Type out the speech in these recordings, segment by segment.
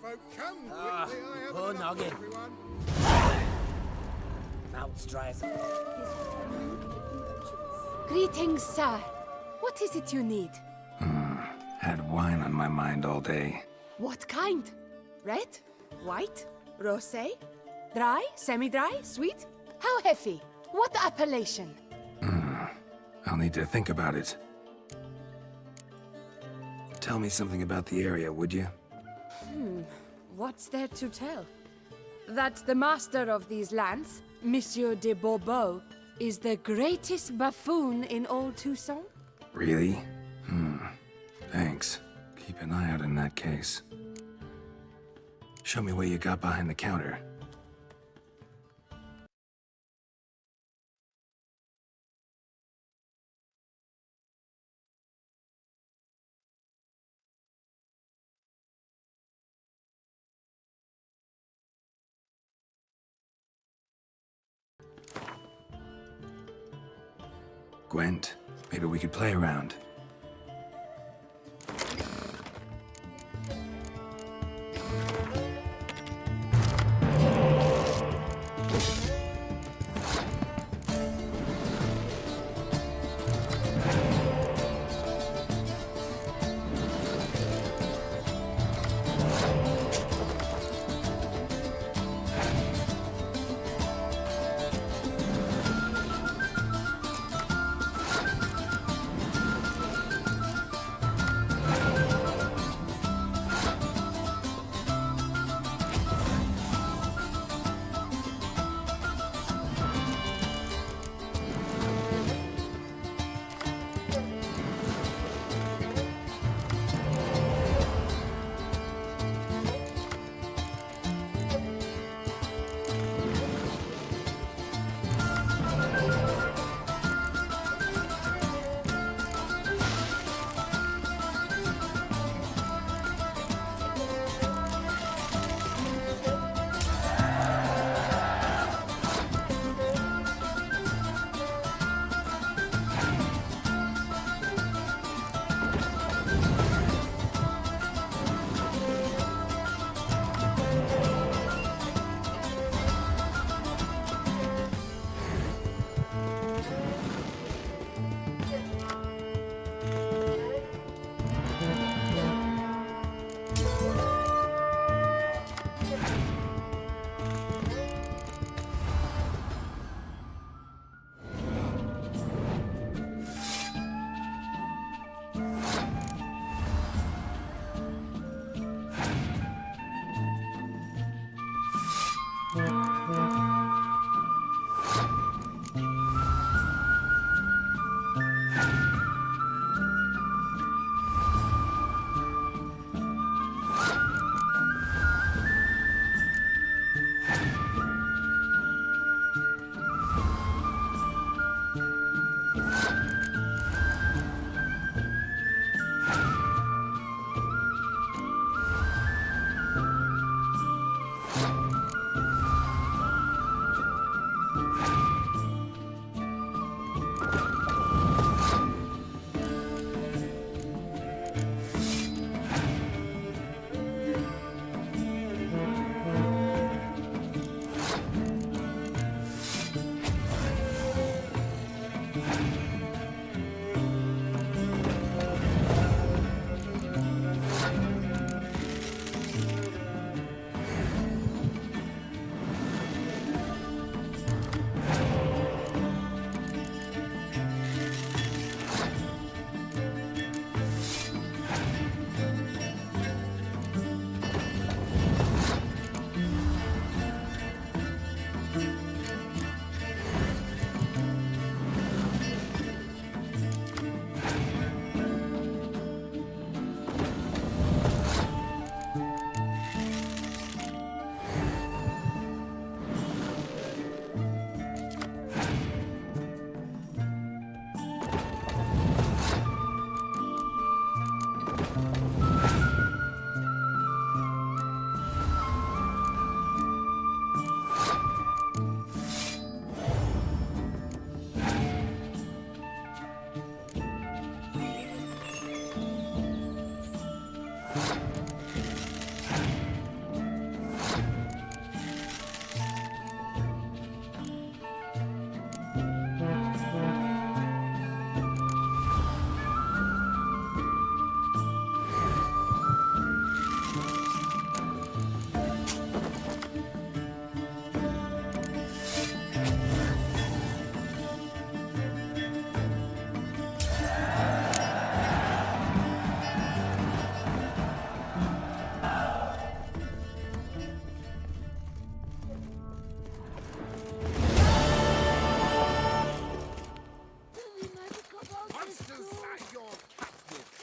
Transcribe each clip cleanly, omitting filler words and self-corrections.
folk, come quickly. I have poor enough noggin. for everyone. Mouth's dry as Greetings, sir. What is it you need? Had wine on my mind all day. What kind? Red? White? Rosé? Dry? Semi-dry? Sweet? How heavy? What appellation? I'll need to think about it. Tell me something about the area, would you? What's there to tell? That the master of these lands, Monsieur de Bourbeau, is the greatest buffoon in all Toussaint? Really? Thanks. Keep an eye out in that case. Show me what you got behind the counter. Gwent, maybe we could play around.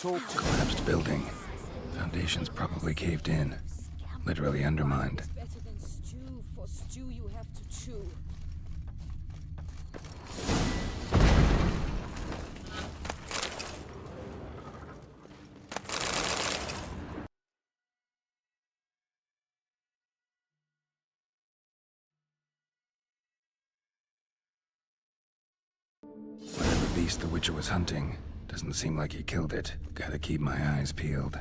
talk to... Collapsed building. Foundation's probably caved in. Literally undermined. Better than stew. For stew you have to chew. Whatever beast the Witcher was hunting, doesn't seem like he killed it. Gotta keep my eyes peeled.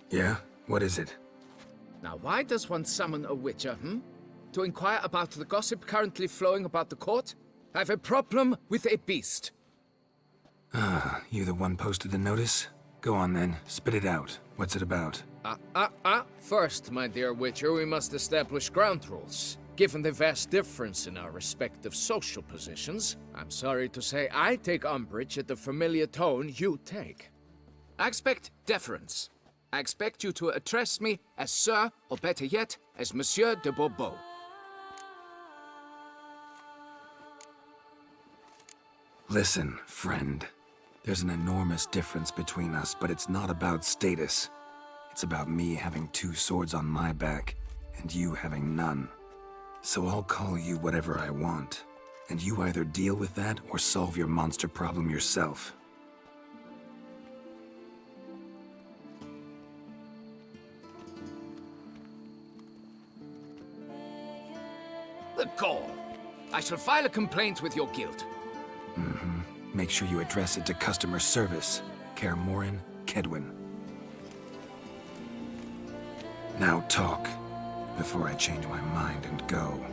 Yeah? What is it? Now, why does one summon a Witcher, To inquire about the gossip currently flowing about the court? I have a problem with a beast. Ah, you the one posted the notice? Go on then, spit it out. What's it about? First, my dear Witcher, we must establish ground rules. Given the vast difference in our respective social positions, I'm sorry to say I take umbrage at the familiar tone you take. I expect deference. I expect you to address me as Sir, or better yet, as Monsieur de Bourbeau. Listen, friend. There's an enormous difference between us, but it's not about status. It's about me having two swords on my back, and you having none. So I'll call you whatever I want, and you either deal with that or solve your monster problem yourself. The gall! I shall file a complaint with your guild. Make sure you address it to customer service. Kaer Morhen, Kedwin. Now talk, before I change my mind and go.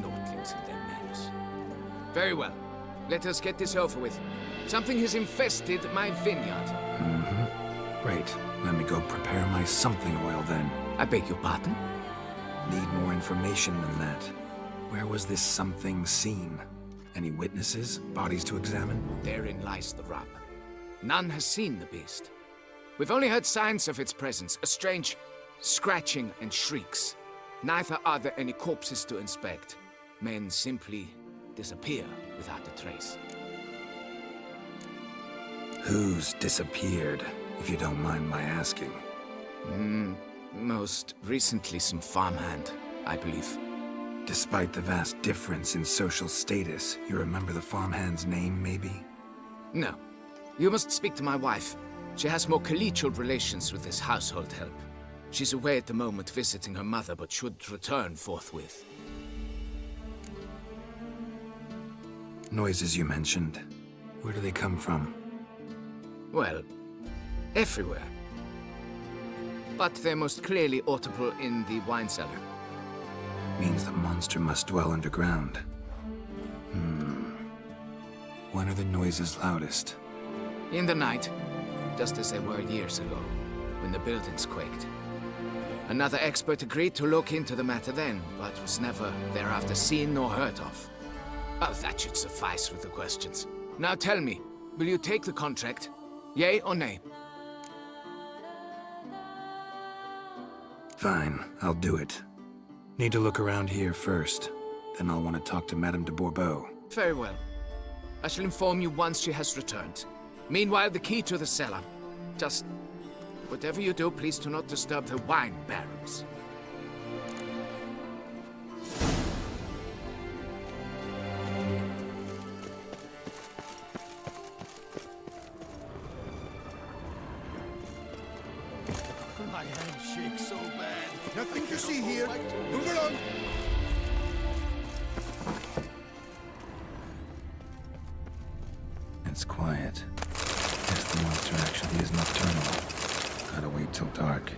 Nordlings and their manners. Very well. Let us get this over with. Something has infested my vineyard. Great. Let me go prepare my something oil then. I beg your pardon? Need more information than that. Where was this something seen? Any witnesses? Bodies to examine? Therein lies the rub. None has seen the beast. We've only heard signs of its presence, a strange scratching and shrieks. Neither are there any corpses to inspect. Men simply disappear without a trace. Who's disappeared, if you don't mind my asking? Most recently some farmhand, I believe. Despite the vast difference in social status, you remember the farmhand's name, maybe? No. You must speak to my wife. She has more collegial relations with this household help. She's away at the moment visiting her mother, but should return forthwith. Noises you mentioned. Where do they come from? Well, everywhere. But they're most clearly audible in the wine cellar. Means the monster must dwell underground. When are the noises loudest? In the night, just as they were years ago, when the buildings quaked. Another expert agreed to look into the matter then, but was never thereafter seen nor heard of. Oh, that should suffice with the questions. Now tell me, will you take the contract? Yea or nay? Fine, I'll do it. Need to look around here first. Then I'll want to talk to Madame de Bourbeau. Very well. I shall inform you once she has returned. Meanwhile, the key to the cellar. Just Whatever you do, please do not disturb the wine barrels. My hand shakes so bad. Nothing to see here. Move along. It's quiet. Guess the monster actually is nocturnal. Gotta wait till dark.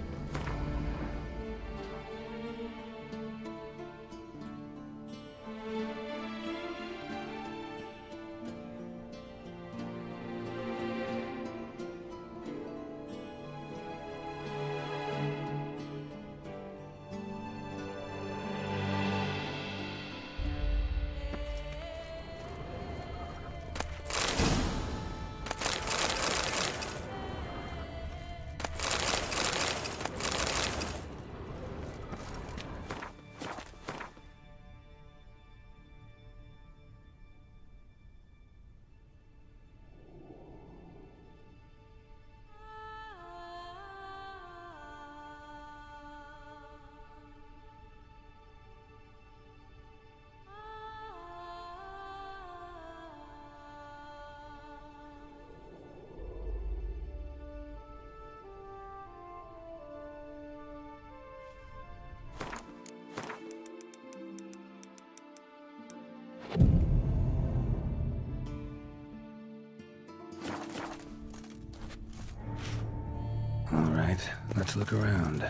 All right, let's look around.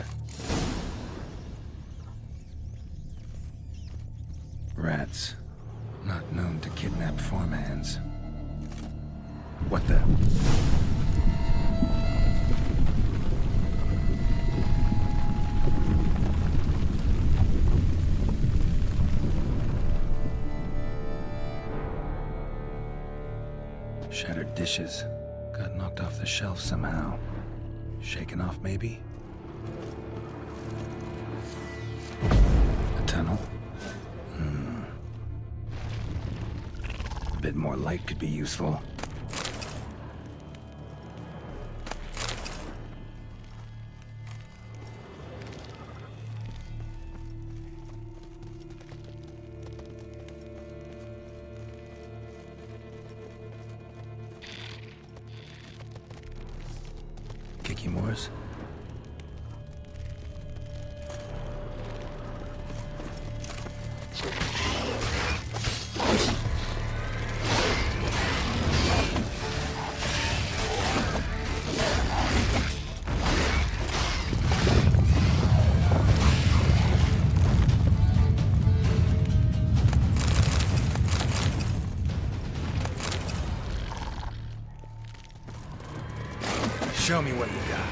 Rats. Not known to kidnap farmhands. What the? Shattered dishes. Got knocked off the shelf somehow. Shaken off, maybe? A tunnel? A bit more light could be useful. Kiki Moores? Show me what you got.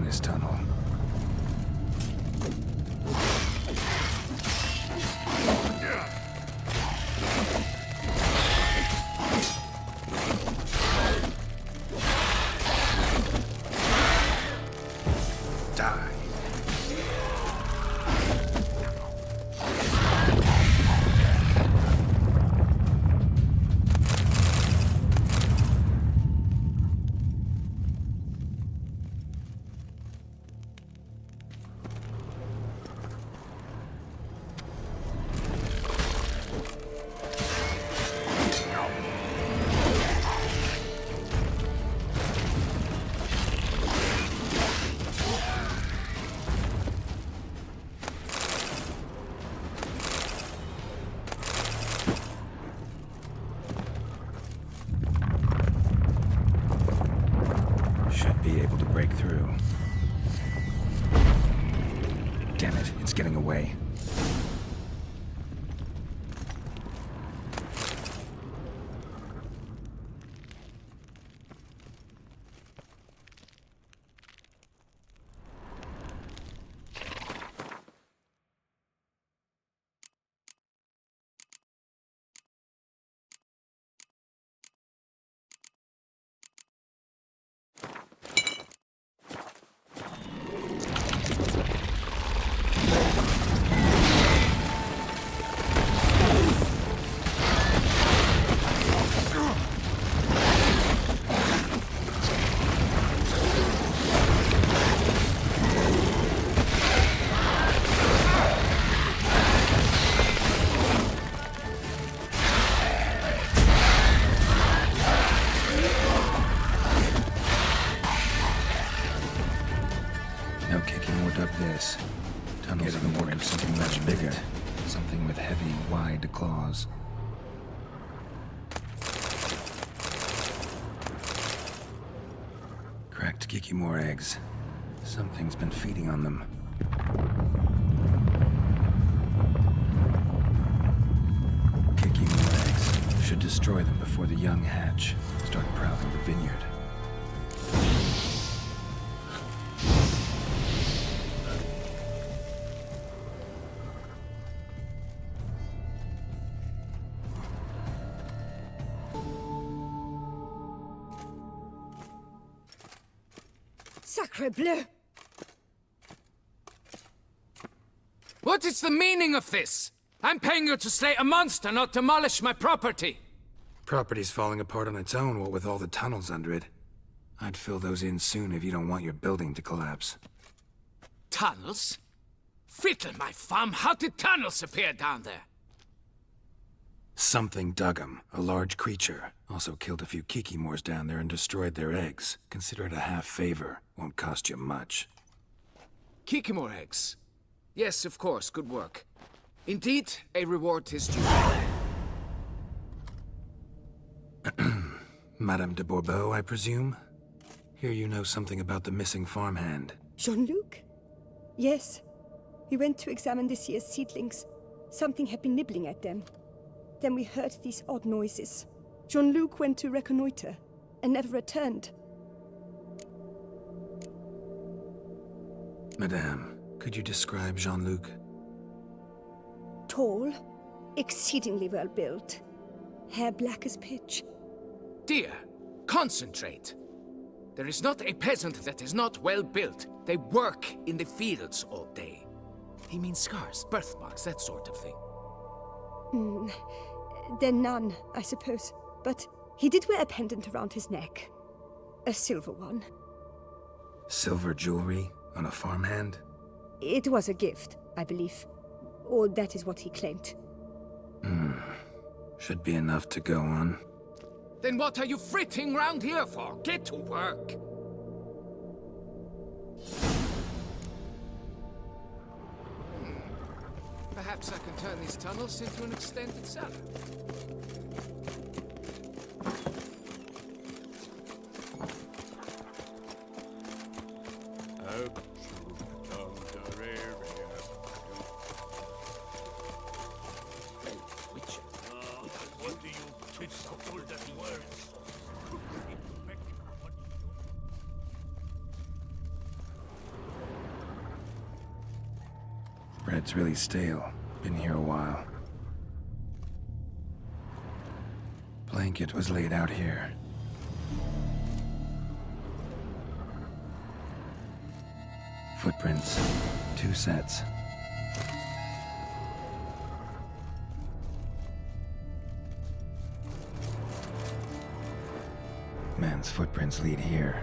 This tunnel. Die. getting away. No kicking more dug this. Tunnels are the work of something much bigger. Something with heavy, wide claws. Cracked Kikimore eggs. Something's been feeding on them. Kikimore eggs should destroy them before the young hatch. Start prowling the vineyard. Sacre bleu! What is the meaning of this? I'm paying you to slay a monster, not demolish my property. Property's falling apart on its own, what with all the tunnels under it. I'd fill those in soon if you don't want your building to collapse. Tunnels? Fiddle my thumb, how did tunnels appear down there? Something dug 'em. A large creature. Also killed a few Kikimores down there and destroyed their eggs. Consider it a half favor. Won't cost you much. Kikimore eggs. Yes, of course, good work. Indeed, a reward is due. Madame de Bourbeau, I presume? Hear you know something about the missing farmhand. Jean-Luc? Yes. We went to examine this year's seedlings. Something had been nibbling at them. Then we heard these odd noises. Jean-Luc went to reconnoiter and never returned. Madame, could you describe Jean-Luc? Tall, exceedingly well built, hair black as pitch. Dear, concentrate. There is not a peasant that is not well built. They work in the fields all day. He means scars, birthmarks, that sort of thing. Then none, I suppose. But he did wear a pendant around his neck. A silver one. Silver jewelry on a farmhand? It was a gift, I believe. Or that is what he claimed. Should be enough to go on. Then what are you fritting round here for? Get to work! Perhaps I can turn these tunnels into an extended cellar. What do you twist all that words? Bread's really stale. Been here a while. Blanket was laid out here. Footprints. 2 sets. Man's footprints lead here.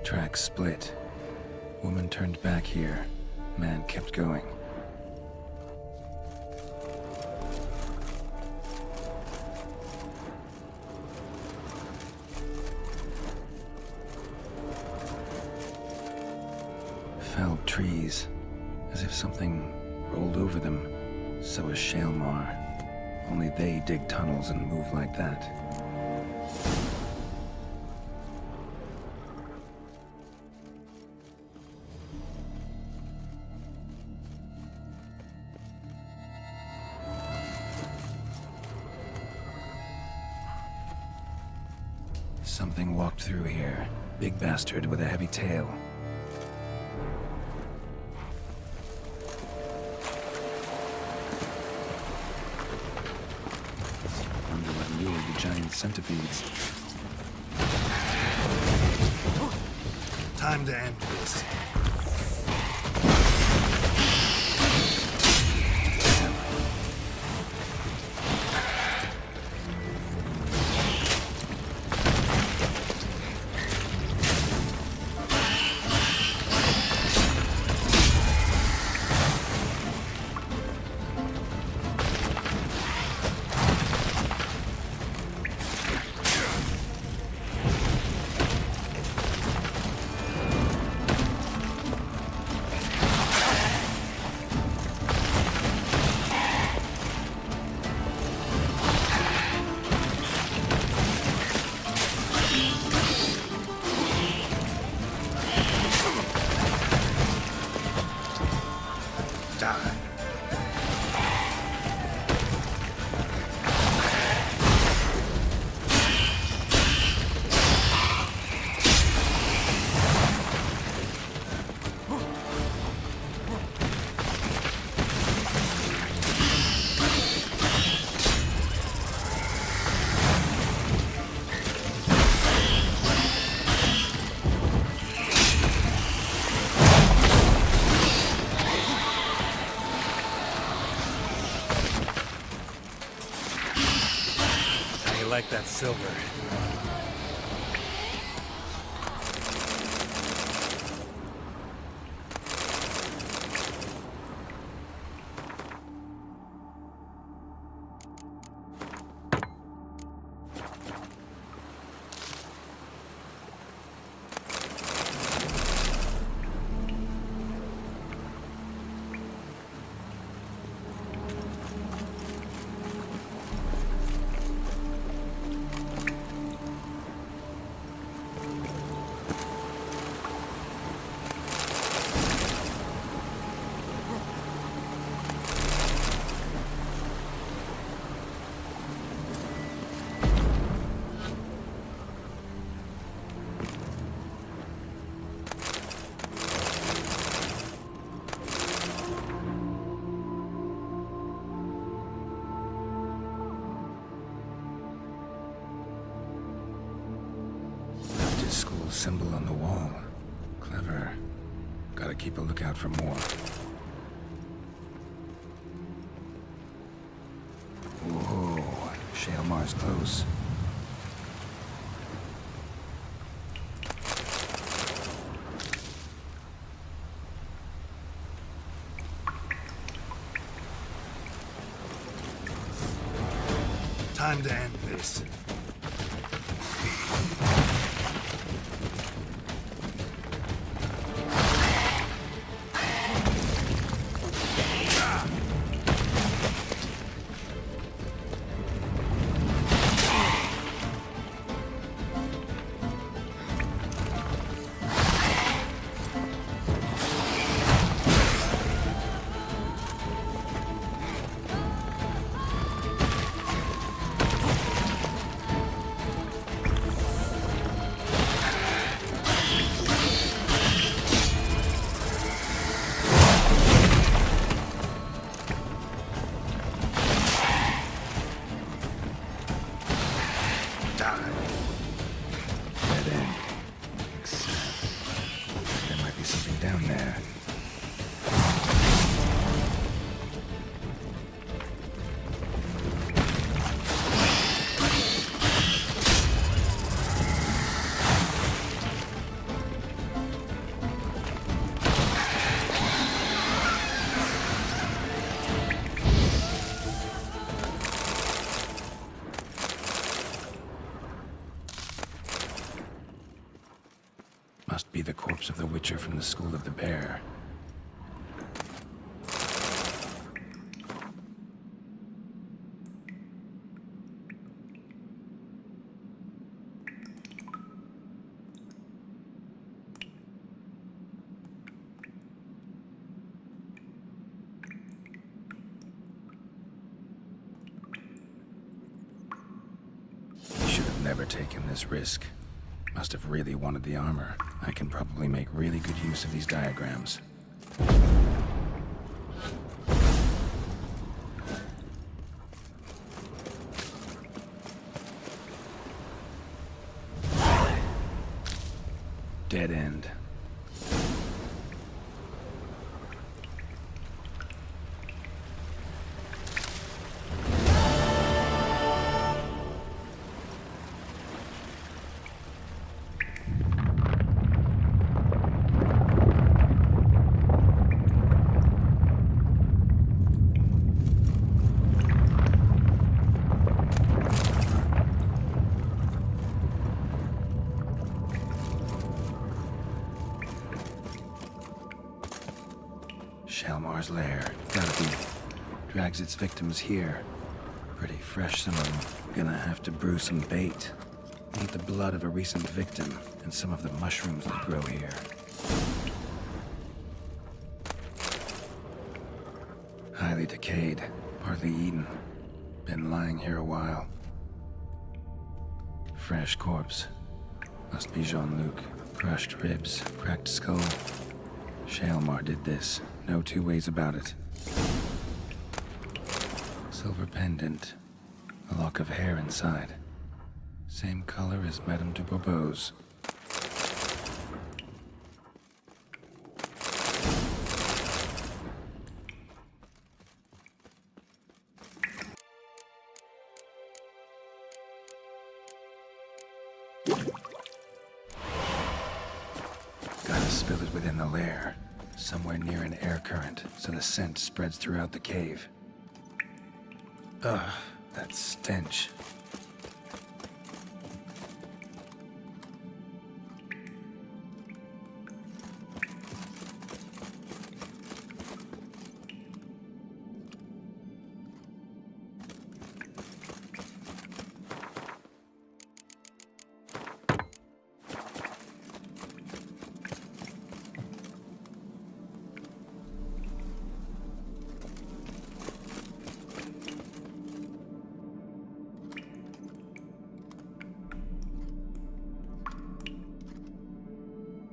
Tracks split. Woman turned back here. Man kept going. Felled trees, as if something rolled over them. So a shale mar. Only they dig tunnels and move like that. Something walked through here. Big bastard with a heavy tail. Wonder what lured the giant centipedes. Time to end this. Like that silver. School symbol on the wall. Clever. Gotta keep a lookout for more. Whoa. Shaelmar's close. Time to end this. Must be the corpse of the Witcher from the School of the Bear. never taken this risk. Must have really wanted the armor. I can probably make really good use of these diagrams. Dead end. Shalmar's lair. Gotta be. Drags its victims here. Pretty fresh, some of them. Gonna have to brew some bait. Need the blood of a recent victim, and some of the mushrooms that grow here. Highly decayed, partly eaten. Been lying here a while. Fresh corpse. Must be Jean-Luc. Crushed ribs, cracked skull. Shalmar did this. No two ways about it. Silver pendant. A lock of hair inside. Same color as Madame de Bourbeau's. Gotta spill it within the lair. Somewhere near an air current, so the scent spreads throughout the cave. Ugh, that stench.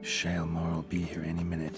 Shalmar will be here any minute.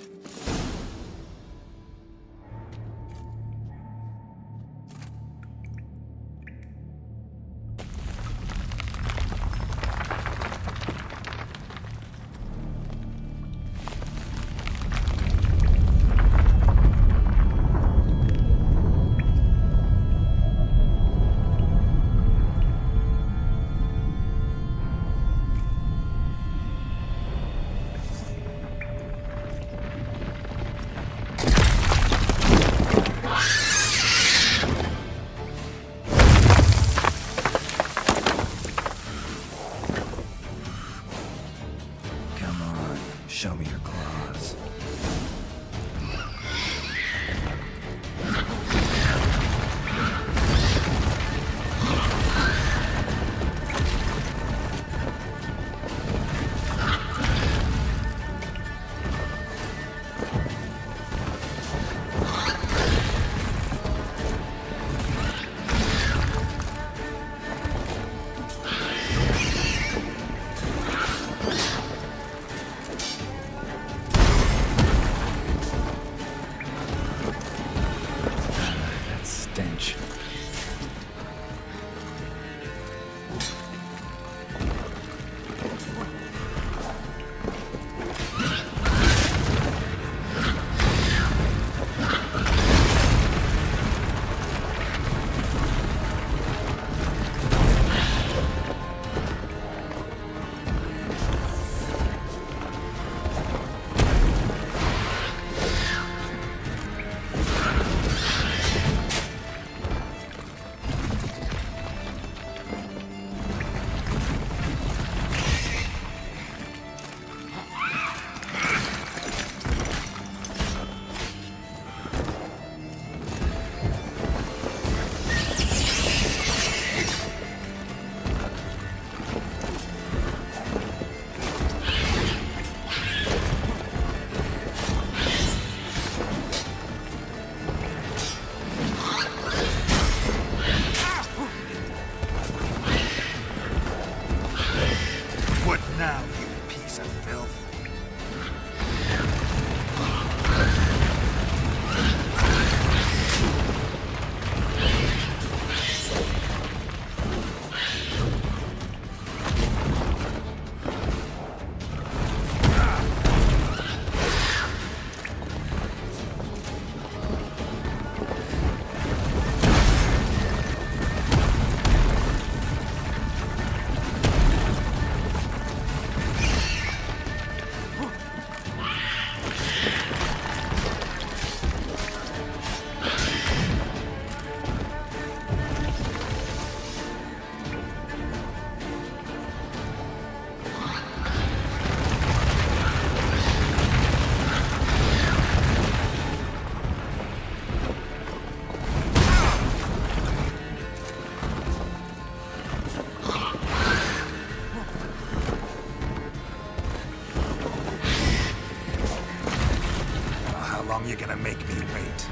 you're gonna make me wait.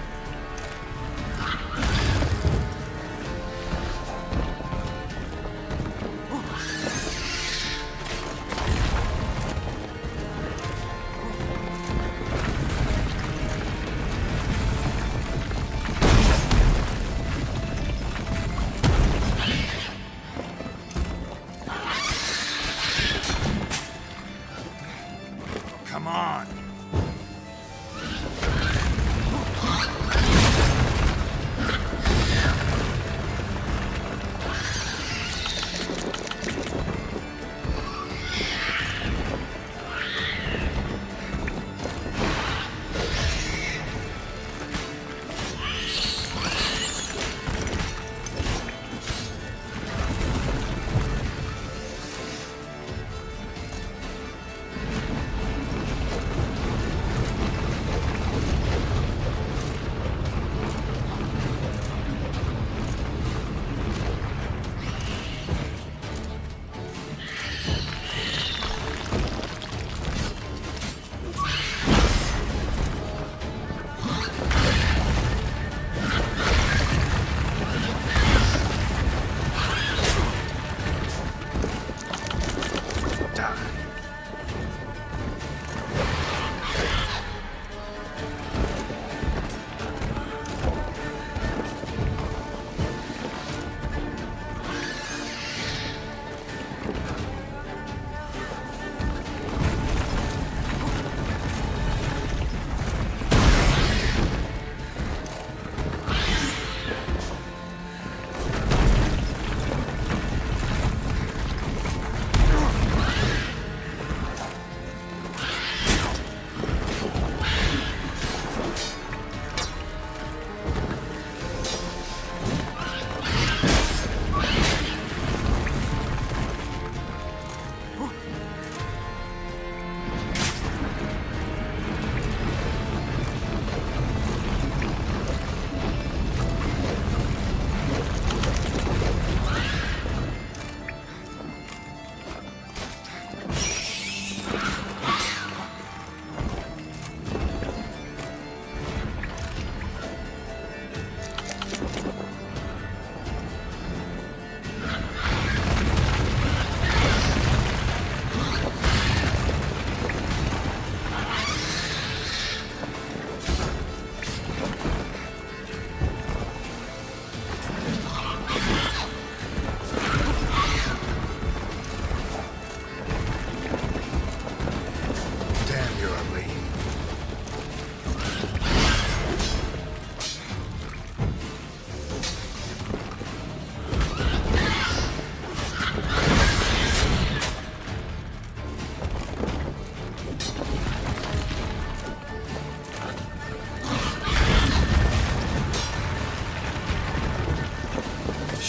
Come on.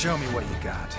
Show me what you got.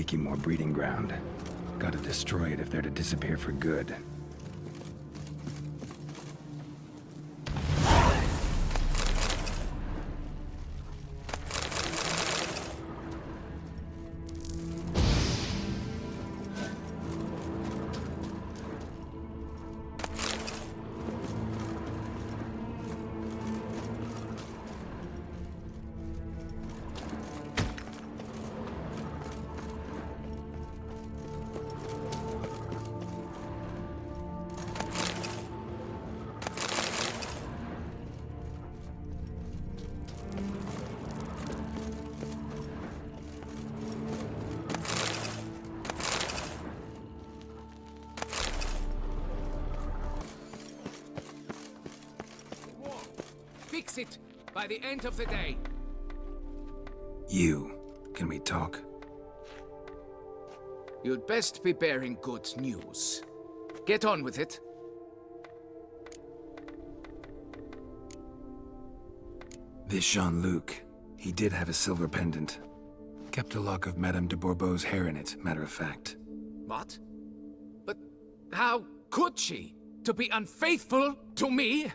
make you more breeding ground. Gotta destroy it if they're to disappear for good. Fix it by the end of the day. Can we talk? You'd best be bearing good news. Get on with it. This Jean-Luc, he did have a silver pendant. Kept a lock of Madame de Bourbeau's hair in it, matter of fact. What? But how could she? To be unfaithful to me?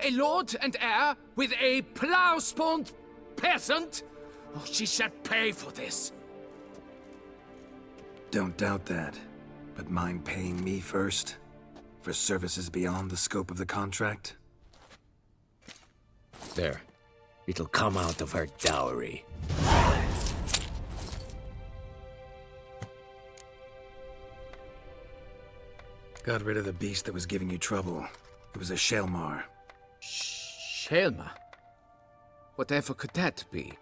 A lord and heir with a plow-spawned peasant? Oh, she shall pay for this. Don't doubt that. But mind paying me first? For services beyond the scope of the contract? There. It'll come out of her dowry. Got rid of the beast that was giving you trouble. It was a Shelmar. Shelma? Whatever could that be?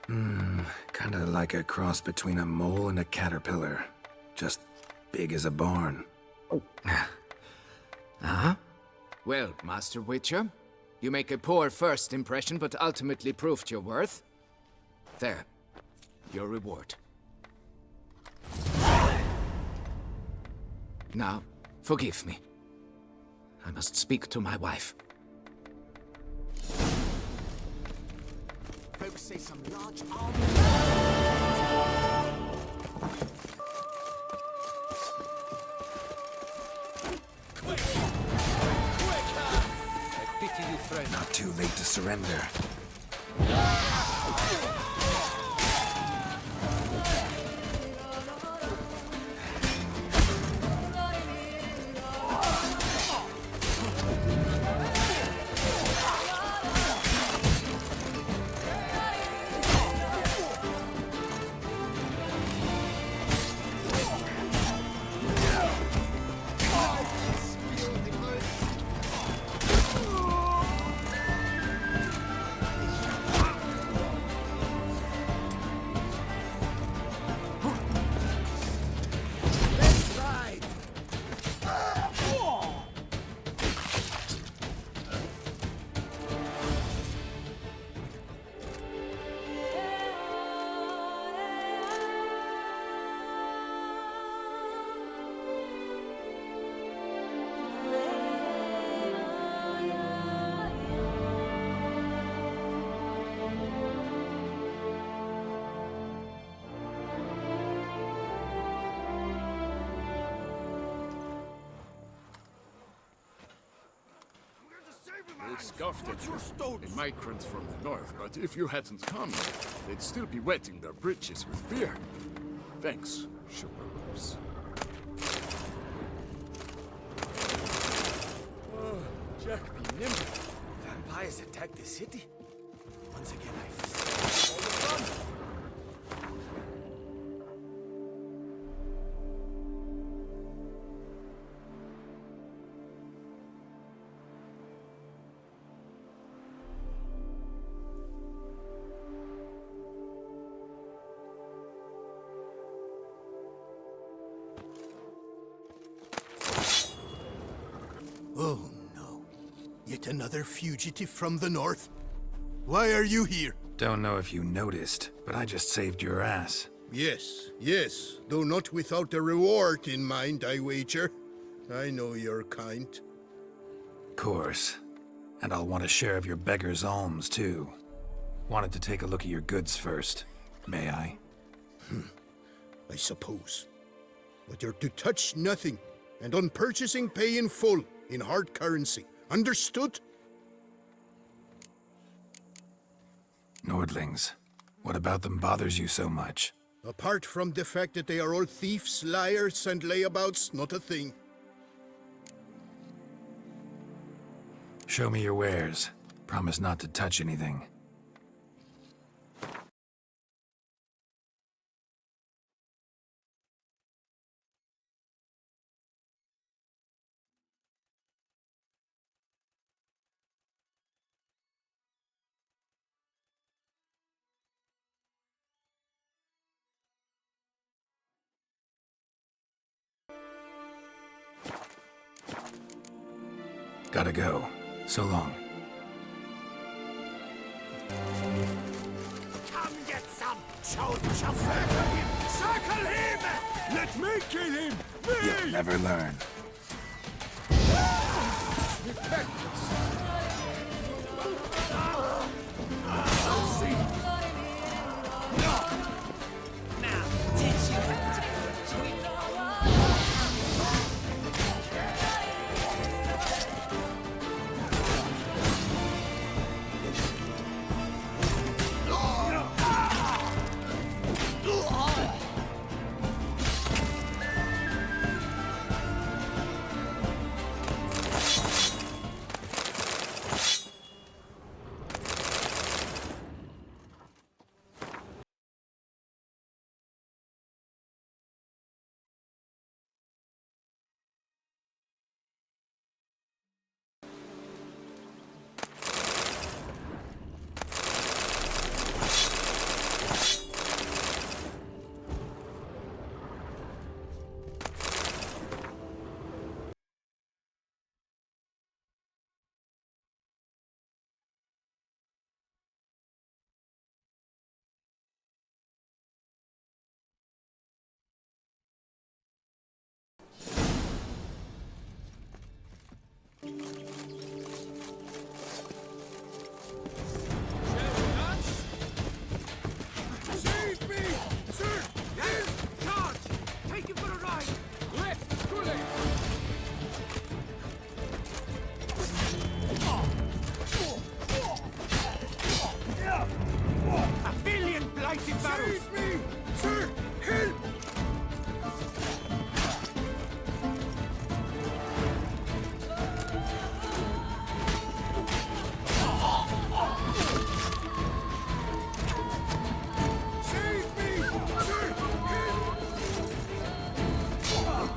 Kinda like a cross between a mole and a caterpillar. Just big as a barn. Uh-huh. Well, Master Witcher, you make a poor first impression, but ultimately proved your worth. There. Your reward. Now, forgive me. I must speak to my wife. Folks say some large army. I pity you, friend. Not too late to surrender. They scoffed at you, the migrants from the north, but if you hadn't come, they'd still be wetting their britches with beer. Thanks, sugarloaves. Oh, Jack, be nimble. Vampires attacked the city. Once again, I feel all the fun. Oh no. Yet another fugitive from the north? Why are you here? Don't know if you noticed, but I just saved your ass. Yes, yes. Though not without a reward in mind, I wager. I know your kind. Course. And I'll want a share of your beggar's alms, too. Wanted to take a look at your goods first. May I? I suppose. But you're to touch nothing, and on purchasing pay in full, in hard currency. Understood? Nordlings. What about them bothers you so much? Apart from the fact that they are all thieves, liars, and layabouts, not a thing. Show me your wares. Promise not to touch anything. Gotta go. So long. Come get some! Show Circle him! Circle him! Let me kill him! You'll never learn. Save me! Sir! Yes! Charge! Take him for a ride! Left! Too late! A billion blighted barrels! Save me! Sir! Help! Save me! Sir! Help!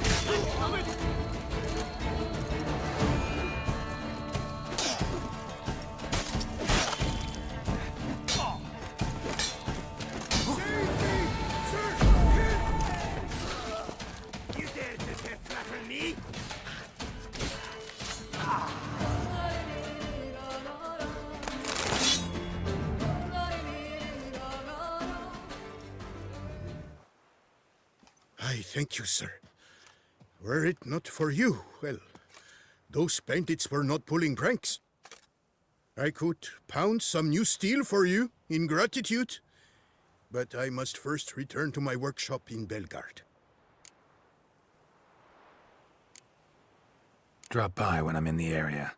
Save me! Sir! Help! You dare to flatter me? I thank you, sir. Were it not for you, well, those bandits were not pulling pranks. I could pound some new steel for you in gratitude, but I must first return to my workshop in Belgard. Drop by when I'm in the area.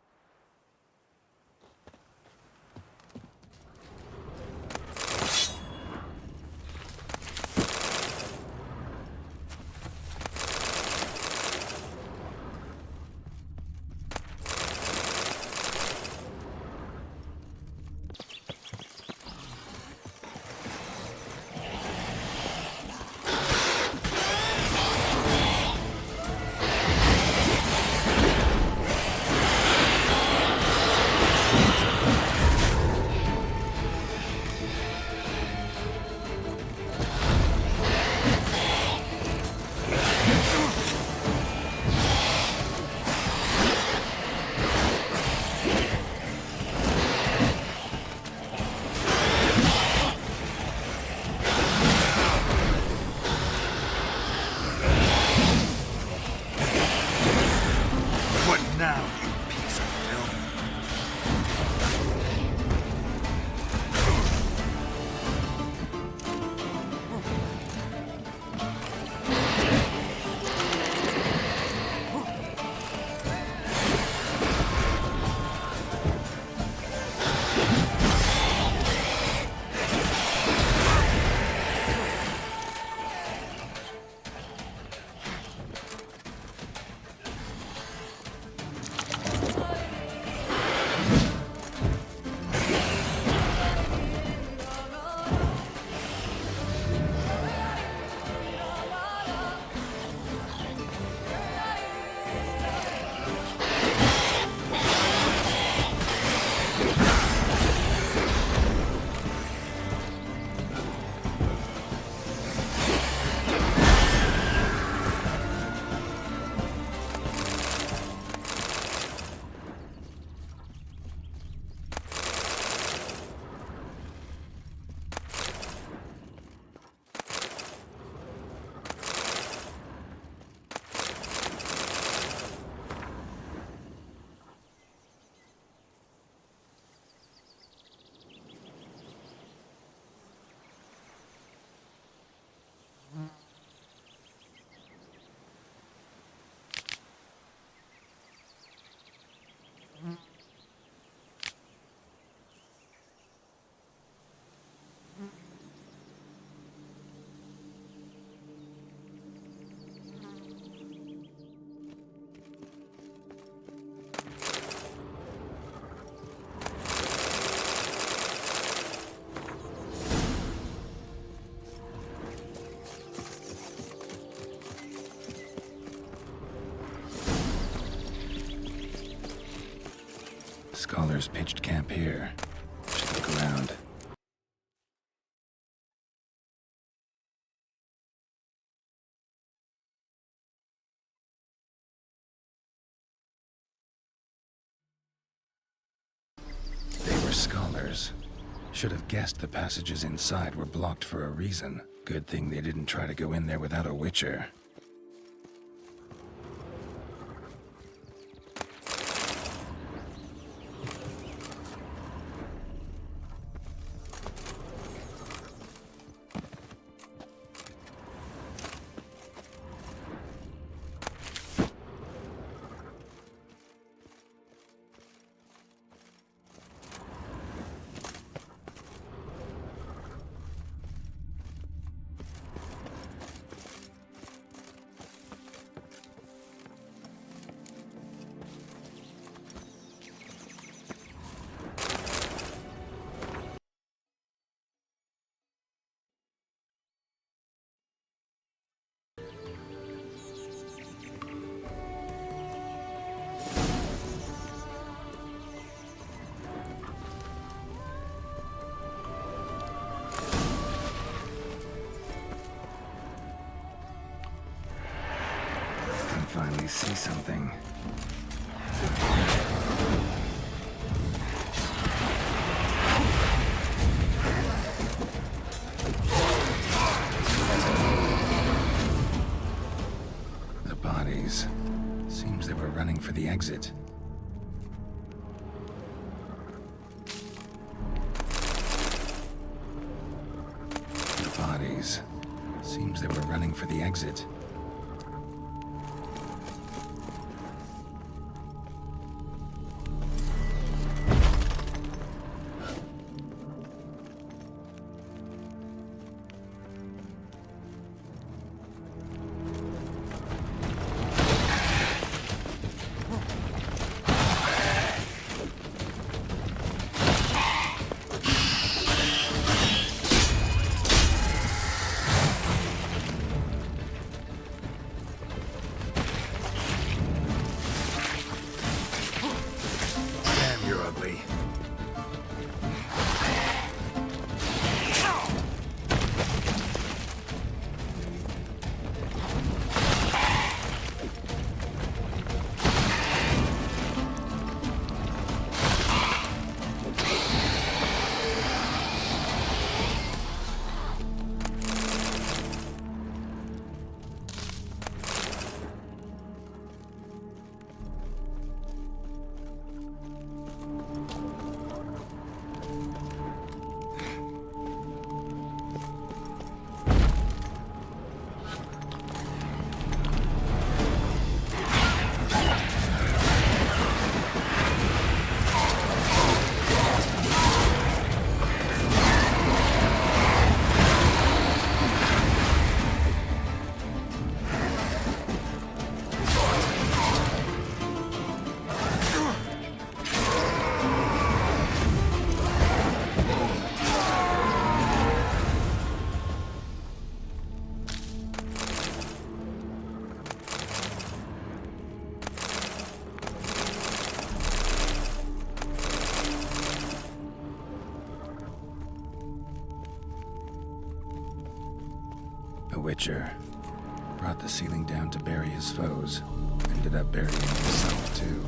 What now, you piece of filth? Scholars pitched camp here. Should look around. They were scholars. Should have guessed the passages inside were blocked for a reason. Good thing they didn't try to go in there without a witcher. Finally see something. The bodies. Seems they were running for the exit. The bodies. Seems they were running for the exit. A witcher. Brought the ceiling down to bury his foes. Ended up burying himself, too.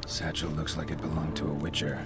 Satchel looks like it belonged to a witcher.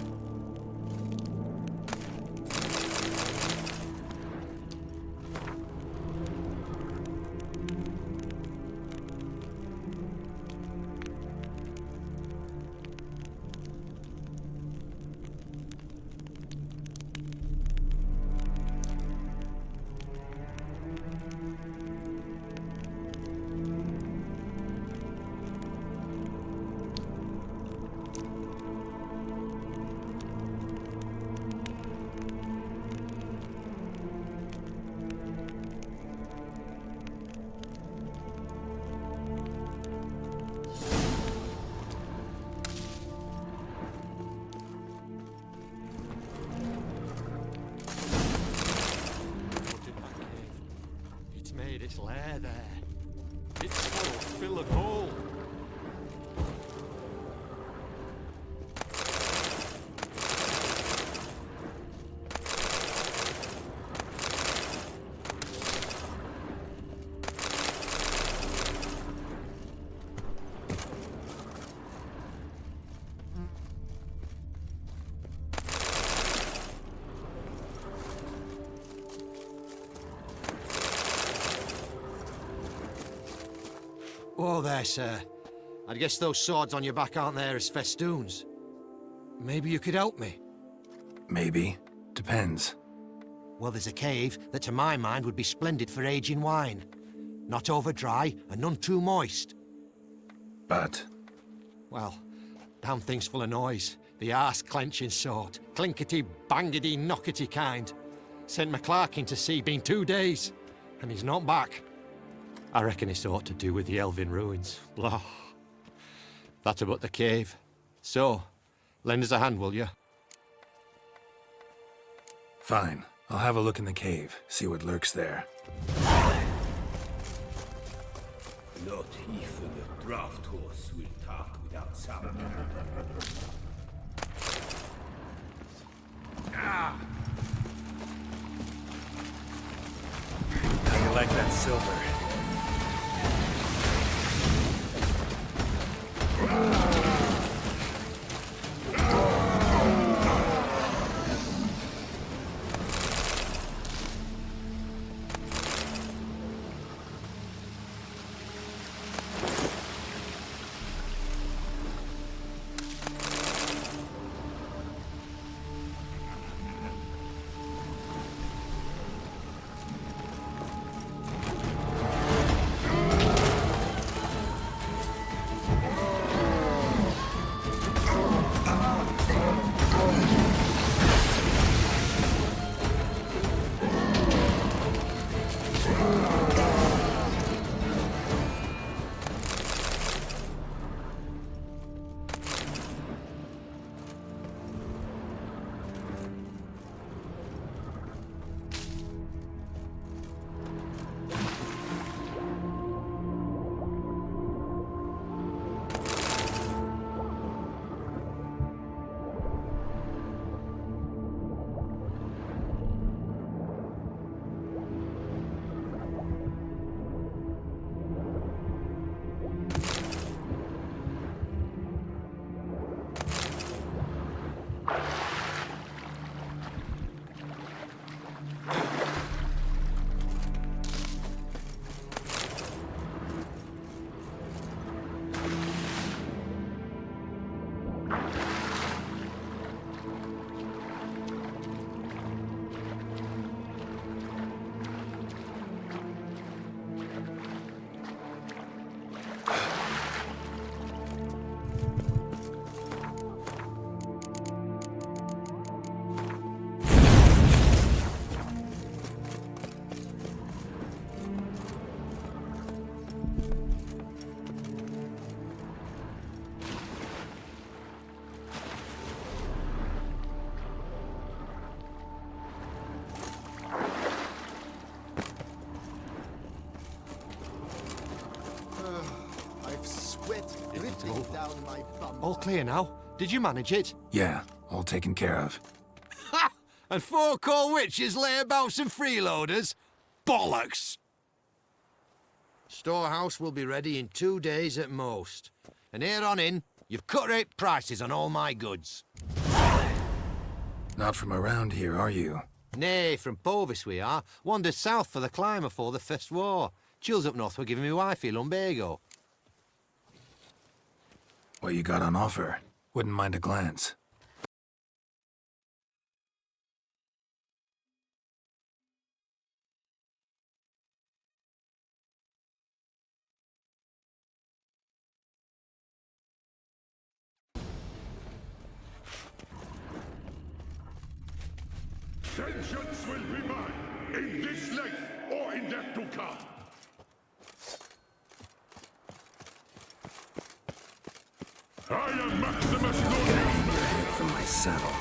Hello there, sir. I guess those swords on your back aren't there as festoons. Maybe you could help me? Maybe. Depends. Well, there's a cave that to my mind would be splendid for aging wine. Not over dry and none too moist. But... Well, damn thing's full of noise. The arse-clenching sort. Clinkety, bangety, knockety kind. Sent McClark in to sea, been 2 days. And he's not back. I reckon it's ought to do with the elven ruins. Blah. That's about the cave. So, lend us a hand, will you? fine. I'll have a look in the cave, see what lurks there. Not even a draft horse will talk without sound. How you like that silver? All clear now? Did you manage it? Yeah, all taken care of. Ha! And 4 cold witches lay about some freeloaders? Bollocks! Storehouse will be ready in 2 days at most. And here on in, you've cut rate prices on all my goods. Not from around here, are you? Nay, from Povis we are. Wandered south for the climb afore the First War. Chills up north were giving me wifey lumbago. What you got on offer? Wouldn't mind a glance. Vengeance will be mine, in this life or in that to come. I am Maximus Gonna hang your head from my saddle.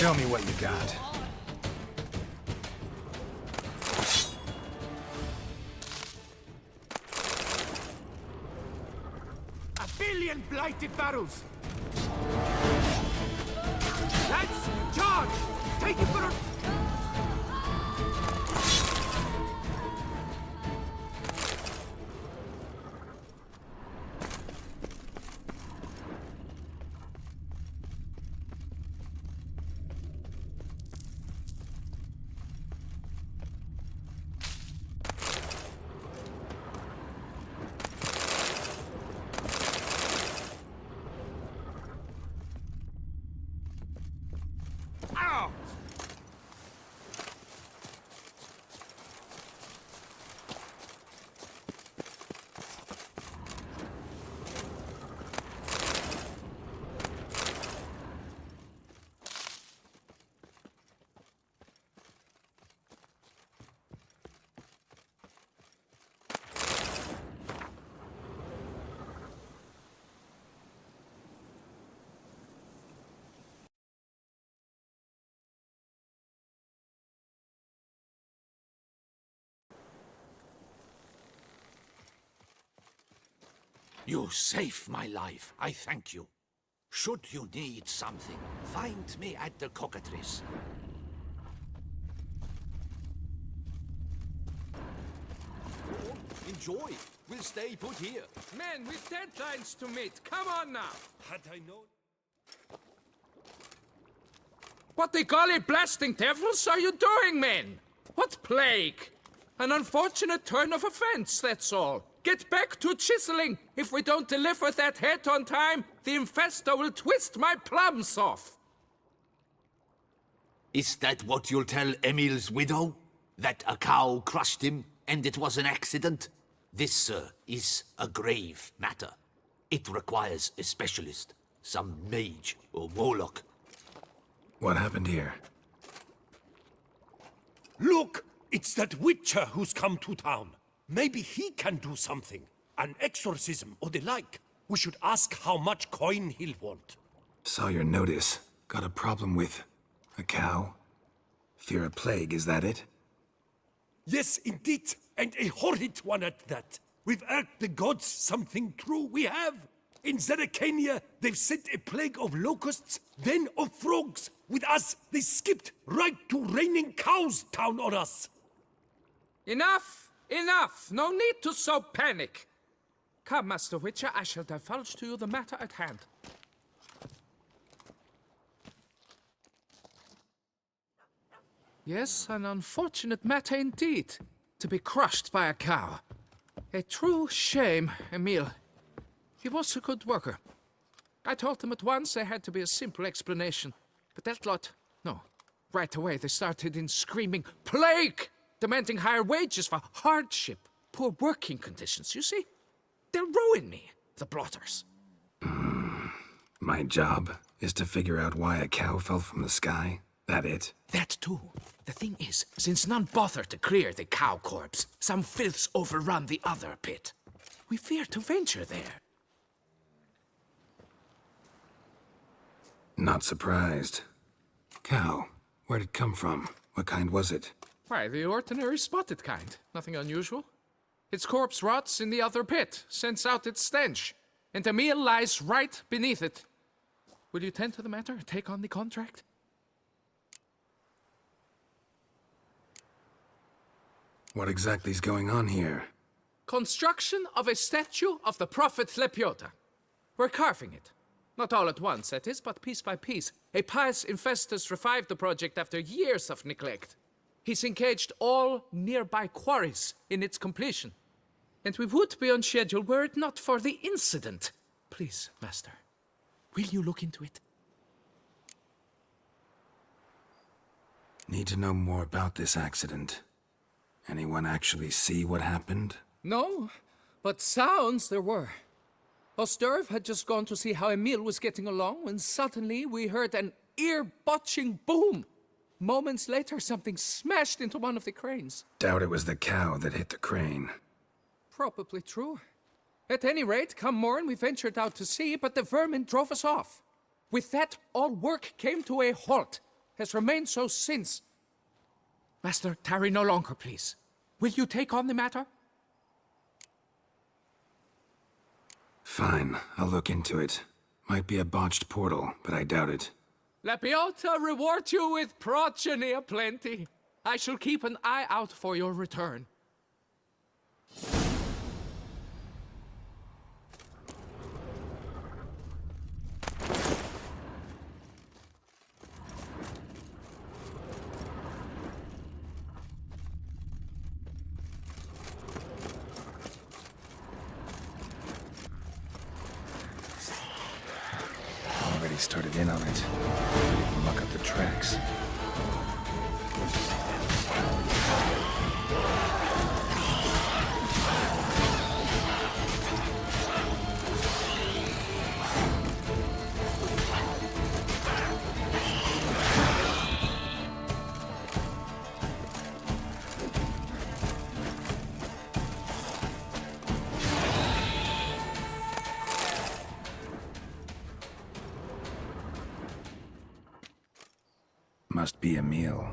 Show me what you got. A billion blighted barrels! Lads, charge! Take it for a... Ow! You saved my life. I thank you. Should you need something, find me at the Cockatrice. Enjoy. We'll stay put here. Men, we've deadlines to meet. Come on now. Had I known... What the golly blasting devils are you doing, men? What plague? An unfortunate turn of events, that's all. Get back to chiseling. If we don't deliver that head on time, the infestor will twist my plums off. Is that what you'll tell Emil's widow? That a cow crushed him and it was an accident? This, sir, is a grave matter. It requires a specialist, some mage or warlock. What happened here? Look! It's that witcher who's come to town. Maybe he can do something. An exorcism or the like. We should ask how much coin he'll want. Saw your notice. Got a problem with a cow? Fear a plague, is that it? Yes, indeed. And a horrid one at that. We've irked the gods something true, we have. In Zeracania, they've sent a plague of locusts, then of frogs. With us, they skipped right to raining cows down on us. Enough! Enough! No need to so panic! Come, Master Witcher, I shall divulge to you the matter at hand. Yes, an unfortunate matter indeed. To be crushed by a cow. A true shame, Emil. He was a good worker. I told them at once there had to be a simple explanation. But that lot, no. Right away they started in screaming, "Plague!" Demanding higher wages for hardship, poor working conditions, you see? They'll ruin me, the blotters. My job is to figure out why a cow fell from the sky? That it? That too. The thing is, since none bother to clear the cow corpse, some filths overrun the other pit. We fear to venture there. Not surprised. Cow, where'd it come from? What kind was it? Why, the ordinary spotted kind. Nothing unusual. Its corpse rots in the other pit, sends out its stench, and Emil lies right beneath it. Will you tend to the matter, take on the contract? What exactly is going on here? Construction of a statue of the prophet Lepiota. We're carving it. Not all at once, that is, but piece by piece. A pious infestus revived the project after years of neglect. He's engaged all nearby quarries in its completion. And we would be on schedule were it not for the incident. Please, Master, will you look into it? Need to know more about this accident. Anyone actually see what happened? No, but sounds there were. Osterv had just gone to see how Emil was getting along when suddenly we heard an ear-botching boom. Moments later, something smashed into one of the cranes. Doubt it was the cow that hit the crane. Probably true. At any rate, come morn, we ventured out to sea, but the vermin drove us off. With that, all work came to a halt, has remained so since. Master, tarry no longer, please. Will you take on the matter? Fine, I'll look into it. Might be a botched portal, but I doubt it. Lapiota reward you with progeny aplenty. I shall keep an eye out for your return. Already started in on it. Didn't even look up the tracks. Must be Emil.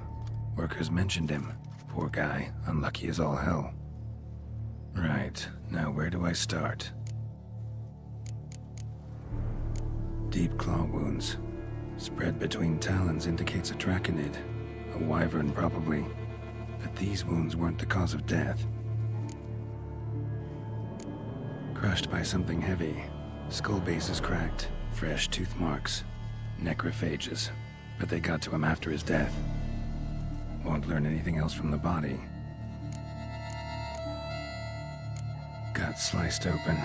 Workers mentioned him. Poor guy, unlucky as all hell. Right, now where do I start? Deep claw wounds. Spread between talons indicates a draconid. A wyvern, probably. But these wounds weren't the cause of death. Crushed by something heavy. Skull base is cracked. Fresh tooth marks. Necrophages. But they got to him after his death. Won't learn anything else from the body. Gut sliced open.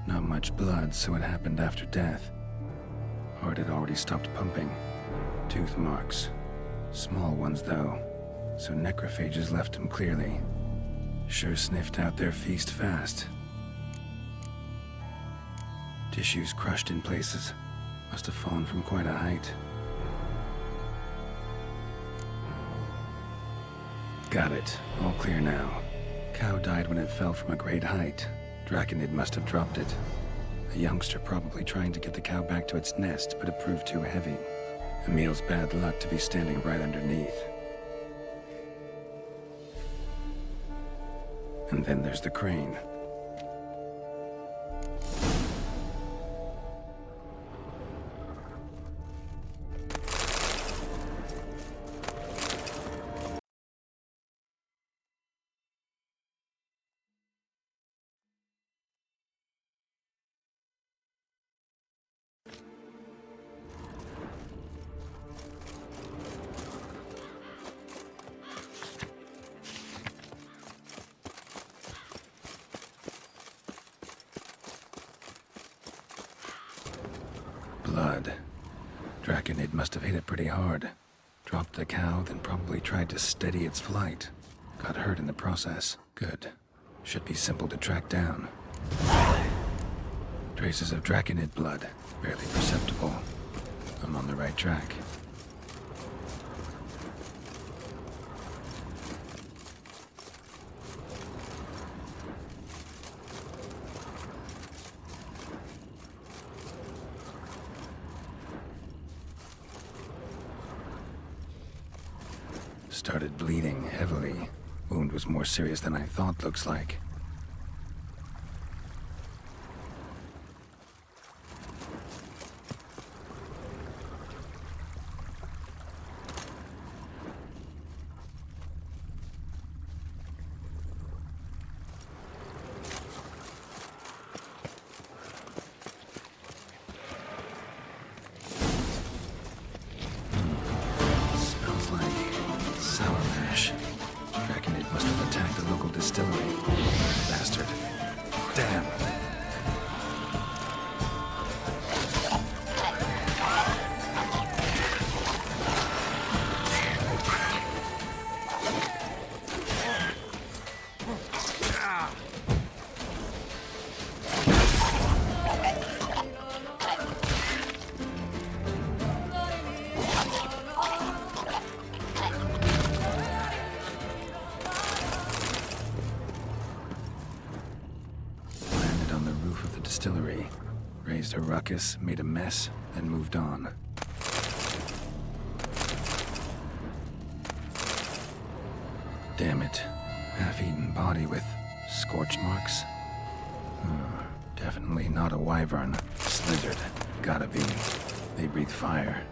Not much blood, so it happened after death. Heart had already stopped pumping. Tooth marks. Small ones, though. So necrophages left him clearly. Sure sniffed out their feast fast. Tissues crushed in places. Must have fallen from quite a height. Got it. All clear now. Cow died when it fell from a great height. Draconid must have dropped it. A youngster probably trying to get the cow back to its nest, but it proved too heavy. Emil's bad luck to be standing right underneath. And then there's the crane. Blood. Draconid must have hit it pretty hard. Dropped the cow, then probably tried to steady its flight. Got hurt in the process. Good. Should be simple to track down. Traces of Draconid blood. Barely perceptible. I'm on the right track. Started bleeding heavily. Wound was more serious than I thought, looks like. Distillery. Bastard. Damn. Distillery. Raised a ruckus, made a mess, then moved on. Damn it. Half-eaten body with scorch marks? Definitely not a wyvern. Slizzard. Gotta be. They breathe fire.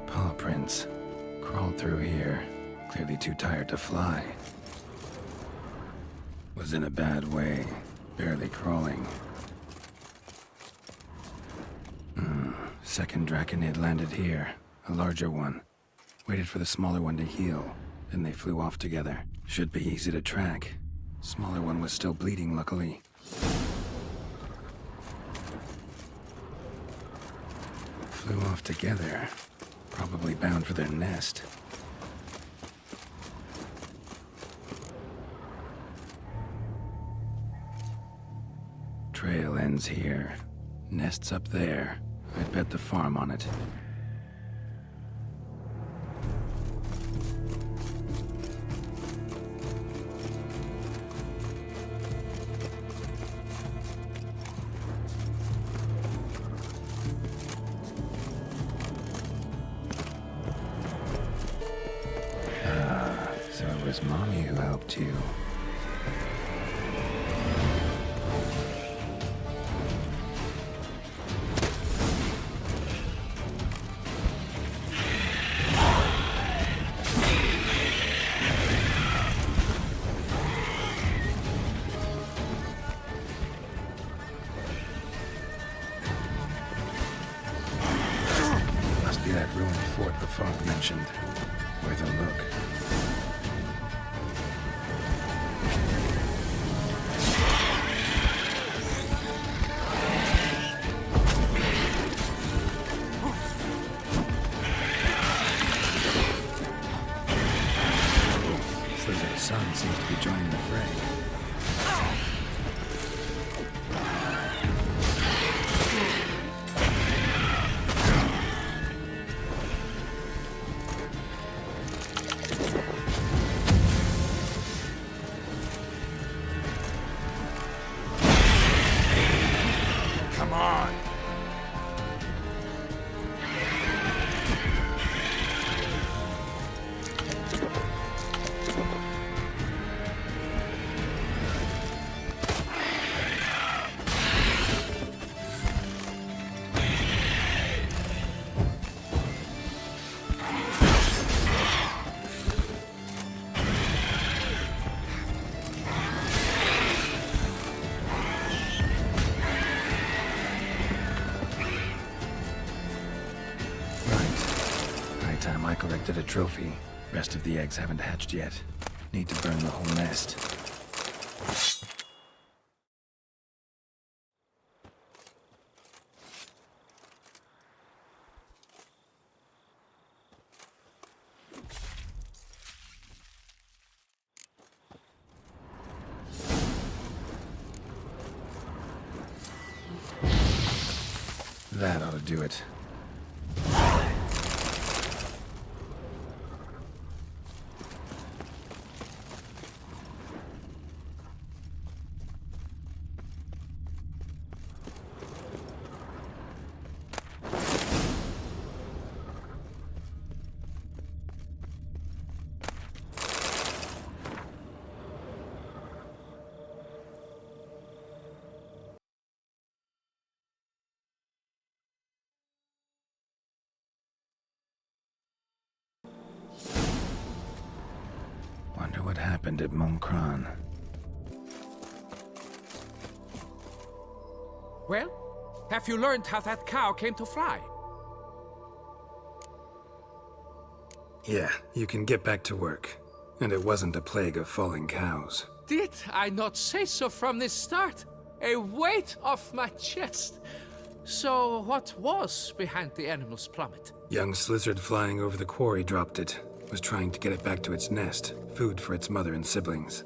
Paw prints. Crawled through here. Clearly too tired to fly. Was in a bad way. Barely crawling. Second Draconid landed here. A larger one. Waited for the smaller one to heal. Then they flew off together. Should be easy to track. Smaller one was still bleeding, luckily. Flew off together. Probably bound for their nest. Trail ends here. Nest's up there. I'd bet the farm on it. So it was Mommy who helped you. Must be that ruined fort the fog mentioned. Worth a look. Slizzard's son seems to be joining the fray. Come on! Time I collected a trophy. Rest of the eggs haven't hatched yet. Need to burn the whole nest. That ought to do it. Wonder what happened at Moncron. Well, have you learned how that cow came to fly? Yeah, you can get back to work. And it wasn't a plague of falling cows. Did I not say so from the start? A weight off my chest. So what was behind the animal's plummet? Young Slizzard flying over the quarry dropped it. Was trying to get it back to its nest. Food for its mother and siblings.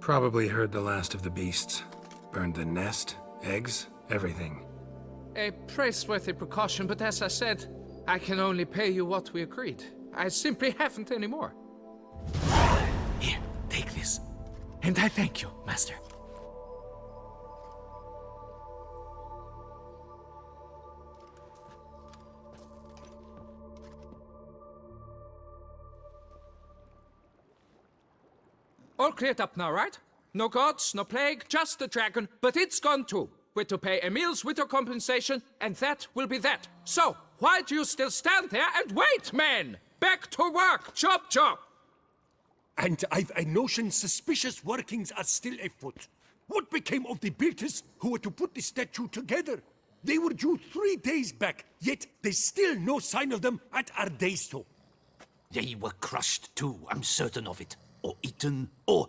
Probably heard the last of the beasts. Burned the nest, eggs, everything. A praiseworthy precaution, but as I said, I can only pay you what we agreed. I simply haven't any more. Here, take this. And I thank you, Master. All cleared up now, right? No gods, no plague, just the dragon, but it's gone too. We're to pay Emil's widow compensation, and that will be that. So, why do you still stand there and wait, men? Back to work! Chop, chop! And I've a notion suspicious workings are still afoot. What became of the builders who were to put the statue together? They were due 3 days back, yet there's still no sign of them at our daysto. They were crushed too, I'm certain of it. Or eaten, or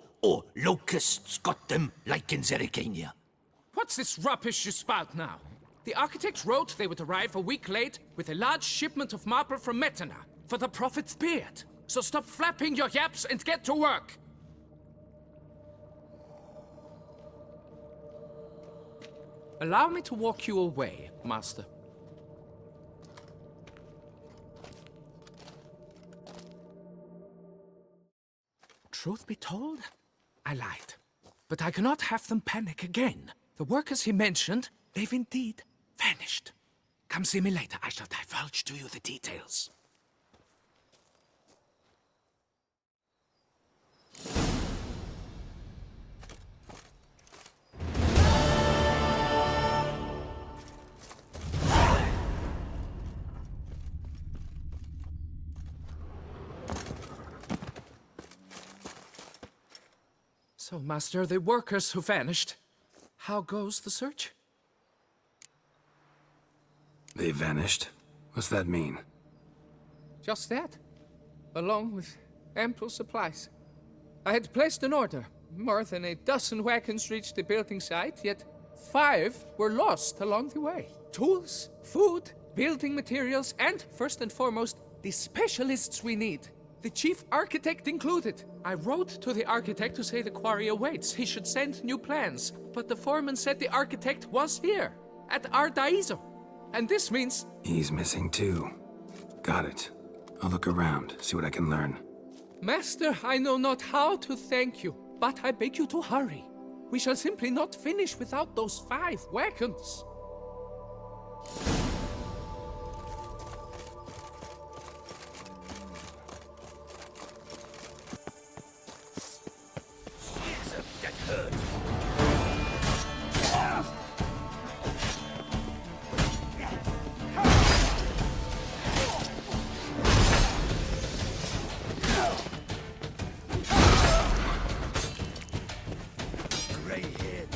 locusts got them, like in Zerikania. What's this rubbish you spout now? The architects wrote they would arrive a week late with a large shipment of marble from Metana for the prophet's beard. So stop flapping your yaps and get to work! Allow me to walk you away, Master. Truth be told, I lied. But I cannot have them panic again. The workers he mentioned, they've indeed vanished. Come see me later. I shall divulge to you the details. So, Master, the workers who vanished, how goes the search? They vanished? What's that mean? Just that, along with ample supplies. I had placed an order. More than a dozen wagons reached the building site, yet 5 were lost along the way. Tools, food, building materials, and, first and foremost, the specialists we need. The chief architect included. I wrote to the architect to say the quarry awaits. He should send new plans. But the foreman said the architect was here, at Ardaizo. And this means... He's missing too. Got it. I'll look around, see what I can learn. Master, I know not how to thank you, but I beg you to hurry. We shall simply not finish without those 5 wagons. That hurt. Gray-haired,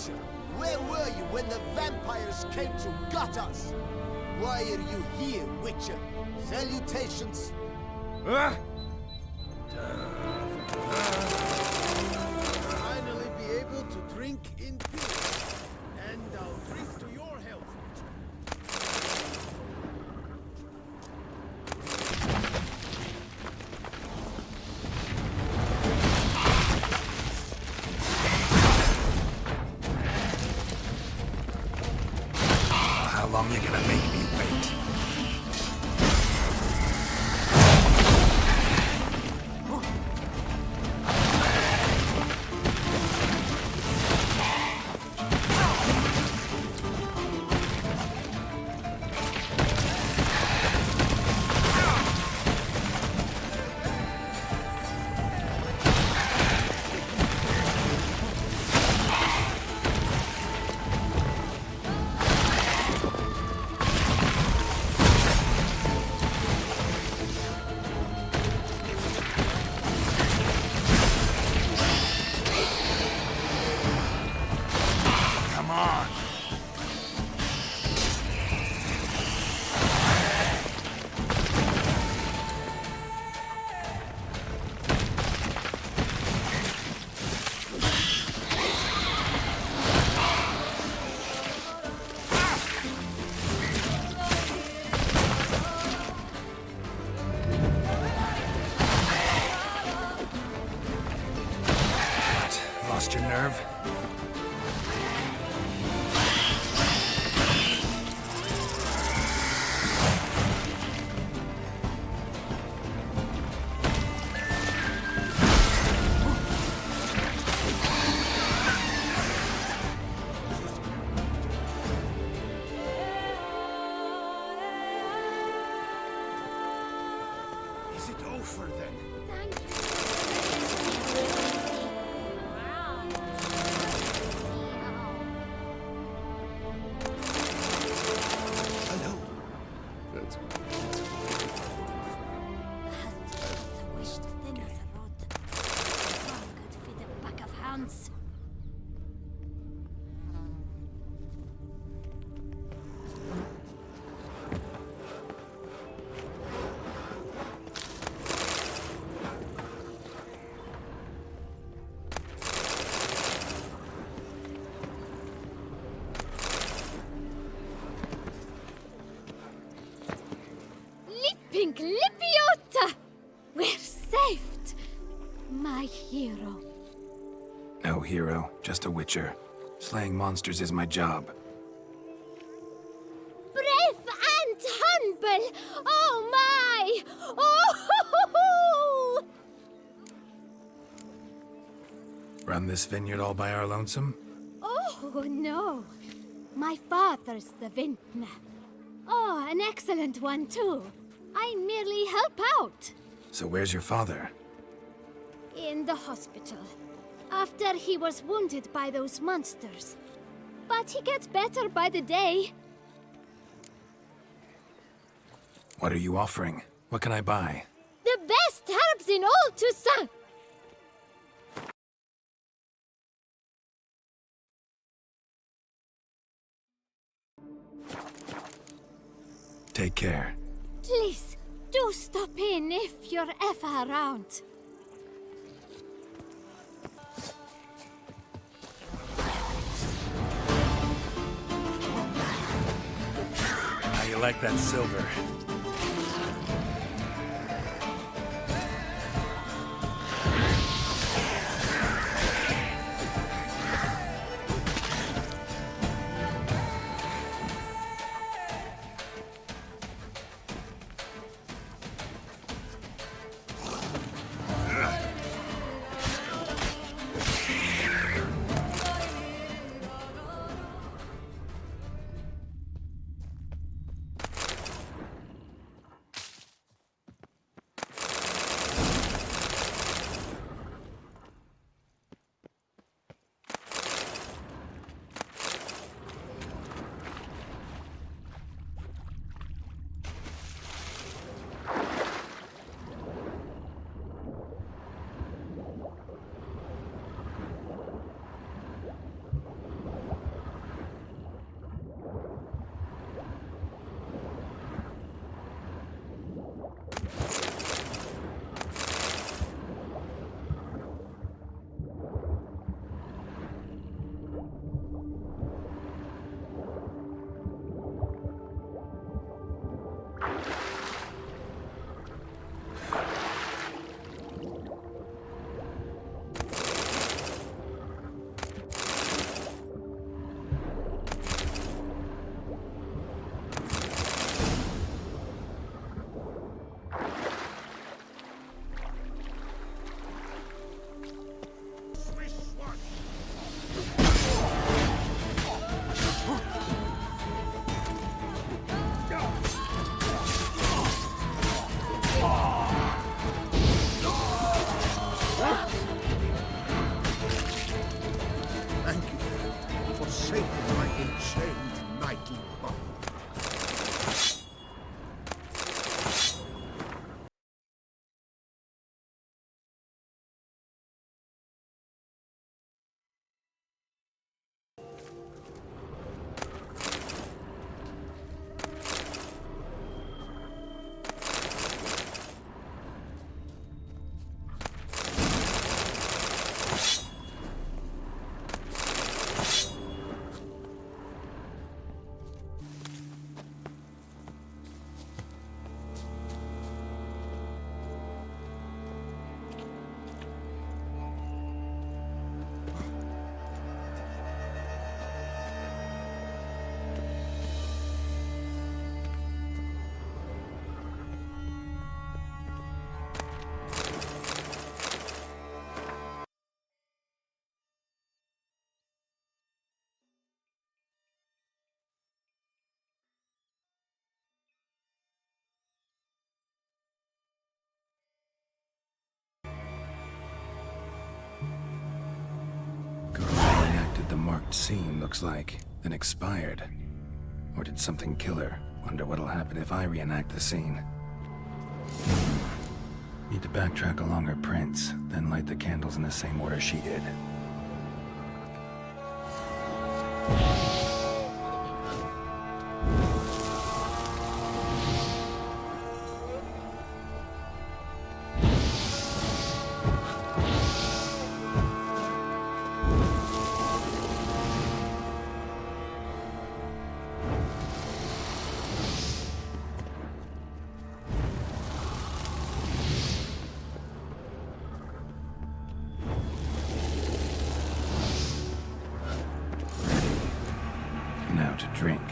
Witcher, where were you when the vampires came to gut us? Why are you here, Witcher? Salutations. Finally be able to drink in peace. And I'll drink to your health, How long you gonna make me wait? Come on. What? Lost your nerve? Is it over then? Hello. That's Pink Lipiota! We're saved! My hero. No hero, just a witcher. Slaying monsters is my job. Brave and humble! Oh my! Oh! Run this vineyard all by our lonesome? Oh no! My father's the vintner. Oh, an excellent one too. I merely help out. So where's your father? In the hospital. After he was wounded by those monsters. But he gets better by the day. What are you offering? What can I buy? The best herbs in all Toussaint! Take care. Please, do stop in if you're ever around. How you like that silver? marked scene, looks like, then expired. Or did something kill her? Wonder what'll happen if I reenact the scene. Need to backtrack along her prints, then light the candles in the same order she did. Now to drink.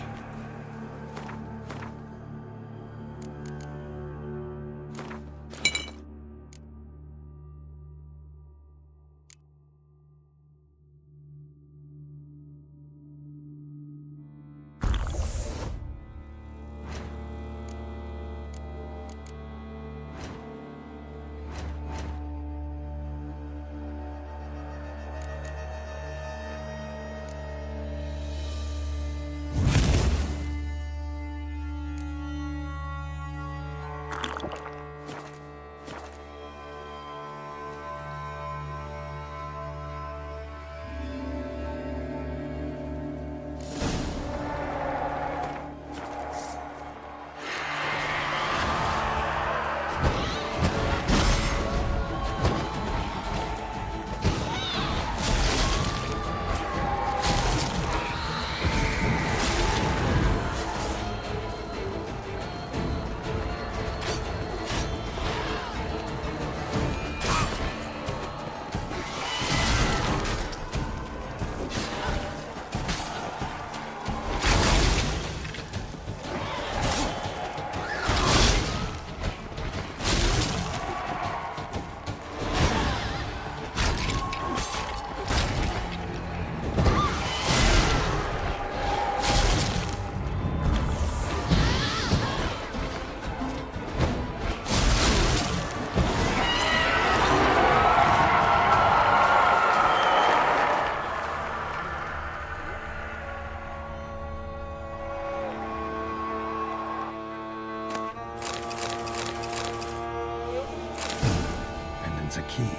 A key.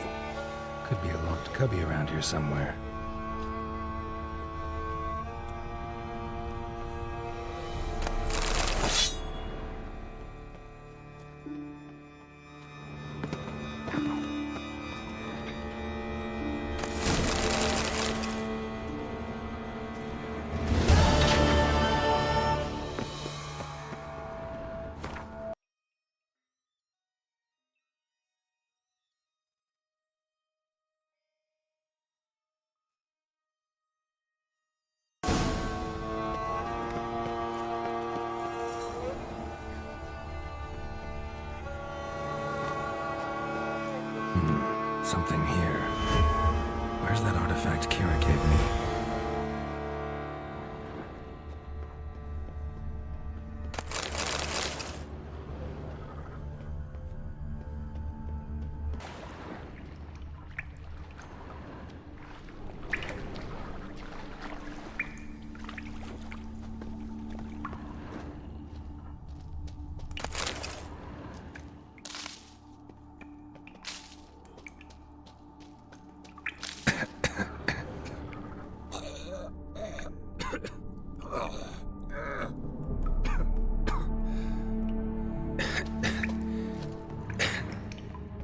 Could be a locked cubby around here somewhere. Something here. Where's that artifact Kira gave me?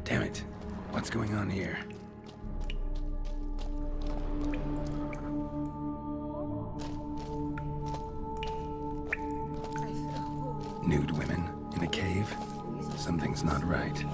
Damn it. What's going on here? Nude women in a cave? Something's not right.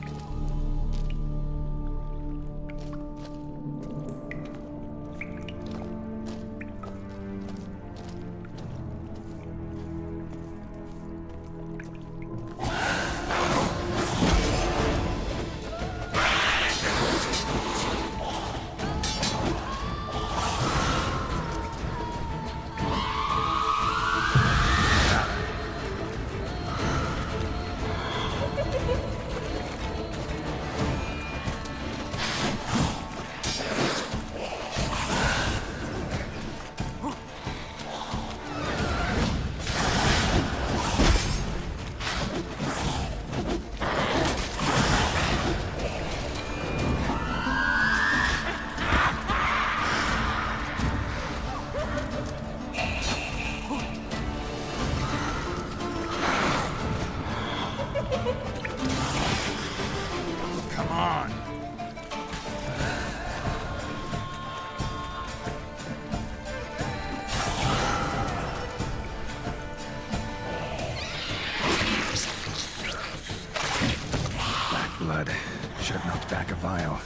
Come on. Black blood. Should have knocked back a vial.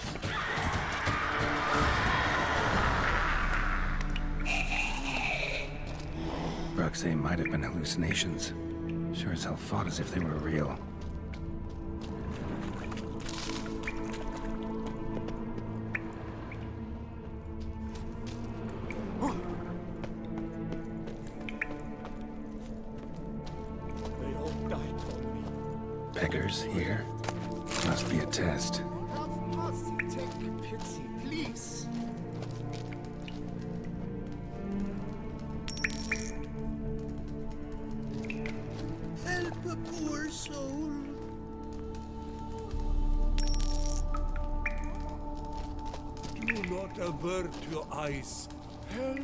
Brooks, they might have been hallucinations. Sure as hell fought as if they were real. They all died on me. Beggars here? Must be a test. Take pity, please. Help a poor soul. Do not avert your eyes. Help.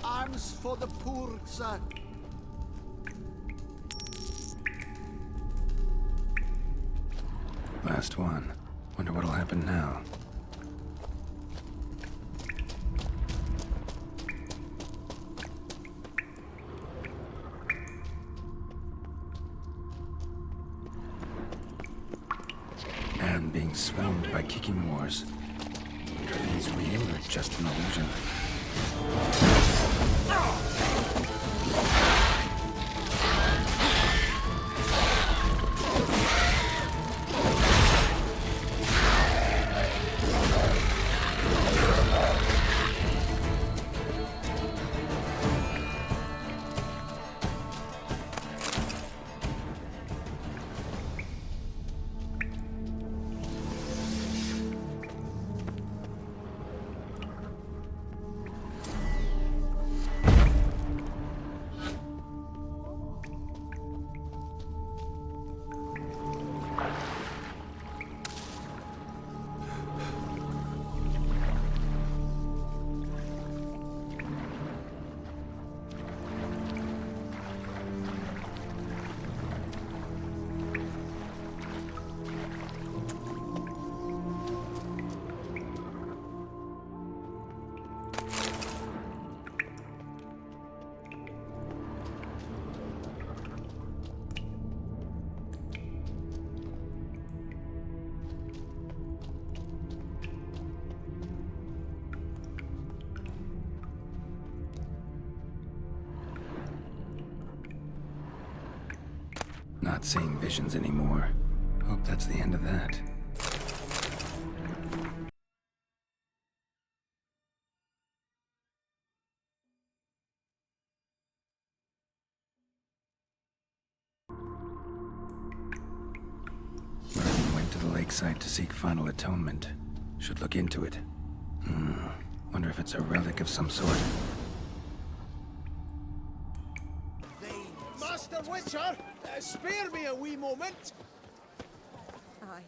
Arms for the poor, sir. Last one. Wonder what'll happen now. Man being swarmed by kicking wars. Wonder if he's real or just an illusion. Not seeing visions anymore. Hope that's the end of that. Merlin went to the lakeside to seek final atonement. Should look into it. Wonder if it's a relic of some sort. Master Witcher, spare me a wee moment. Aye.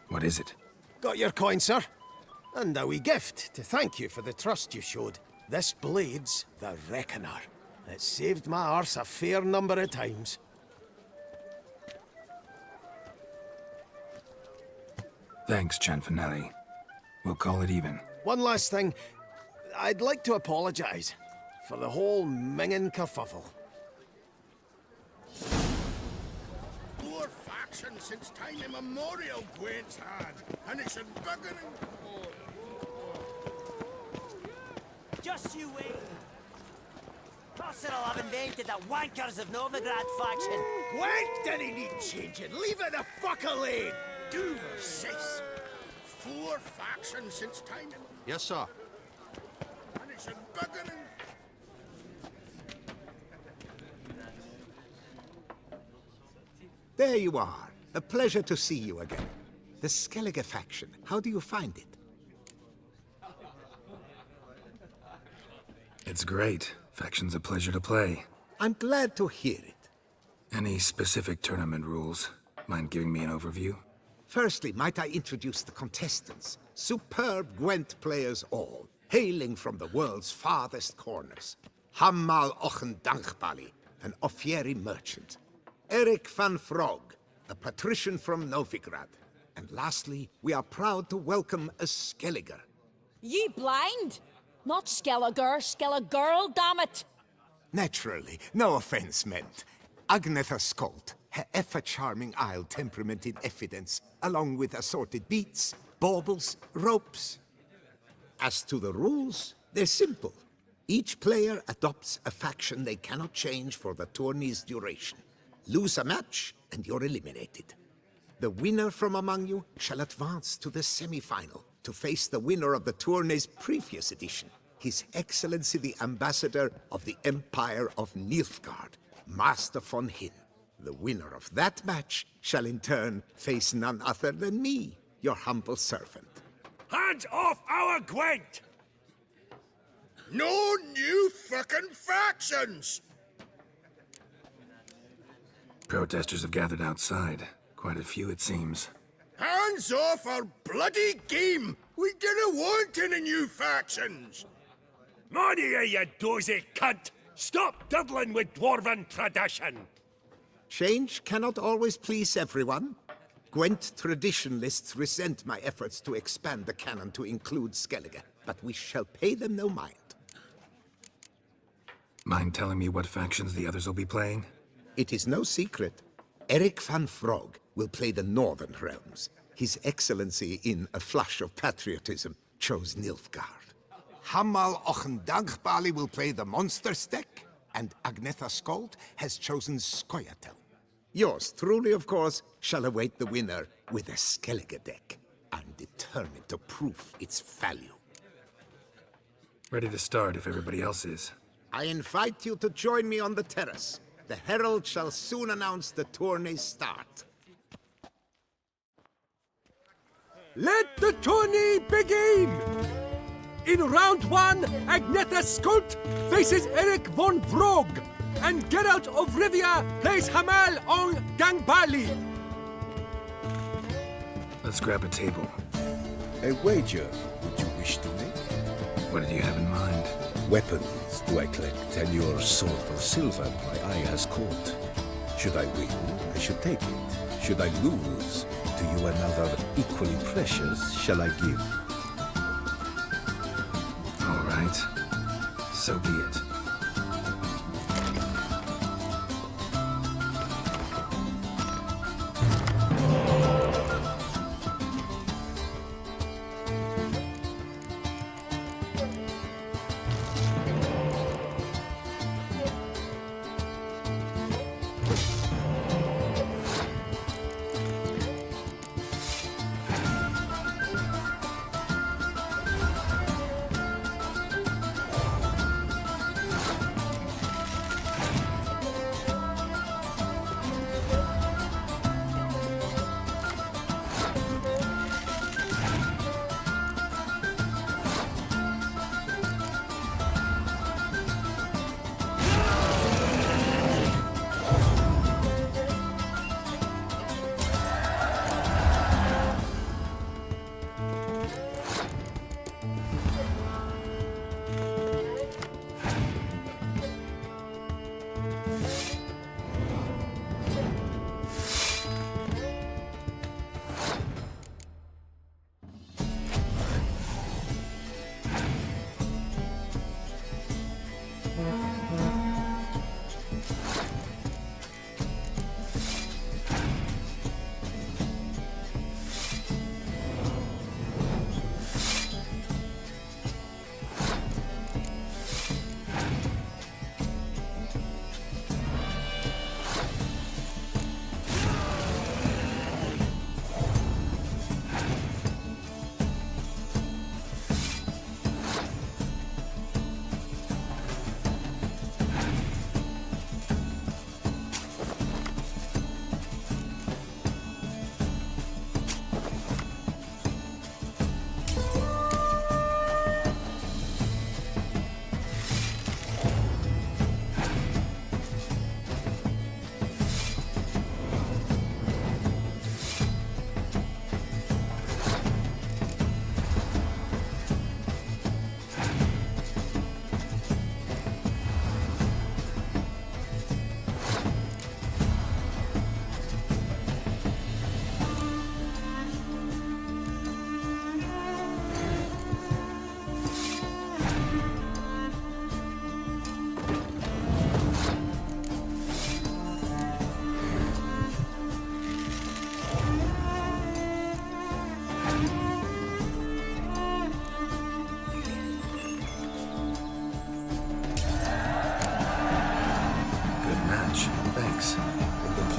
What is it? Got your coin, sir. And a wee gift to thank you for the trust you showed. This blade's the Reckoner. It saved my arse a fair number of times. Thanks, Cianfanelli. We'll call it even. One last thing. I'd like to apologise for the whole mingin' kerfuffle. Poor faction since time immemorial, Gwyn's had. And it's in bigger and... Just you wait. Cossar'll have invented the wankers of Novigrad faction. Gwent didn't need changing. Leave it the fuck alone. Do cease. Four factions since time... Yes, sir. And it's in bigger and... There you are. A pleasure to see you again. The Skellige faction, how do you find it? It's great. Faction's a pleasure to play. I'm glad to hear it. Any specific tournament rules? Mind giving me an overview? Firstly, might I introduce the contestants? Superb Gwent players all. hailing from the world's farthest corners. Hammal Ochen Dankbali, an Offieri merchant. Eric van Frog, a patrician from Novigrad. And lastly, we are proud to welcome a Skelliger. Ye blind? Not Skelliger, Skelligirl, damn it! Naturally, no offense meant. Agnetha Skolt, her ever-charming Isle temperament in evidence, along with assorted beats, baubles, ropes. As to the rules, they're simple. Each player adopts a faction they cannot change for the tourney's duration. Lose a match, and you're eliminated. The winner from among you shall advance to the semi-final to face the winner of the tourney's previous edition, His Excellency the Ambassador of the Empire of Nilfgaard, Master von Hin. The winner of that match shall in turn face none other than me, your humble servant. Hands off our Gwent! No new fucking factions! Protesters have gathered outside. Quite a few, it seems. Hands off our bloody game! We didn't want any new factions! Money, you dozy cunt! Stop diddling with dwarven tradition! Change cannot always please everyone. Gwent traditionalists resent my efforts to expand the canon to include Skellige, but we shall pay them no mind. Mind telling me what factions the others will be playing? It is no secret. Eric van Frog will play the Northern Realms. His Excellency, in a flush of patriotism, chose Nilfgaard. Hammal Ochendagbali will play the Monsters deck, and Agnetha Skolt has chosen Skoyatel. Yours truly, of course, shall await the winner with a Skellige deck. I'm determined to prove its value. Ready to start if everybody else is. I invite you to join me on the terrace. The herald shall soon announce the tourney's start. Let the tourney begin! In round one, Agnetha Skolt faces Eric von Vrog, and Geralt of Rivia plays Hamal on Gangbali. Let's grab a table. A wager would you wish to make? What did you have in mind? Weapons do I collect, and your sword of silver my eye has caught. Should I win, I should take it. Should I lose, to you another equally precious shall I give. All right. So be it.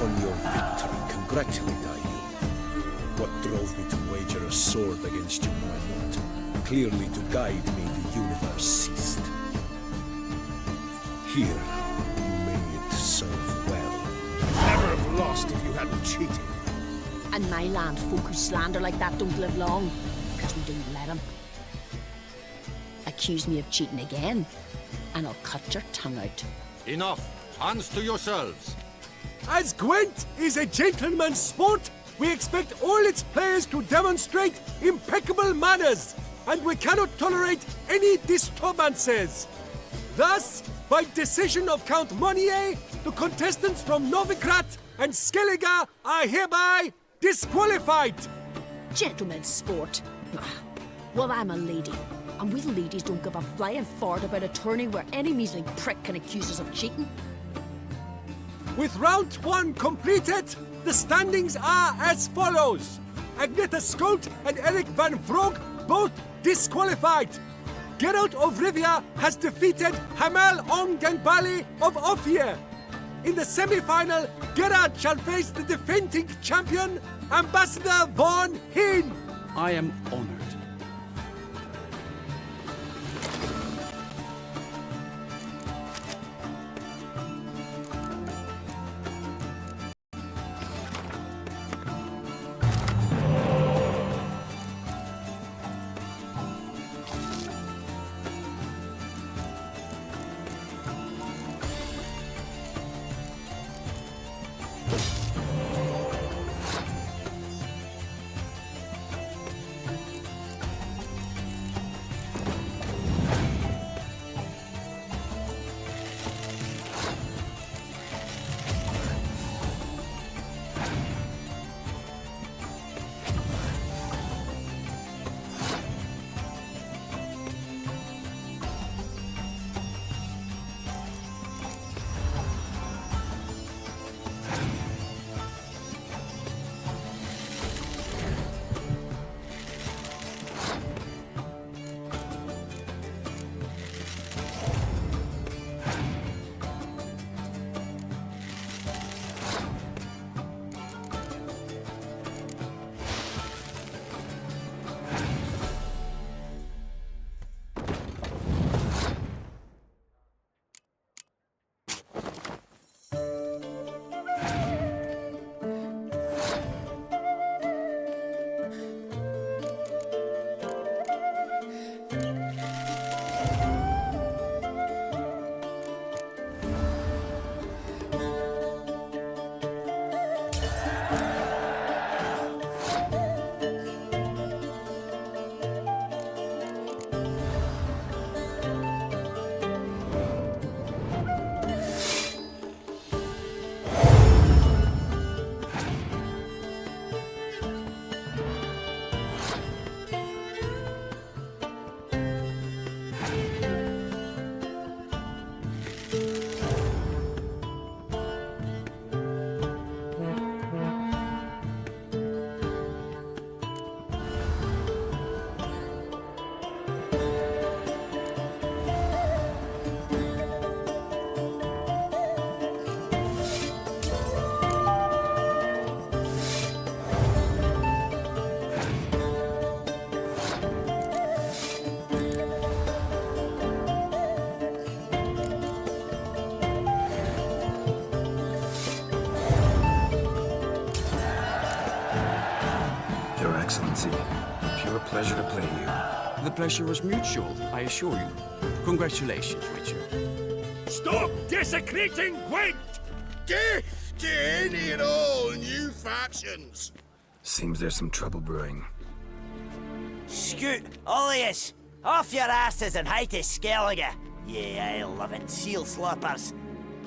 upon your victory, congratulate I you. What drove me to wager a sword against you, my lord? Clearly to guide me, the universe ceased. Here, you may serve well. Never have lost if you hadn't cheated. And my land, folk who slander like that don't live long, because we don't let them. Accuse me of cheating again, and I'll cut your tongue out. Enough! Hands to yourselves! As Gwent is a gentleman's sport, we expect all its players to demonstrate impeccable manners, and we cannot tolerate any disturbances. Thus, by decision of Count Monnier, the contestants from Novigrad and Skellige are hereby disqualified. Gentlemen's sport. Well, I'm a lady, and we ladies don't give a flying fart about a tourney where any measly prick can accuse us of cheating. With round 1 completed, the standings are as follows. Agneta Skolt and Eric van Vroeg both disqualified. Geralt of Rivia has defeated Hamel Ongenbali of Ophir. In the semi-final, Gerard shall face the defending champion, Ambassador Von Heen. I am honored. Excellency, a pure pleasure to play you. The pleasure was mutual, I assure you. Congratulations, Witcher. Stop desecrating Gwent! Death to any and all new factions! Seems there's some trouble brewing. Scoot, all of yous! Off your asses and hide to Skellige, ye I-loving seal slurpers.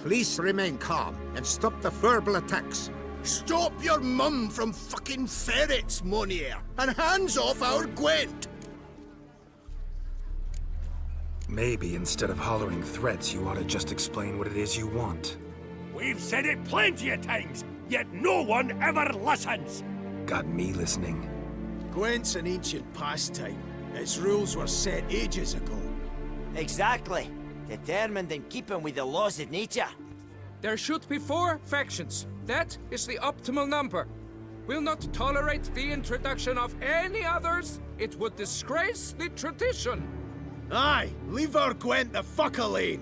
Please remain calm and stop the verbal attacks. Stop your mum from fucking ferrets, Monnier, and hands off our Gwent! Maybe instead of hollering threats, you ought to just explain what it is you want. We've said it plenty of times, yet no one ever listens. Got me listening. Gwent's an ancient pastime. Its rules were set ages ago. Exactly. Determined in keeping with the laws of nature. There should be 4 factions. That is the optimal number. We'll not tolerate the introduction of any others. It would disgrace the tradition. Aye, leave our Gwent the fuck alone.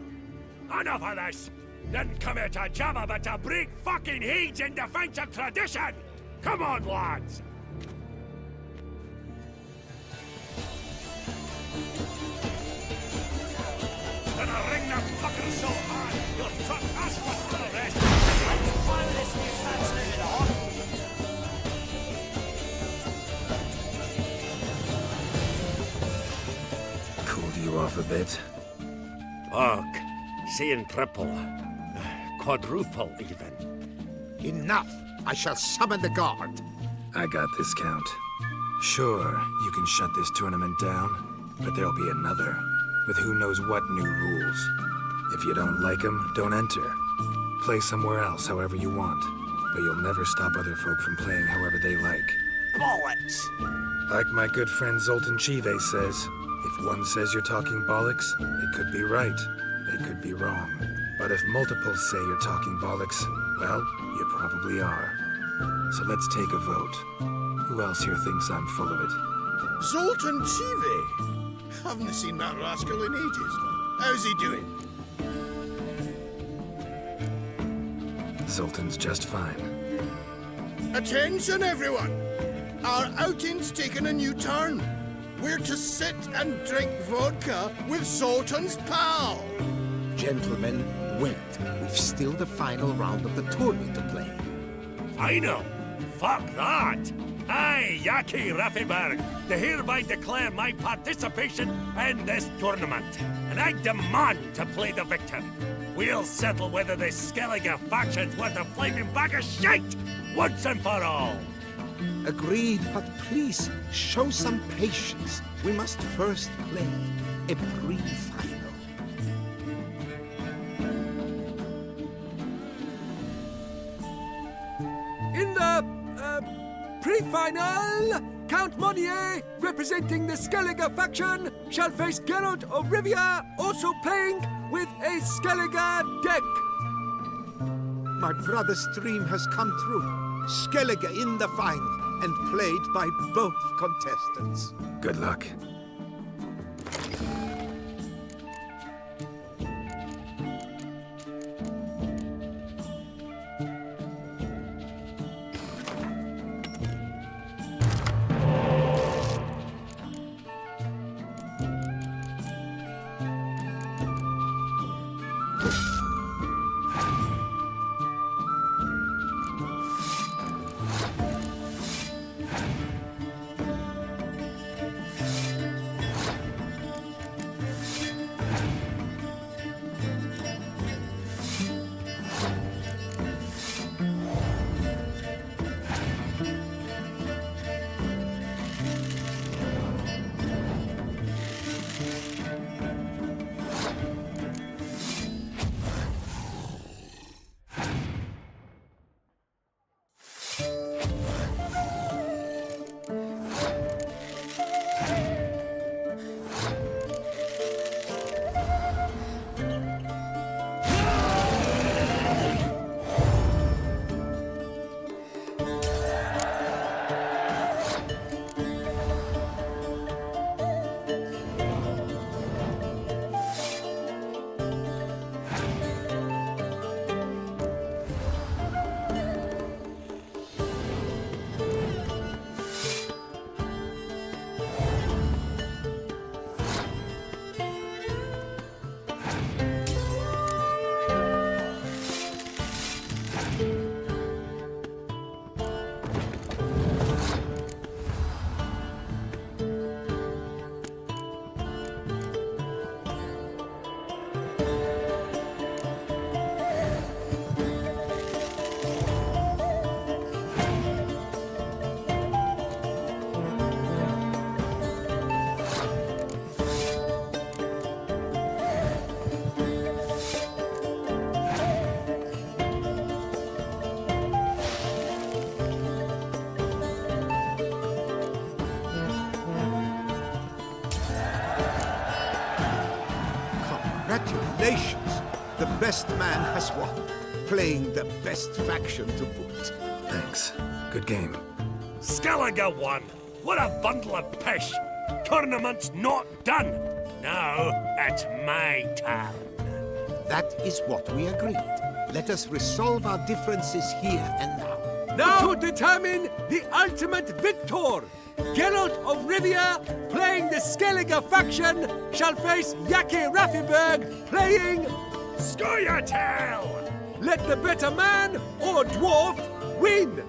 Enough of this! Didn't come here to jabber, but to break fucking heads in defense of tradition! Come on, lads! Gonna ring the fucker so hard, you'll truck us for the rest! Let's plan this new faction into the hot. Cooled you off a bit? Fuck. Seeing triple. Quadruple, even. Enough! I shall summon the guard. I got this, Count. Sure, you can shut this tournament down, but there'll be another, with who knows what new rules. If you don't like them, don't enter. Play somewhere else however you want, but you'll never stop other folk from playing however they like. Bollocks! Like my good friend Zoltan Chive says, if one says you're talking bollocks, they could be right, they could be wrong. But if multiples say you're talking bollocks, well, you probably are. So let's take a vote. Who else here thinks I'm full of it? Zoltan Chive? Haven't seen that rascal in ages. How's he doing? Zoltan's just fine. Attention, everyone! Our outing's taken a new turn. We're to sit and drink vodka with Zoltan's pal. Gentlemen, wait. We've still the final round of the tournament to play. Final? Fuck that! I, Yaki Raffenberg, do hereby declare my participation in this tournament, and I demand to play the victor. We'll settle whether this Skellige faction's worth a flaming bag of shite, once and for all. Agreed, but please, show some patience. We must first play a pre-final. In the, pre-final, Count Monnier, representing the Skellige faction, shall face Geralt of Rivia, also playing with a Skellige deck. My brother's dream has come true. Skellige in the final, and played by both contestants. Good luck. Congratulations! The best man has won. playing the best faction to boot. Thanks. Good game. Skellige won. What a bundle of pish. Tournament's not done. Now it's my turn. That is what we agreed. Let us resolve our differences here and now. Now to determine the ultimate victor. Geralt of Rivia, playing the Skellige faction, shall face Yaki Raffiberg, playing Scoia'tael. Let the better man or dwarf win.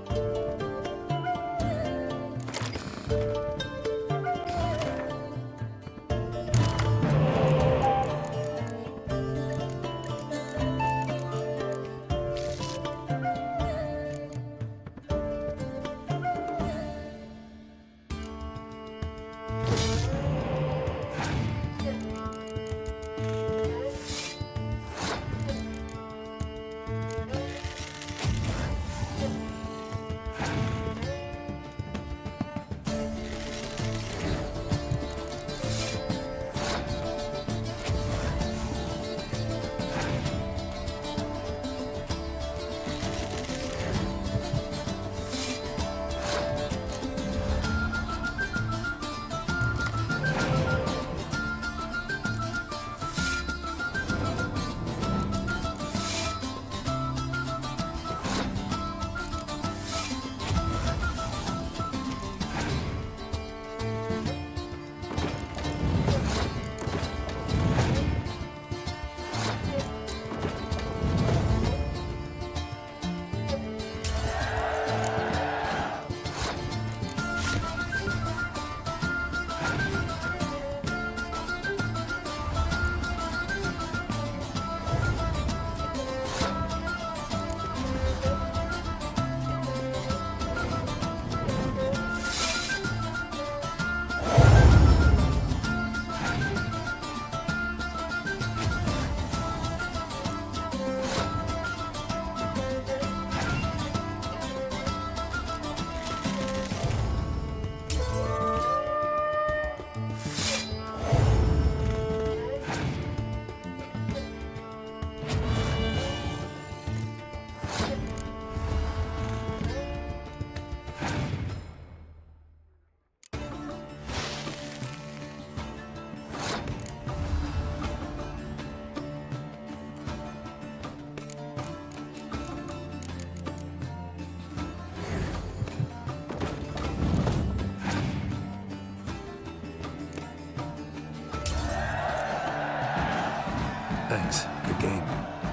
Thanks. Good game.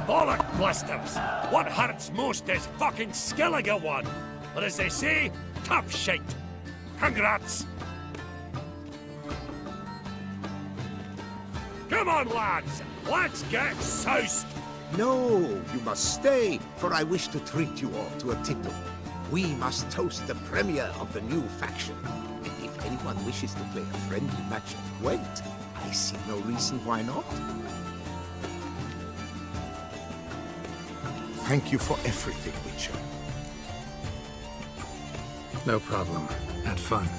Bollock blisters! What hurts most is fucking Skellige won. But as they say, tough shite. Congrats! Come on, lads! Let's get soused! No, you must stay, for I wish to treat you all to a tipple. We must toast the premier of the new faction. And if anyone wishes to play a friendly match of Gwent, I see no reason why not. Thank you for everything, Witcher. No problem. Had fun.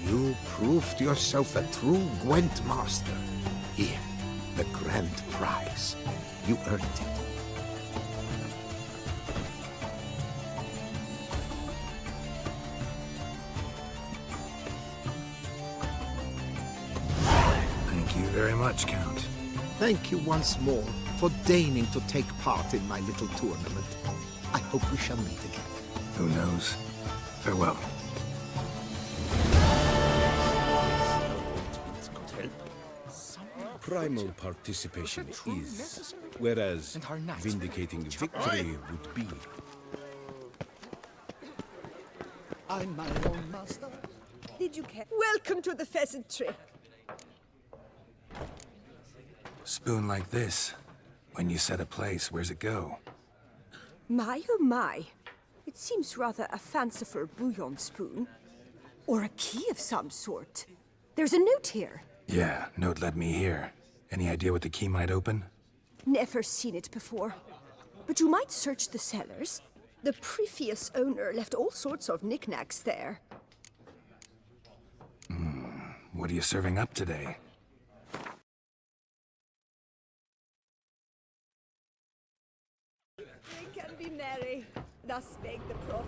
You proved yourself a true Gwent master. Here, the grand prize. You earned it. Thank you very much, Count. Thank you once more for deigning to take part in my little tournament. I hope we shall meet again. Who knows? Farewell. Primal participation is, whereas vindicating victory would be. I'm my own master. Did you care? Welcome to the pheasantry. Spoon like this. When you set a place, where's it go? My oh my. It seems rather a fanciful bouillon spoon. Or a key of some sort. There's a note here. Yeah, note led me here. Any idea what the key might open? Never seen it before. But you might search the cellars. The previous owner left all sorts of knickknacks there. What are you serving up today? Drink and be merry. Thus spake the prophet.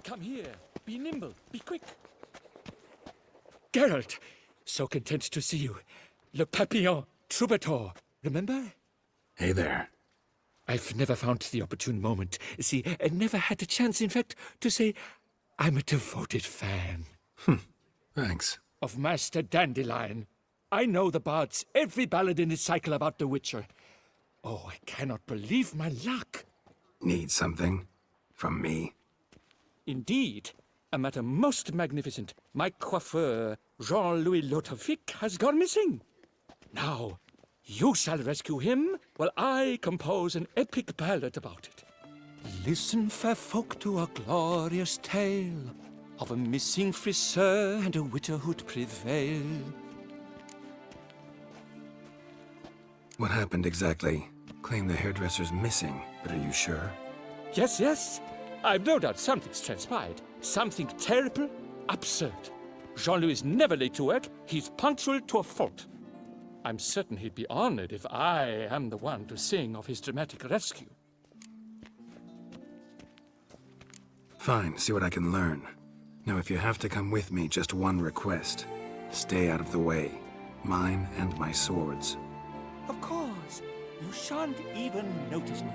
Come here. Be nimble. Be quick. Geralt, so content to see you. Le Papillon, Troubadour. Remember? Hey there. I've never found the opportune moment. See, I never had a chance, in fact, to say I'm a devoted fan. Thanks. Of Master Dandelion. I know the bards, every ballad in his cycle about the Witcher. Oh, I cannot believe my luck. Need something? From me? Indeed. A matter most magnificent. My coiffeur, Jean-Louis Lotovic, has gone missing. Now, you shall rescue him while I compose an epic ballad about it. Listen, fair folk, to a glorious tale of a missing friseur and a widowhood prevail. What happened exactly? Claim the hairdresser's missing, but are you sure? Yes, yes. I've no doubt something's transpired. Something terrible, absurd. Jean-Louis is never late to work. He's punctual to a fault. I'm certain he'd be honored if I am the one to sing of his dramatic rescue. Fine, see what I can learn. Now, if you have to come with me, just one request. Stay out of the way. Mine and my swords. Of course. You shan't even notice me.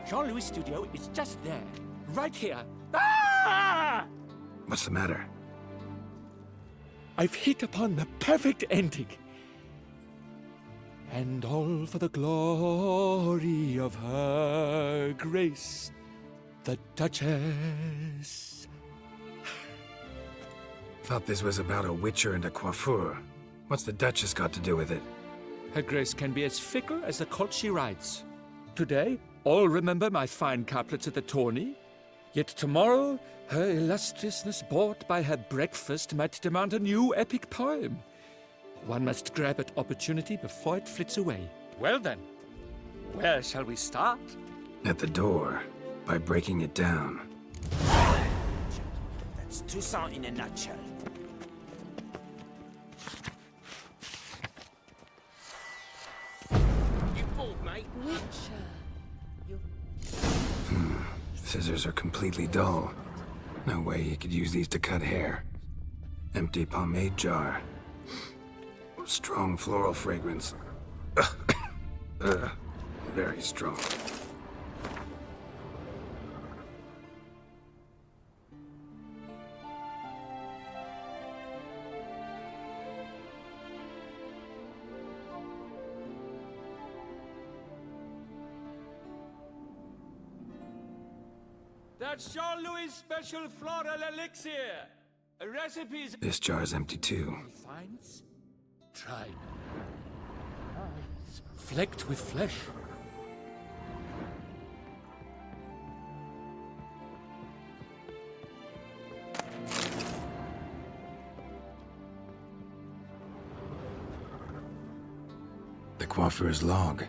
Jean-Louis' studio is just there. Right here. Ah! What's the matter? I've hit upon the perfect ending. And all for the glory of her grace, the Duchess. Thought this was about a witcher and a coiffeur. What's the Duchess got to do with it? Her grace can be as fickle as the colt she rides. Today, all remember my fine couplets at the tourney. Yet tomorrow, her illustriousness bought by her breakfast might demand a new epic poem. One must grab at opportunity before it flits away. Well then, where shall we start? At the door, by breaking it down. That's Toussaint in a nutshell. You bold, mate. Witcher. Scissors are completely dull. No way you could use these to cut hair. Empty pomade jar. Strong floral fragrance. Very strong. That's Jean-Louis' special floral elixir. A recipe is... This jar's empty too. Finds? Try. Flecked with flesh. The coiffeur's log.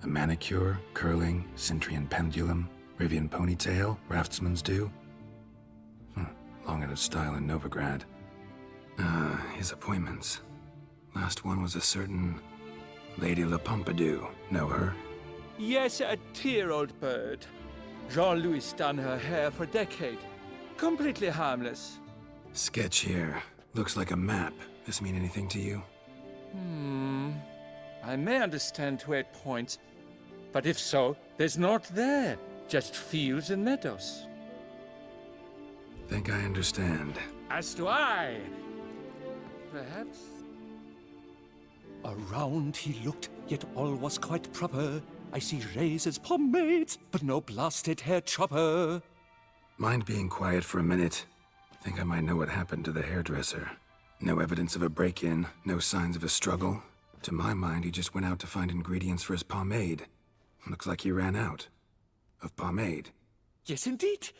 A manicure, curling, Cintrian pendulum, Rivian ponytail, raftsman's due. Long out of style in Novigrad. His appointments. Last one was a certain Lady La Pompadour. Know her? Yes, a dear old bird. Jean-Louis done her hair for decade. Completely harmless. Sketch here. Looks like a map. This mean anything to you? I may understand where it points, but if so, there's north there. Just fields and meadows. Think I understand. As do I. Perhaps? Around he looked, yet all was quite proper. I see razors, pomades, but no blasted hair chopper. Mind being quiet for a minute? Think I might know what happened to the hairdresser. No evidence of a break-in, no signs of a struggle. To my mind, he just went out to find ingredients for his pomade. Looks like he ran out. Of pomade. Yes, indeed.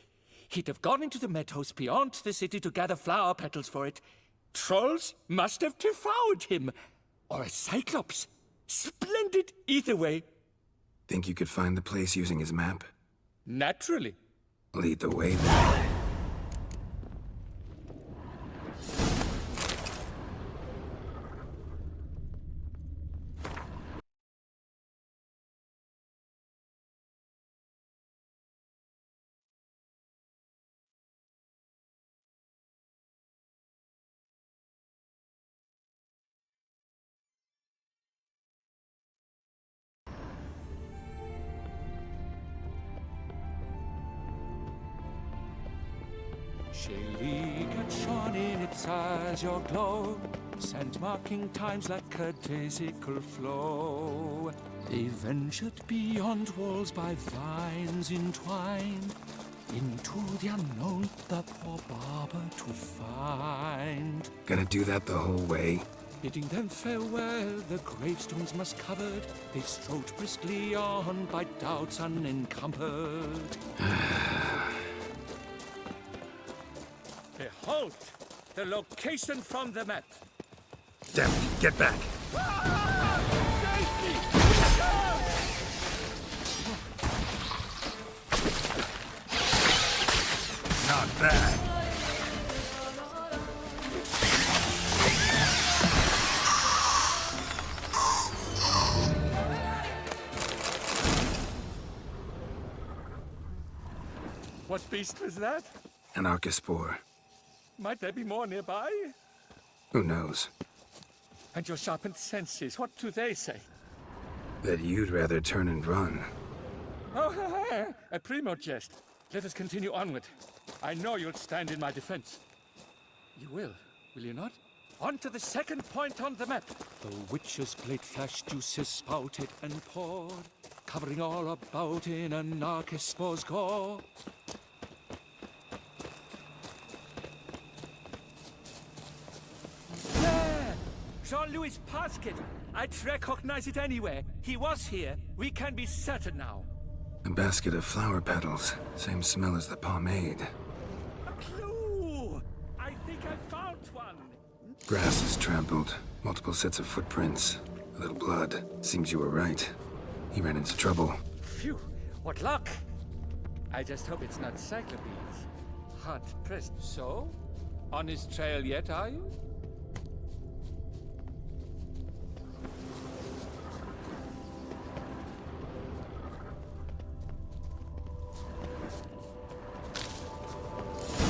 He'd have gone into the meadows beyond the city to gather flower petals for it. Trolls must have devoured him. Or a cyclops. Splendid either way. Think you could find the place using his map? Naturally. Lead the way then. Shaylee got shone in its azure glow, sand marking times like a daisical flow. They ventured beyond walls by vines entwined, into the unknown the poor barber to find. Gonna do that the whole way? Bidding them farewell, the gravestones must covered, they strode briskly on by doubts unencumbered. Behold, the location from the map. Damn it, get back. Not bad. What beast was that? An archospore. Might there be more nearby? Who knows? And your sharpened senses, what do they say? That you'd rather turn and run. Oh, a primo jest. Let us continue onward. I know you'll stand in my defense. You will you not? On to the second point on the map. The witch's blade flash juices spouted and poured, covering all about in an archospore's gore. Jean-Louis' basket! I'd recognize it anywhere. He was here. We can be certain now. A basket of flower petals. Same smell as the pomade. A clue! I think I found one! Grass is trampled. Multiple sets of footprints. A little blood. Seems you were right. He ran into trouble. Phew! What luck! I just hope it's not Cyclopes. Hard pressed. So? On his trail yet, are you?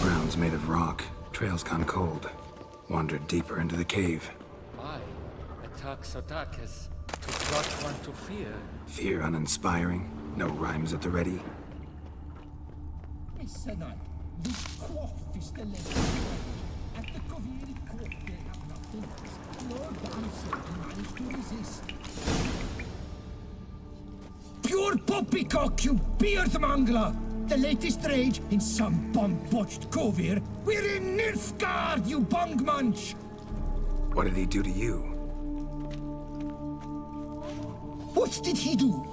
Ground's made of rock. Trail's gone cold. Wandered deeper into the cave. My, a talk so dark as to brought one to fear. Fear uninspiring. No rhymes at the ready. At the Coviri court they have nothing. Lord Dancer managed to resist. Pure poppycock, you beard mangler! The latest rage in some bomb-botched Covir. We're in Nilfgaard, you bung munch! What did he do to you? What did he do?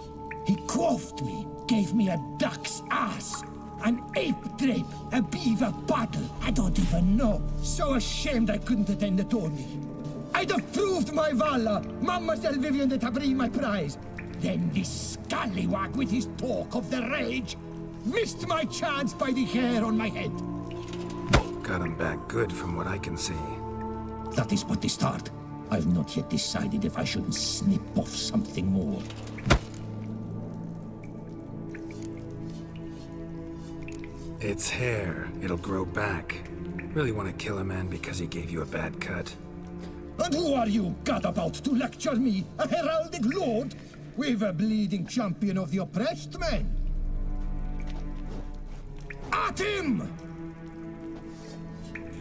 He coiffed me, gave me a duck's ass, an ape drape, a beaver paddle. I don't even know. So ashamed I couldn't attend the tourney. I'd have proved my valor, Mademoiselle Vivian de Tabry my prize. Then this scallywag with his talk of the rage missed my chance by the hair on my head. Got him back good from what I can see. That is but the start. I've not yet decided if I shouldn't snip off something more. It's hair. It'll grow back. Really want to kill a man because he gave you a bad cut? And who are you, gadabout, to lecture me, a heraldic lord? We've a bleeding champion of the oppressed men. At him!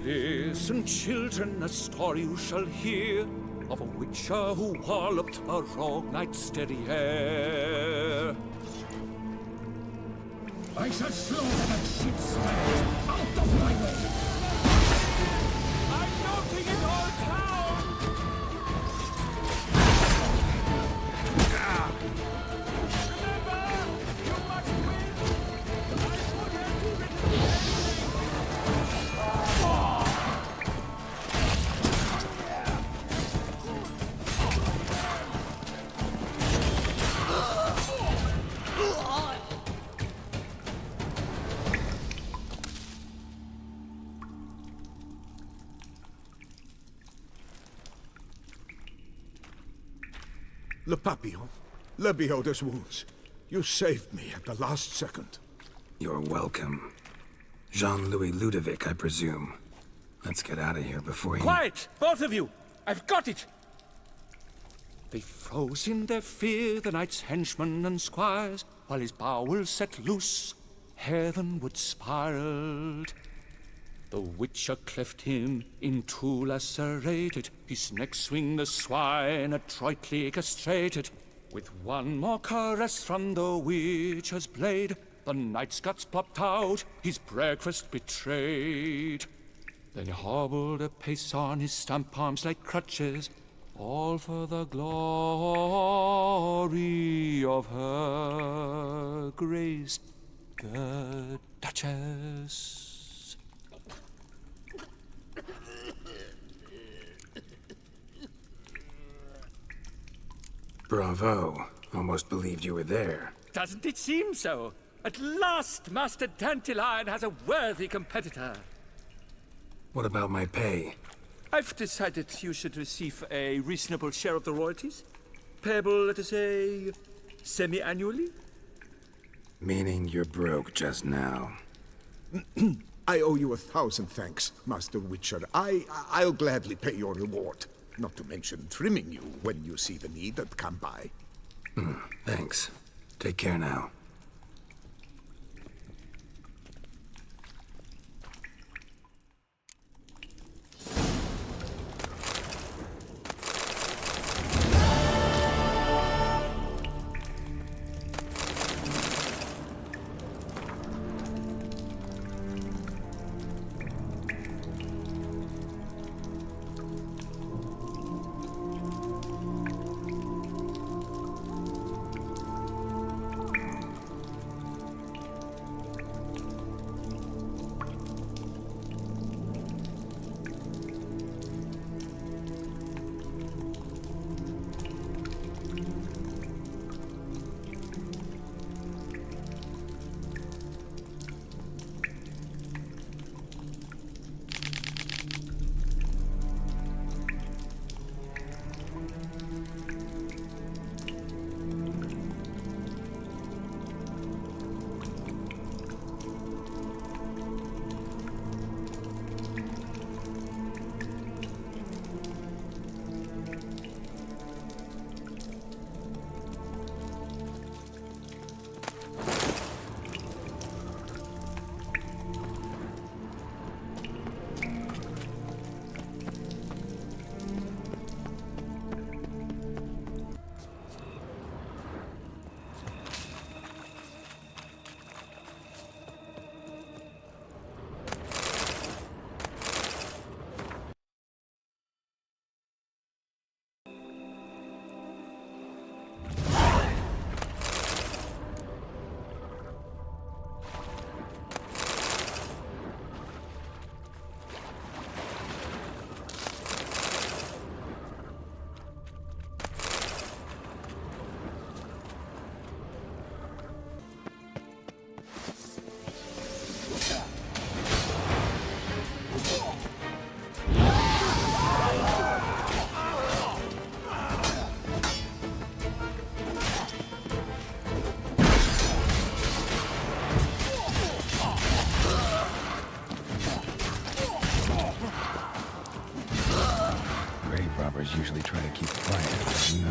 Listen, children, a story you shall hear of a witcher who walloped a rogue knight's steady hair. I shall slaughter that shit's spades out of my way! I'm knocking in our town! Remember, you must win! I would have you written Le Papillon, Le Beholder's wounds. You saved me at the last second. You're welcome. Jean-Louis Ludovic, I presume. Let's get out of here before he... Quiet! Both of you! I've got it! They froze in their fear, the knight's henchmen and squires, while his bowels set loose, heavenward spiraled. The witcher cleft him in two lacerated, his neck swing the swine adroitly castrated. With one more caress from the witcher's blade, the knight's guts popped out, his breakfast betrayed. Then he hobbled a pace on his stump arms like crutches, all for the glory of her grace, the Duchess. Bravo. Almost believed you were there. Doesn't it seem so? At last, Master Dandelion has a worthy competitor. What about my pay? I've decided you should receive a reasonable share of the royalties. Payable, let us say, semi-annually? Meaning you're broke just now. I owe you 1,000 thanks, Master Witcher. I'll gladly pay your reward. Not to mention trimming you when you see the need and come by. Thanks. Take care now.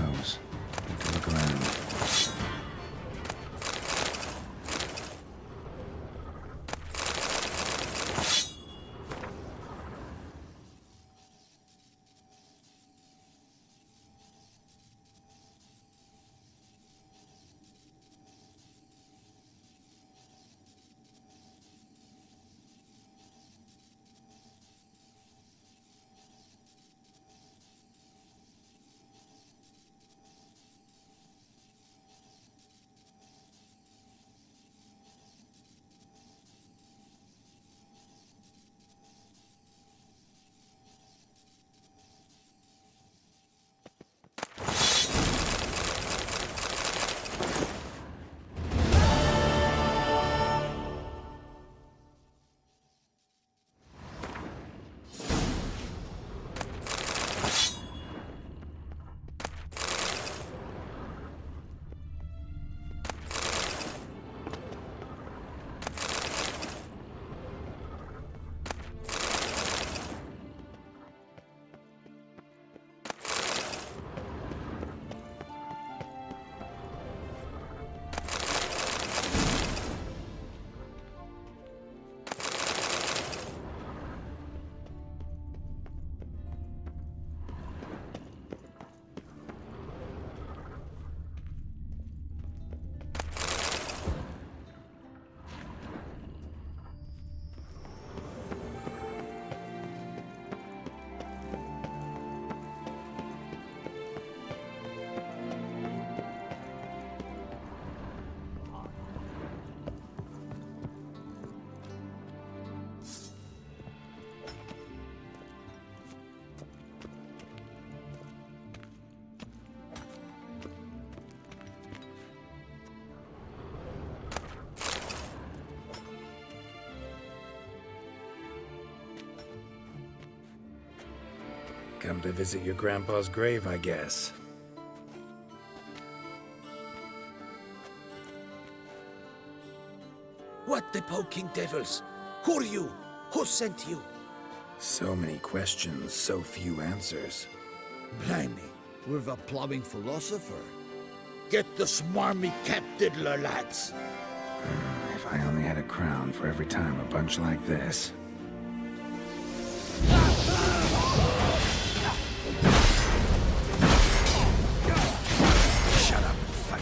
knows? Need to look around. Come to visit your grandpa's grave, I guess. What the poking devils? Who are you? Who sent you? So many questions, so few answers. Blimey, we're the plumbing philosopher. Get the smarmy cat diddler, lads. If I only had a crown for every time a bunch like this. Shut up and fight.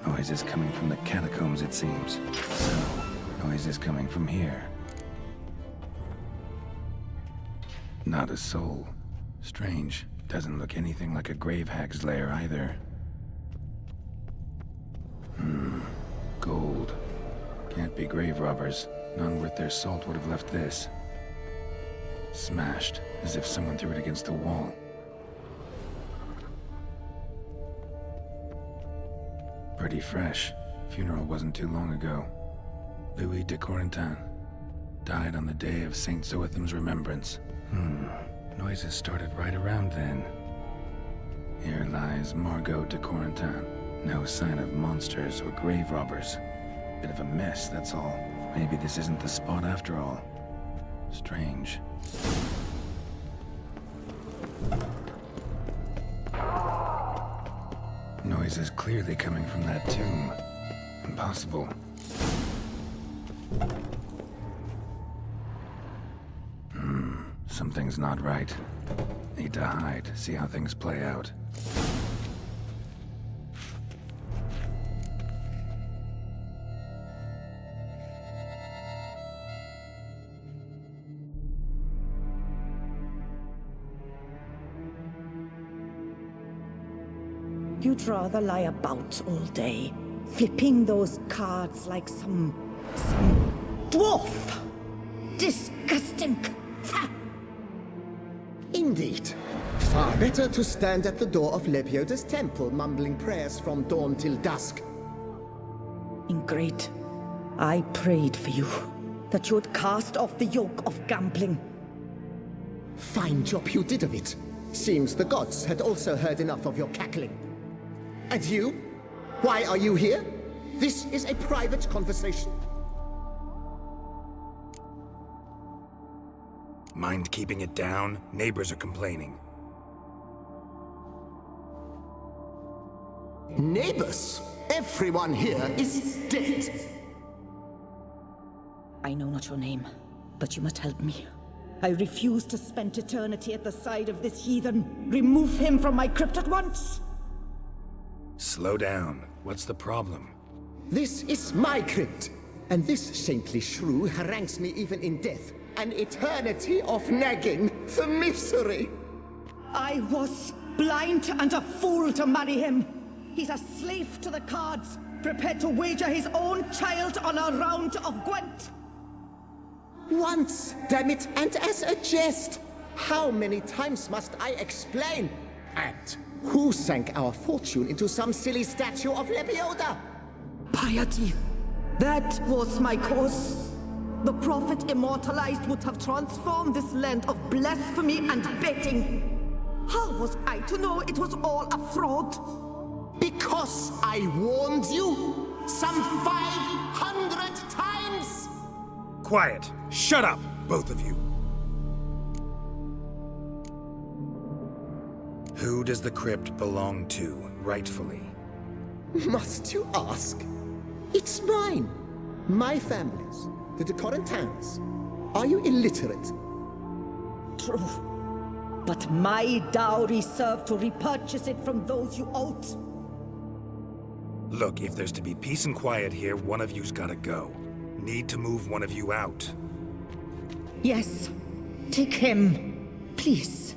Noises coming from the catacombs, it seems. So, noises coming from here. Not a soul. Strange. Doesn't look anything like a grave hag's lair either. Gold. Can't be grave robbers. None worth their salt would have left this. Smashed, as if someone threw it against the wall. Pretty fresh. Funeral wasn't too long ago. Louis de Corentin. Died on the day of Saint Zoetham's remembrance. Noises started right around then. Here lies Margot de Corentin. No sign of monsters or grave robbers. Bit of a mess, that's all. Maybe this isn't the spot after all. Strange. Noises clearly coming from that tomb. Impossible. Something's not right. Need to hide, see how things play out. You'd rather lie about all day, flipping those cards like some dwarf. Disgusting. Indeed. Far better to stand at the door of Lebioda's temple, mumbling prayers from dawn till dusk. Ingrate, I prayed for you, that you would cast off the yoke of gambling. Fine job you did of it. Seems the gods had also heard enough of your cackling. And you? Why are you here? This is a private conversation. Mind keeping it down? Neighbors are complaining. Neighbors? Everyone here is dead. I know not your name, but you must help me. I refuse to spend eternity at the side of this heathen. Remove him from my crypt at once! Slow down. What's the problem? This is my crypt, and this saintly shrew harangues me even in death. An eternity of nagging, the misery! I was blind and a fool to marry him. He's a slave to the cards, prepared to wager his own child on a round of Gwent. Once, damn it, and as a jest! How many times must I explain? And who sank our fortune into some silly statue of Lebioda? Piety. That was my cause. The prophet immortalized would have transformed this land of blasphemy and betting. How was I to know it was all a fraud? Because I warned you some 500 times! Quiet! Shut up, both of you! Who does the crypt belong to, rightfully? Must you ask? It's mine. My family's. The de Corentins. Are you illiterate? True. But my dowry served to repurchase it from those you owed. Look, if there's to be peace and quiet here, one of you's gotta go. Need to move one of you out. Yes. Take him. Please.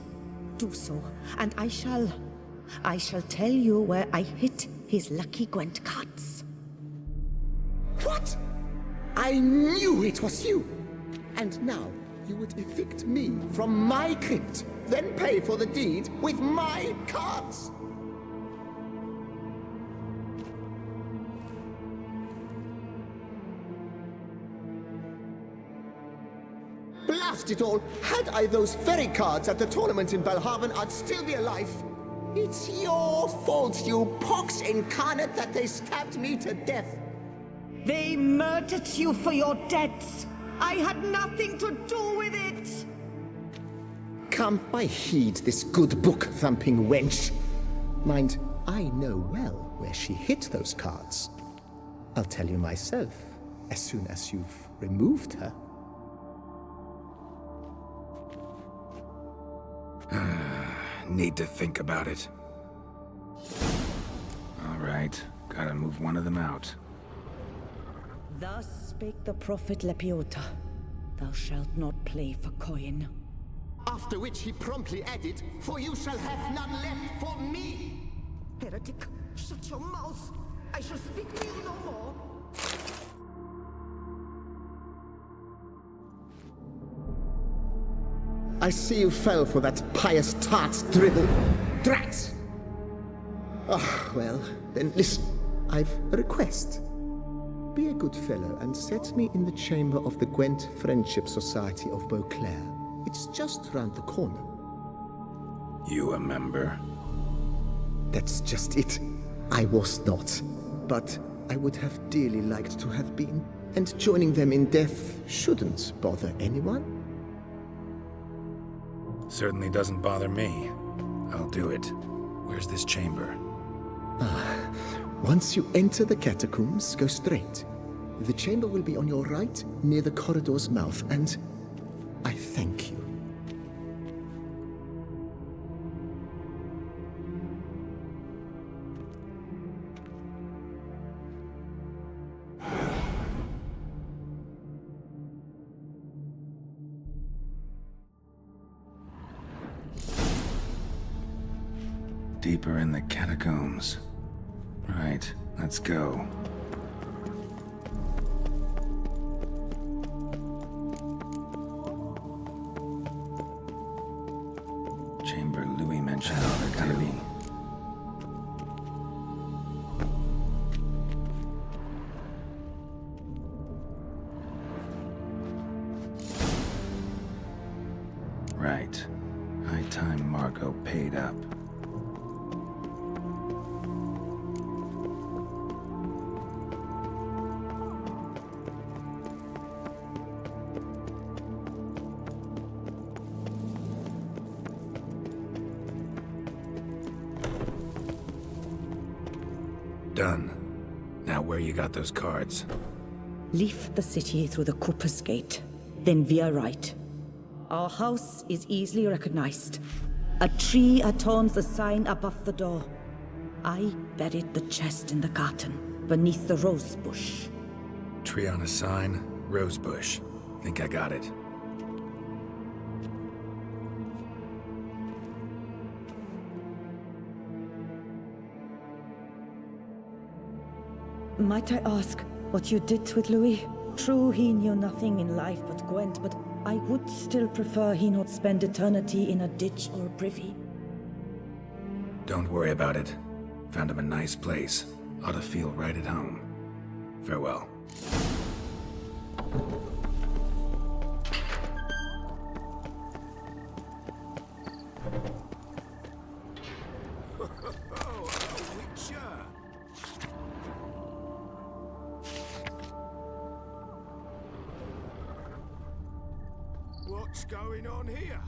Do so. And I shall tell you where I hid his lucky Gwent cards. What? I knew it was you! And now you would evict me from my crypt, then pay for the deed with my cards! Blast it all! Had I those very cards at the tournament in Belhaven, I'd still be alive. It's your fault, you pox incarnate, that they stabbed me to death. They murdered you for your debts. I had nothing to do with it. Come, I heed this good book-thumping wench. Mind, I know well where she hid those cards. I'll tell you myself, as soon as you've removed her. Need to think about it. All right, gotta move one of them out. Thus spake the prophet Lepiota. Thou shalt not play for coin. After which he promptly added, "For you shall have none left for me!" Heretic, shut your mouth! I shall speak to you no more! I see you fell for that pious tart's drivel. Drat! Ah, well, then listen. I've a request. Be a good fellow and set me in the chamber of the Gwent Friendship Society of Beauclair. It's just round the corner. You a member? That's just it. I was not. But I would have dearly liked to have been. And joining them in death shouldn't bother anyone. Certainly doesn't bother me. I'll do it. Where's this chamber? Once you enter the catacombs, go straight. The chamber will be on your right, near the corridor's mouth, and I thank you. Deeper in the catacombs. Right, let's go. time Margot paid up. Done. Now where you got those cards? Leave the city through the Cooper's Gate, then veer right. Our house is easily recognized. A tree adorns the sign above the door. I buried the chest in the garden, beneath the rose bush. Tree on a sign, rose bush. Think I got it. Might I ask what you did with Louis? True, he knew nothing in life but Gwent, but I would still prefer he not spend eternity in a ditch or a privy. Don't worry about it. Found him a nice place. Ought to feel right at home. Farewell. What's going on here?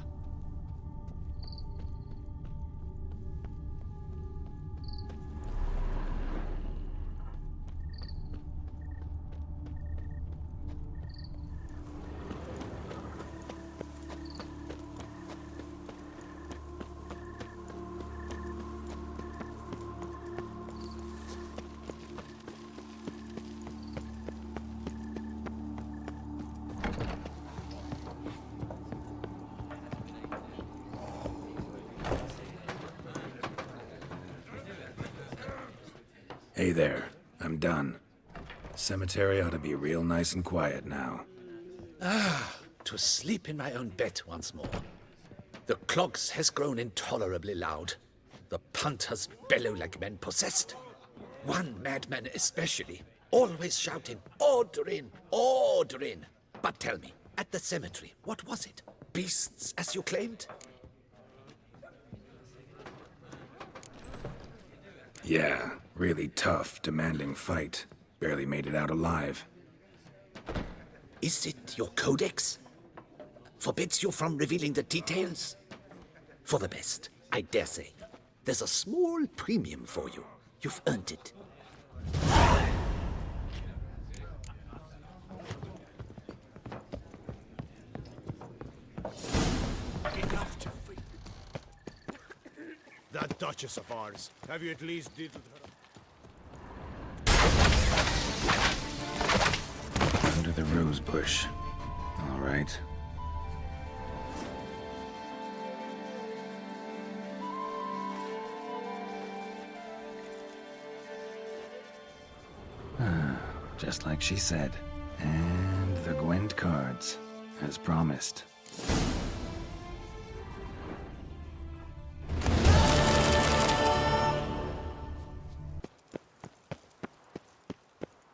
Hey there. I'm done. Cemetery ought to be real nice and quiet now. To sleep in my own bed once more. The clogs has grown intolerably loud. The punters bellow like men possessed. One madman especially, always shouting, "Order in! Order in!" But tell me, at the cemetery, what was it? Beasts, as you claimed? Yeah, really tough, demanding fight. Barely made it out alive. Is it your codex? Forbids you from revealing the details? For the best, I dare say. There's a small premium for you. You've earned it. Enough to free. That Duchess of ours, have you at least diddled her? Under the rose bush. All right. Just like she said. And the Gwent cards, as promised.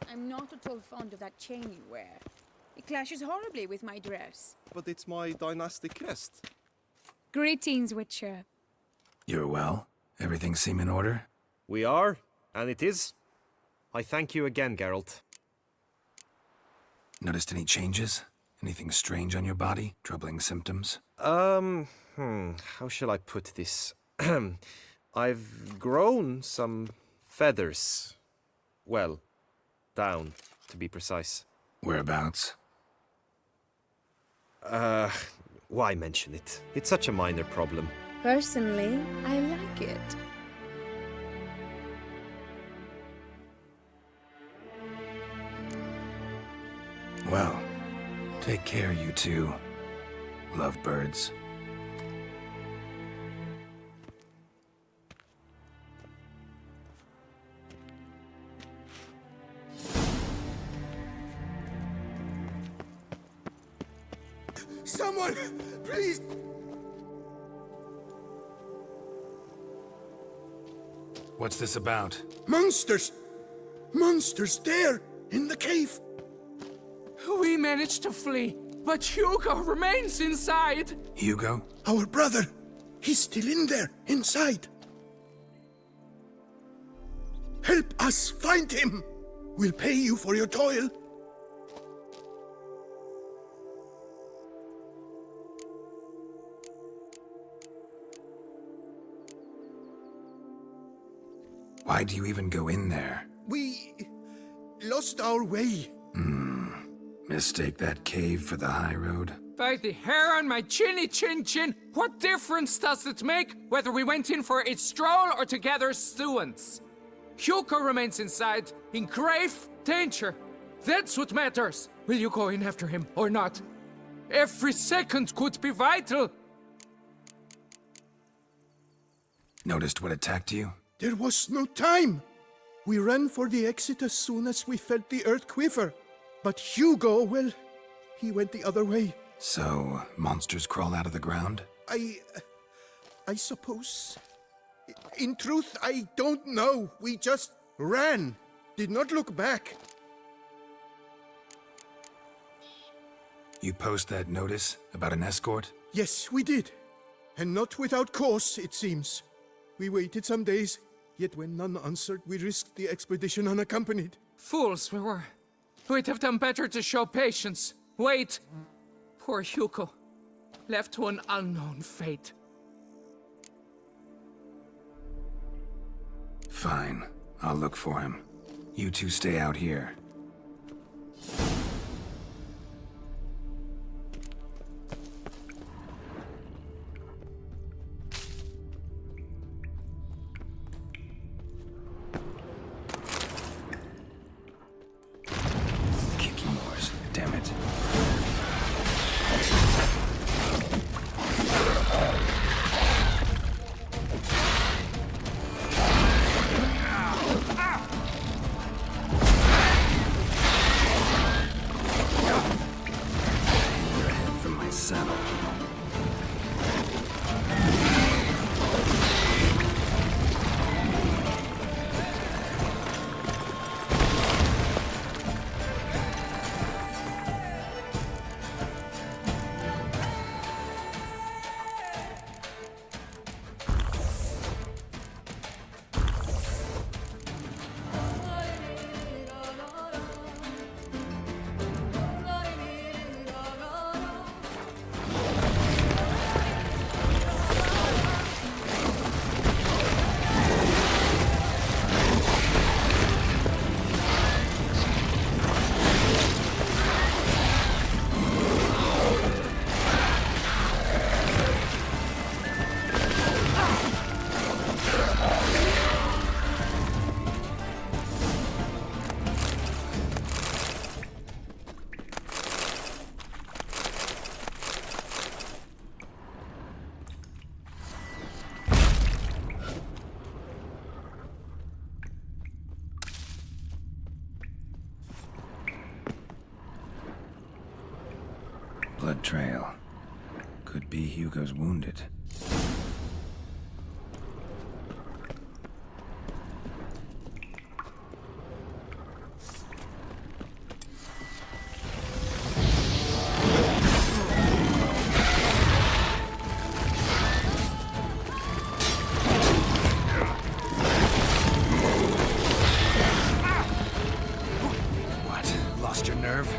I'm not at all fond of that chain you wear. It clashes horribly with my dress. But it's my dynastic crest. Greetings, Witcher. You're well? Everything seem in order? We are, and it is. I thank you again, Geralt. Noticed any changes? Anything strange on your body? Troubling symptoms? How shall I put this? I've grown some feathers. Well, down, to be precise. Whereabouts? Why mention it? It's such a minor problem. Personally, I like it. Well, take care, you two. Lovebirds. Someone, please! What's this about? Monsters! Monsters there, in the cave! We managed to flee, but Hugo remains inside. Hugo? Our brother! He's still in there, inside. Help us find him. We'll pay you for your toil. Why do you even go in there? We lost our way. Mistake that cave for the high road? By the hair on my chinny chin chin, what difference does it make whether we went in for a stroll or to gather students? Hugo remains inside, in grave danger. That's what matters. Will you go in after him or not? Every second could be vital. Noticed what attacked you? There was no time. We ran for the exit as soon as we felt the earth quiver. But Hugo, well, he went the other way. So, monsters crawl out of the ground? I suppose. In truth, I don't know. We just ran. Did not look back. You post that notice about an escort? Yes, we did. And not without cause, it seems. We waited some days, yet when none answered, we risked the expedition unaccompanied. Fools we were. We'd have done better to show patience. Wait. Poor Hugo. Left to an unknown fate. Fine. I'll look for him. You two stay out here. Damn it. Your head from my saddle. Blood trail. Could be Hugo's wounded. What? Lost your nerve?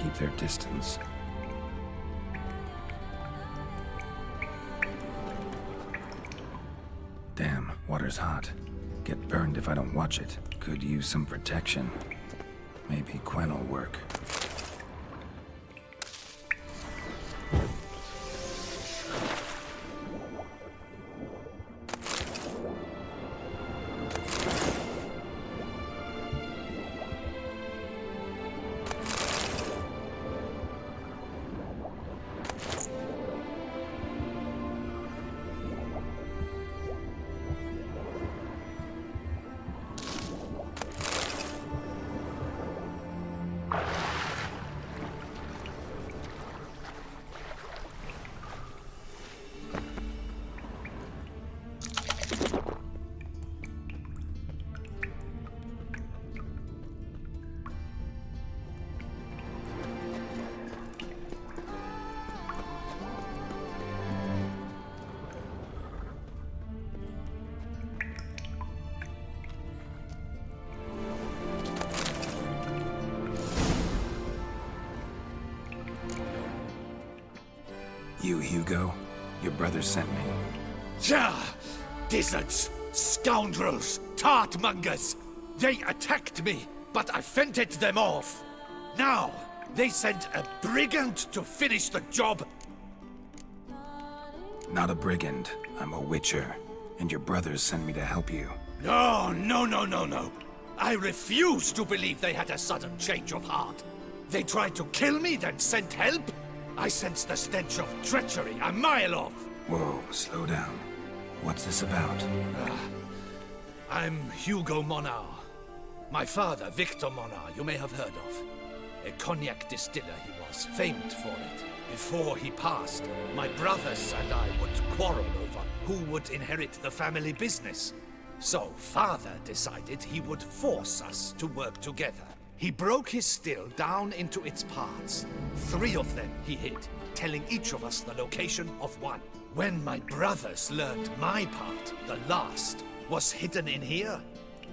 keep their distance. Damn, water's hot. Get burned if I don't watch it. Could use some protection. Maybe Quen will work. You, Hugo? Your brother sent me. Yeah! Dizzards! Scoundrels! Tartmongers! They attacked me, but I fended them off. Now, they sent a brigand to finish the job. Not a brigand. I'm a witcher. And your brothers sent me to help you. No, no, no, no, no. I refuse to believe they had a sudden change of heart. They tried to kill me, then sent help? I sense the stench of treachery a mile off. Whoa, slow down. What's this about? I'm Hugo Monar. My father, Victor Monar, you may have heard of. A cognac distiller he was, famed for it. Before he passed, my brothers and I would quarrel over who would inherit the family business. So father decided he would force us to work together. He broke his still down into its parts. 3 of them he hid, telling each of us the location of one. When my brothers learned my part, the last, was hidden in here,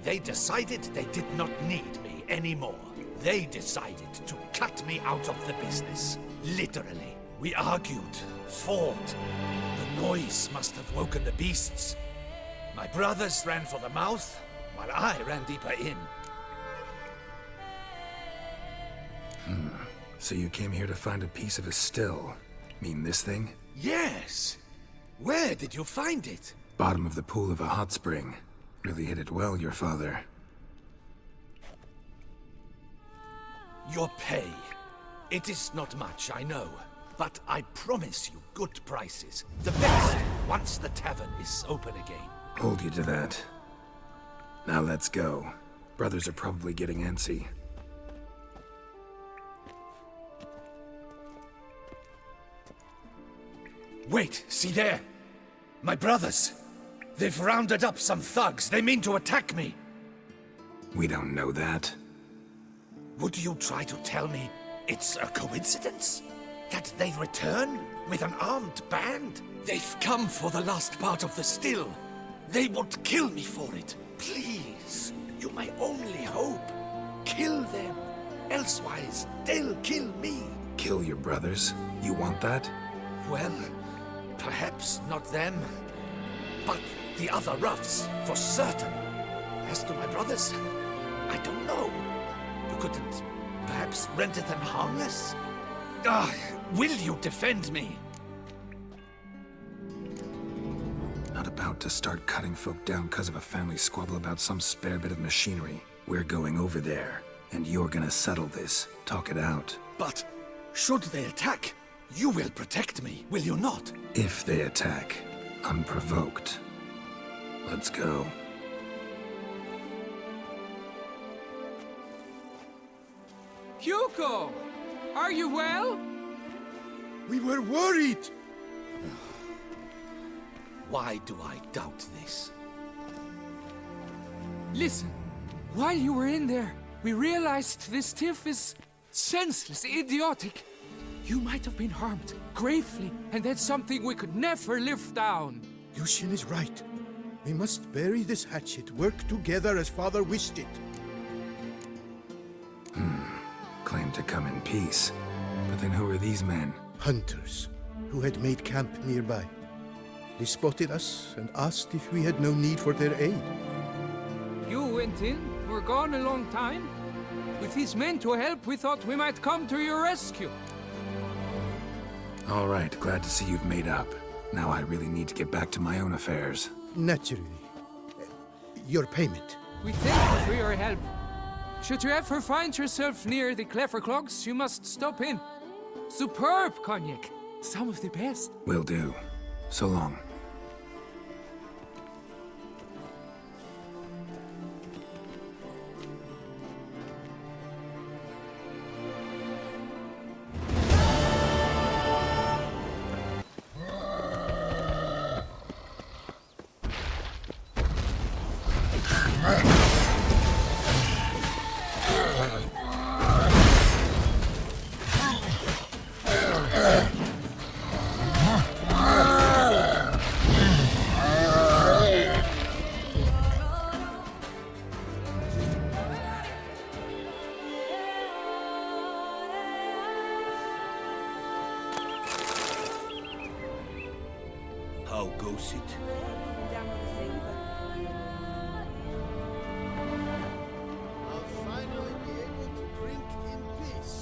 they decided they did not need me anymore. They decided to cut me out of the business. Literally. We argued, fought. The noise must have woken the beasts. My brothers ran for the mouth, while I ran deeper in. So you came here to find a piece of a still? Mean this thing? Yes! Where did you find it? Bottom of the pool of a hot spring. Really hit it well, your father. Your pay. It is not much, I know. But I promise you good prices. The best, once the tavern is open again. Hold you to that. Now let's go. Brothers are probably getting antsy. Wait, see there? My brothers. They've rounded up some thugs. They mean to attack me. We don't know that. Would you try to tell me it's a coincidence? That they return with an armed band? They've come for the last part of the still. They would kill me for it. Please, you're my only hope. Kill them. Elsewise, they'll kill me. Kill your brothers? You want that? Well, perhaps not them, but the other roughs, for certain. As to my brothers, I don't know. You couldn't perhaps render them harmless? Will you defend me? Not about to start cutting folk down because of a family squabble about some spare bit of machinery. We're going over there, and you're gonna settle this. Talk it out. But should they attack, you will protect me, will you not? If they attack, unprovoked. Let's go. Hugo! Are you well? We were worried. Why do I doubt this? Listen, while you were in there, we realized this tiff is senseless, idiotic. You might have been harmed, gravely, and that's something we could never live down. Lucian is right. We must bury this hatchet, work together as father wished it. Claim him to come in peace. But then who are these men? Hunters who had made camp nearby. They spotted us and asked if we had no need for their aid. You went in, were gone a long time. With these men to help, we thought we might come to your rescue. All right, glad to see you've made up. Now I really need to get back to my own affairs. Naturally. Your payment. We thank you for your help. Should you ever find yourself near the Clever Clogs, you must stop in. Superb cognac. Some of the best. Will do. So long. How goes it? I'll finally be able to drink in peace.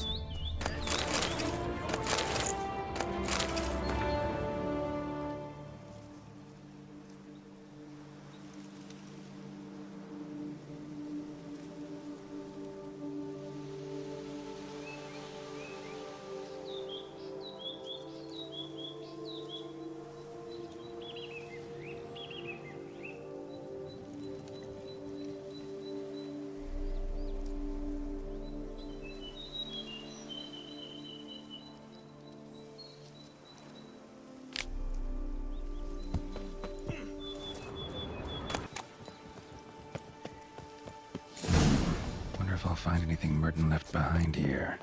Wonder if I'll find anything Merton left behind here.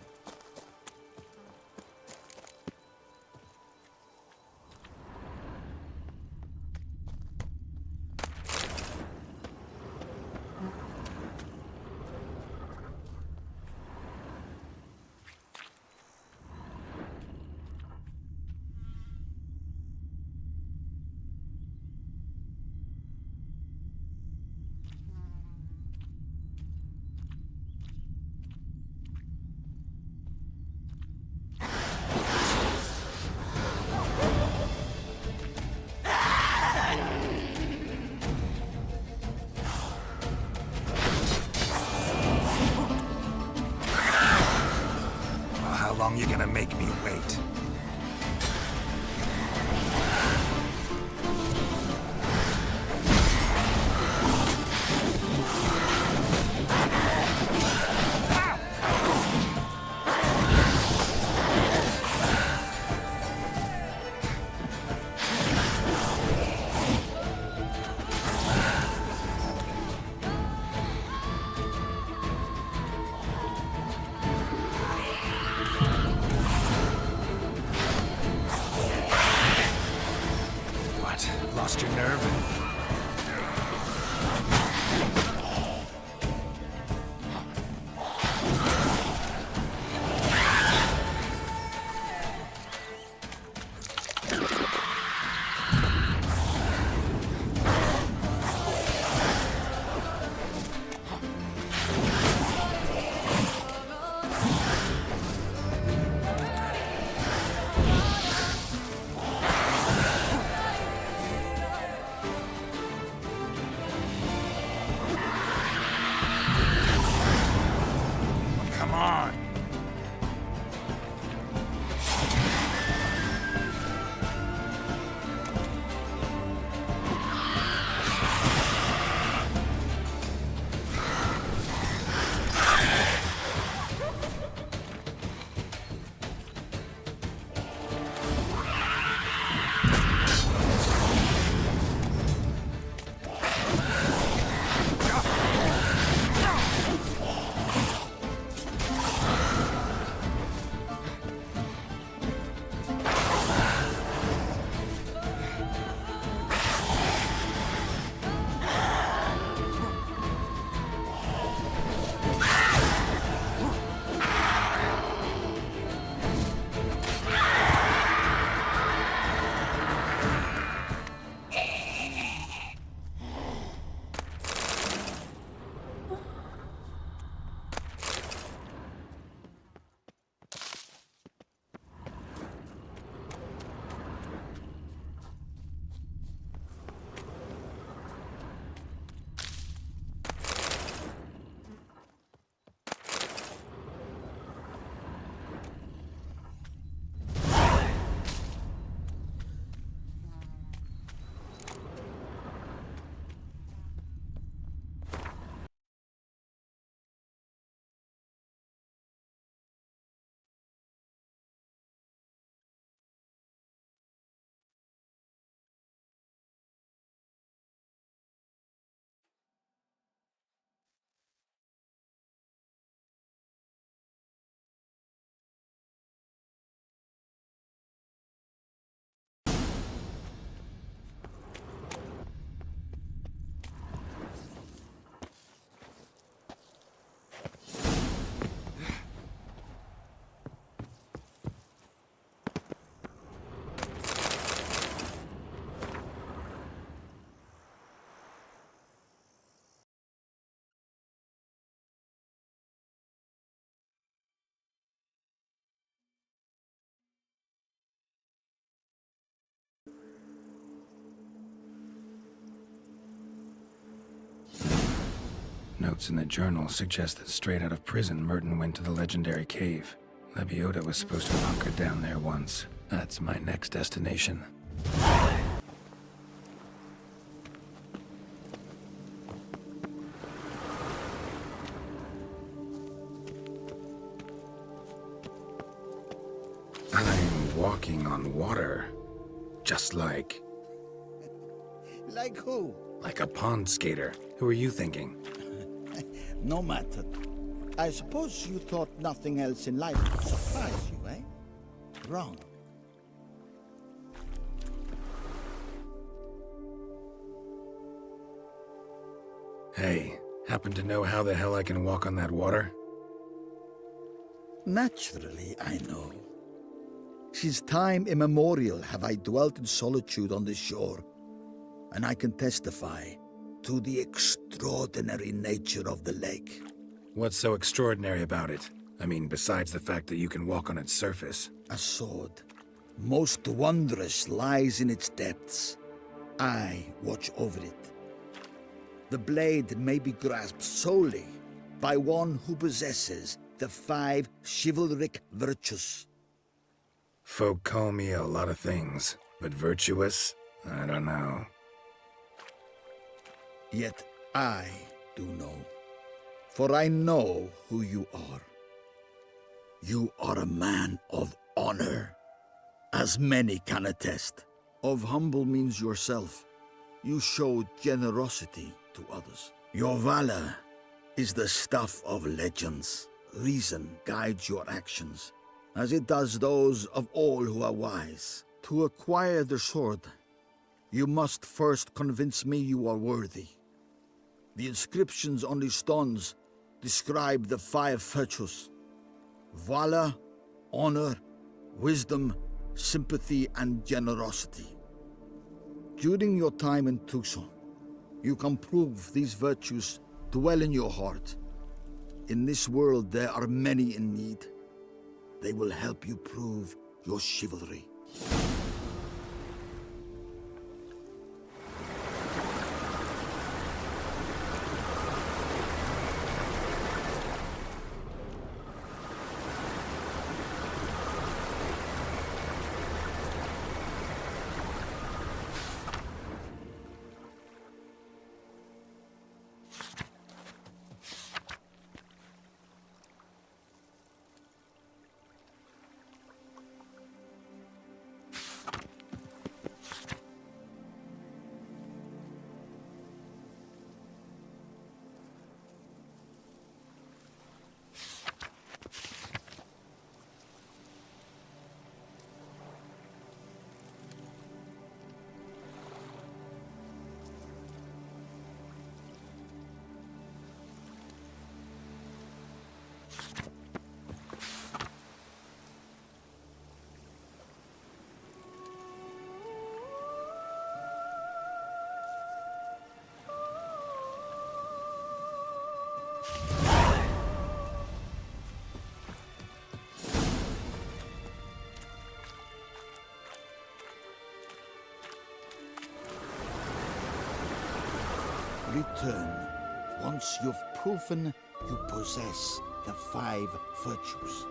How long you gonna make me wait? Lost your nerve? Notes in the journal suggest that straight out of prison, Merton went to the legendary cave. Lebiota was supposed to have hunkered down there once. That's my next destination. I'm walking on water. Just like... Like who? Like a pond skater. Who are you thinking? No matter. I suppose you thought nothing else in life would surprise you, eh? Wrong. Hey, happen to know how the hell I can walk on that water? Naturally, I know. Since time immemorial have I dwelt in solitude on this shore, and I can testify to the extraordinary nature of the lake. What's so extraordinary about it? I mean, besides the fact that you can walk on its surface. A sword, most wondrous, lies in its depths. I watch over it. The blade may be grasped solely by one who possesses the 5 chivalric virtues. Folk call me a lot of things, but virtuous? I don't know. Yet I do know. For I know who you are. You are a man of honor, as many can attest. Of humble means yourself. You showed generosity to others. Your valor is the stuff of legends. Reason guides your actions, as it does those of all who are wise. To acquire the sword, you must first convince me you are worthy. The inscriptions on the stones describe the 5 virtues: valor, honor, wisdom, sympathy, and generosity. During your time in Tucson, you can prove these virtues dwell in your heart. In this world, there are many in need. They will help you prove your chivalry. Return once you've proven you possess the 5 virtues.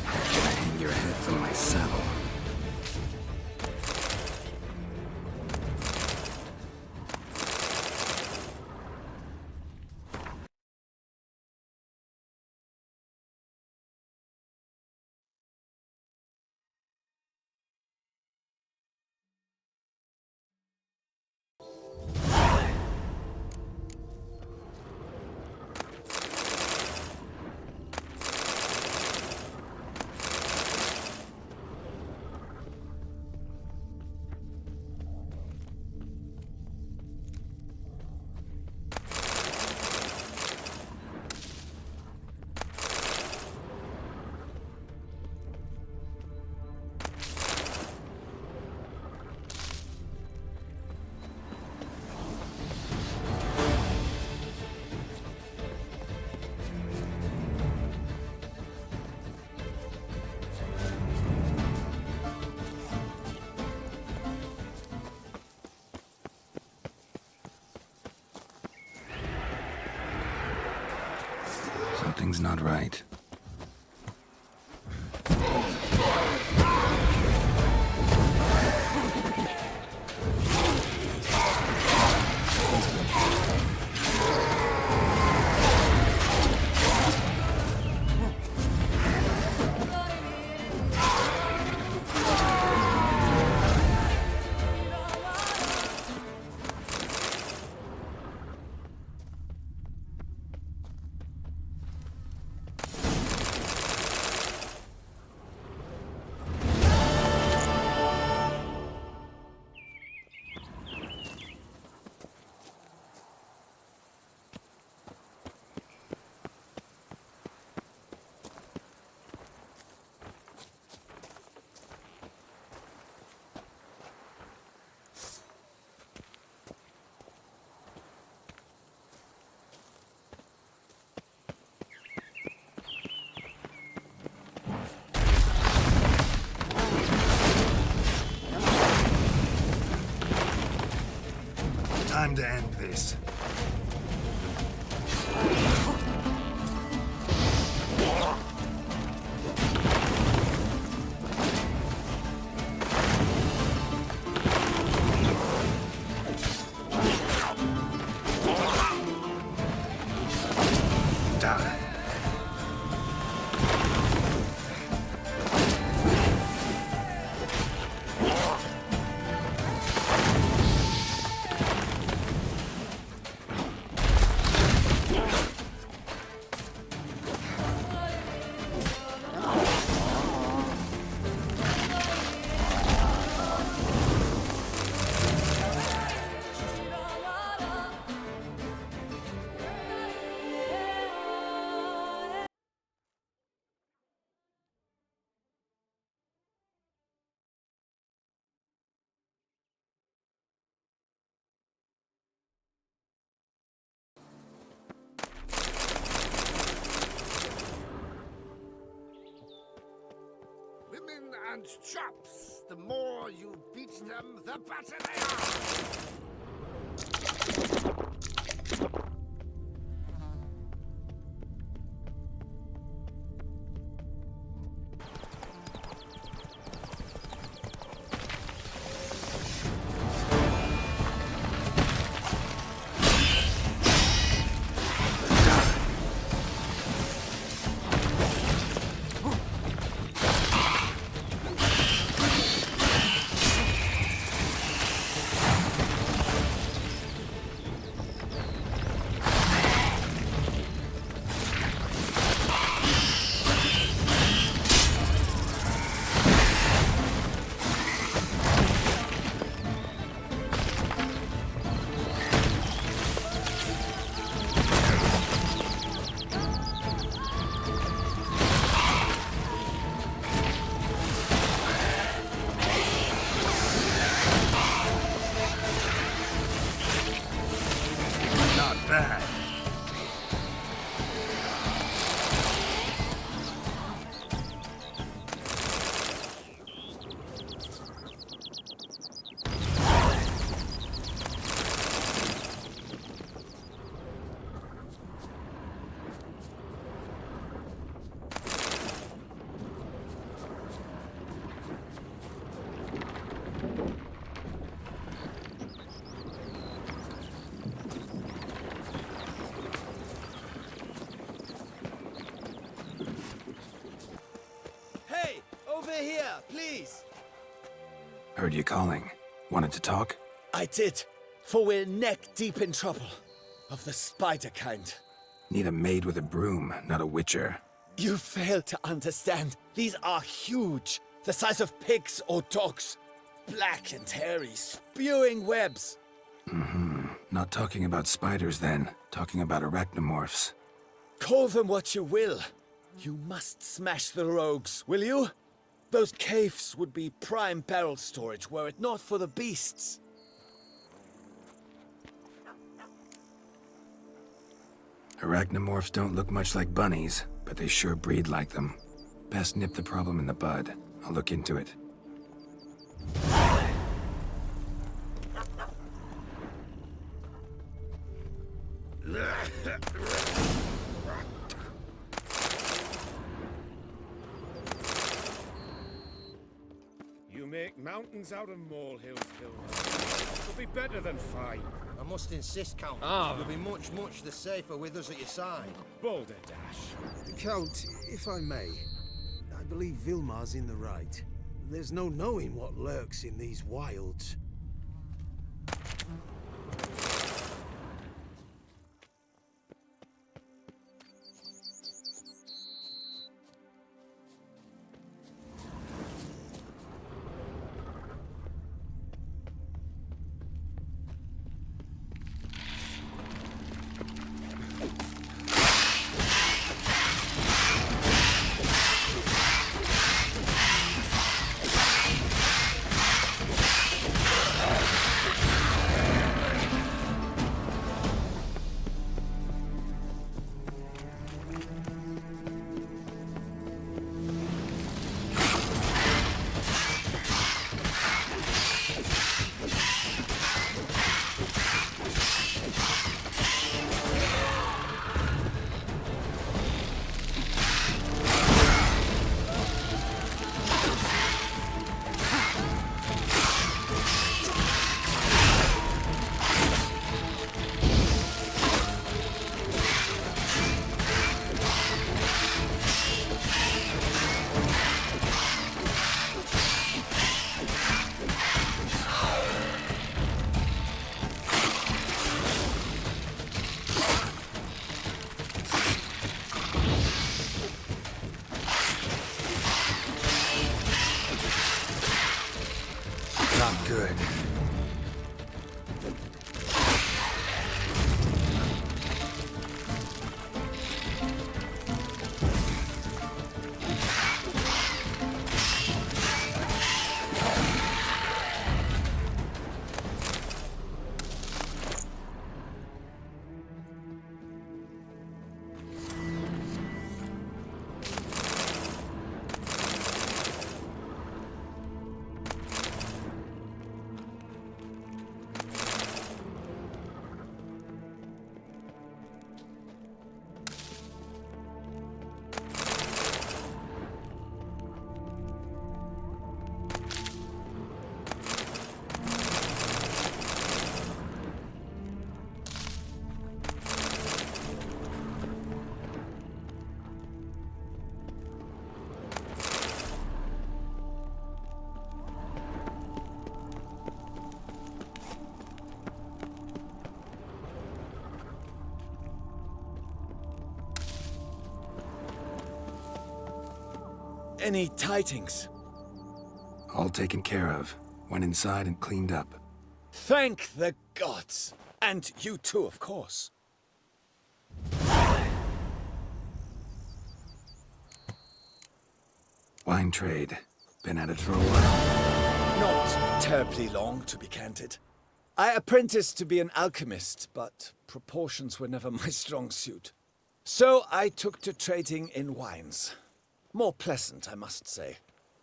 Hang your head from my saddle. Something's not right. Time to end this. Die. Women and chaps, the more you beat them, the better they are! Over here, please. Heard you calling. Wanted to talk? I did, for we're neck deep in trouble. Of the spider kind. Need a maid with a broom, not a witcher. You fail to understand. These are huge. The size of pigs or dogs. Black and hairy, spewing webs. Not talking about spiders then. Talking about arachnomorphs. Call them what you will. You must smash the rogues, will you? Those caves would be prime barrel storage were it not for the beasts. Arachnomorphs don't look much like bunnies, but they sure breed like them. Best nip the problem in the bud. I'll look into it. Mountains out of molehills, Vilma. It'll be better than fine. I must insist, Count. You'll be much, much the safer with us at your side. Balderdash. Count, if I may, I believe Vilmar's in the right. There's no knowing what lurks in these wilds. Not good. Any tidings? All taken care of. Went inside and cleaned up. Thank the gods! And you too, of course. Wine trade. Been at it for a while. Not terribly long, to be candid. I apprenticed to be an alchemist, but proportions were never my strong suit. So I took to trading in wines. More pleasant, I must say.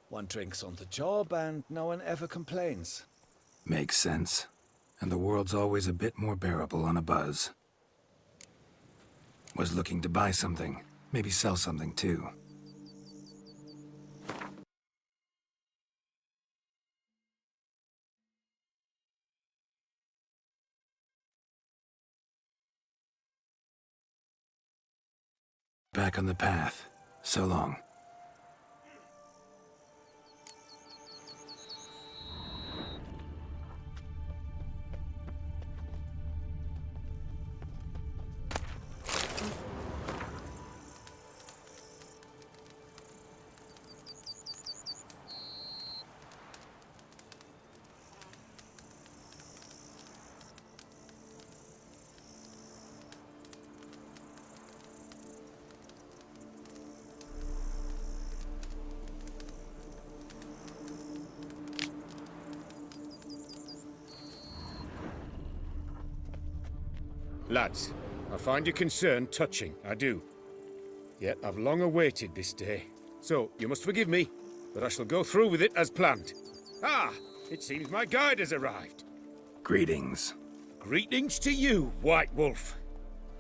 One drinks on the job and no one ever complains. Makes sense. And the world's always a bit more bearable on a buzz. Was looking to buy something. Maybe sell something too. Back on the path. So long. Lads, I find your concern touching, I do. Yet I've long awaited this day. So, you must forgive me, but I shall go through with it as planned. Ah, it seems my guide has arrived. Greetings. Greetings to you, White Wolf.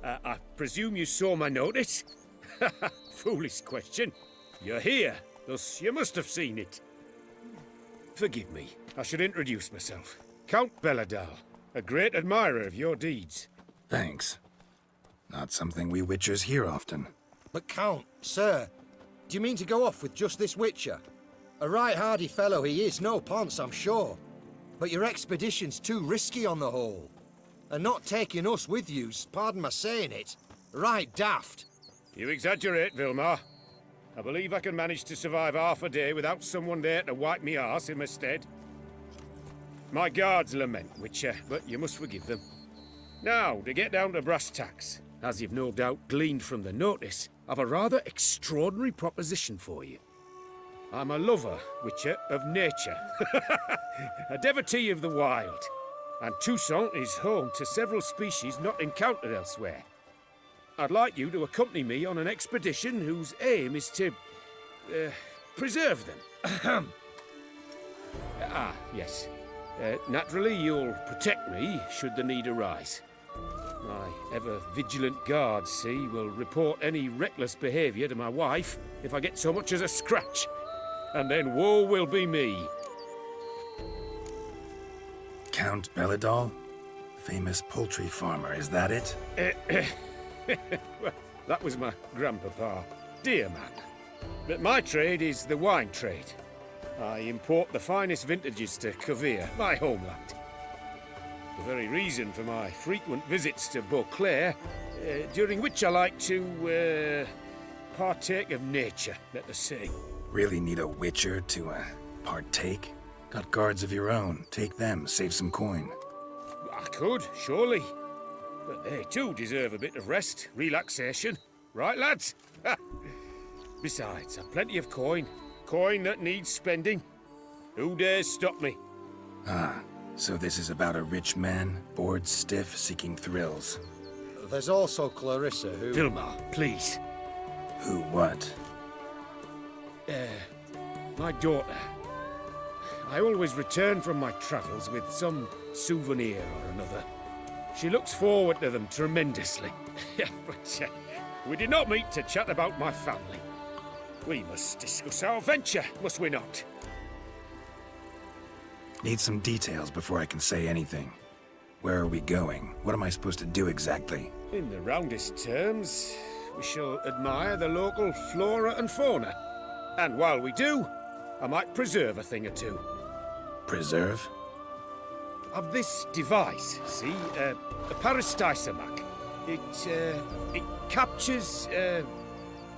I presume you saw my notice? Foolish question. You're here, thus you must have seen it. Forgive me. I should introduce myself. Count Belladal, a great admirer of your deeds. Thanks. Not something we Witchers hear often. But Count, sir, do you mean to go off with just this Witcher? A right hardy fellow he is, no ponce, I'm sure. But your expedition's too risky on the whole. And not taking us with you's, pardon my saying it, right daft. You exaggerate, Vilmar. I believe I can manage to survive half a day without someone there to wipe me arse in my stead. My guards lament, Witcher, but you must forgive them. Now, to get down to brass tacks, as you've no doubt gleaned from the notice, I've a rather extraordinary proposition for you. I'm a lover, Witcher, of nature. A devotee of the wild. And Toussaint is home to several species not encountered elsewhere. I'd like you to accompany me on an expedition whose aim is to... preserve them. Yes. Naturally, you'll protect me should the need arise. My ever-vigilant guards, see, will report any reckless behaviour to my wife if I get so much as a scratch. And then woe will be me. Count Belladal? Famous poultry farmer, is that it? Well, that was my grandpapa. Dear man. But my trade is the wine trade. I import the finest vintages to Cavir, my homeland. The very reason for my frequent visits to Beauclair, during which I like to, partake of nature, let us say. Really need a Witcher to, partake? Got guards of your own. Take them, save some coin. I could, surely. But they too deserve a bit of rest, relaxation. Right, lads? Besides, I've plenty of coin. Coin that needs spending. Who dares stop me? Ah, so this is about a rich man, bored stiff, seeking thrills. There's also Clarissa, who... Vilmar, please. Who what? My daughter. I always return from my travels with some souvenir or another. She looks forward to them tremendously. But we did not meet to chat about my family. We must discuss our venture, must we not? Need some details before I can say anything. Where are we going? What am I supposed to do exactly? In the roundest terms, we shall admire the local flora and fauna. And while we do, I might preserve a thing or two. Preserve? Of this device, see? A parastisomac. It captures,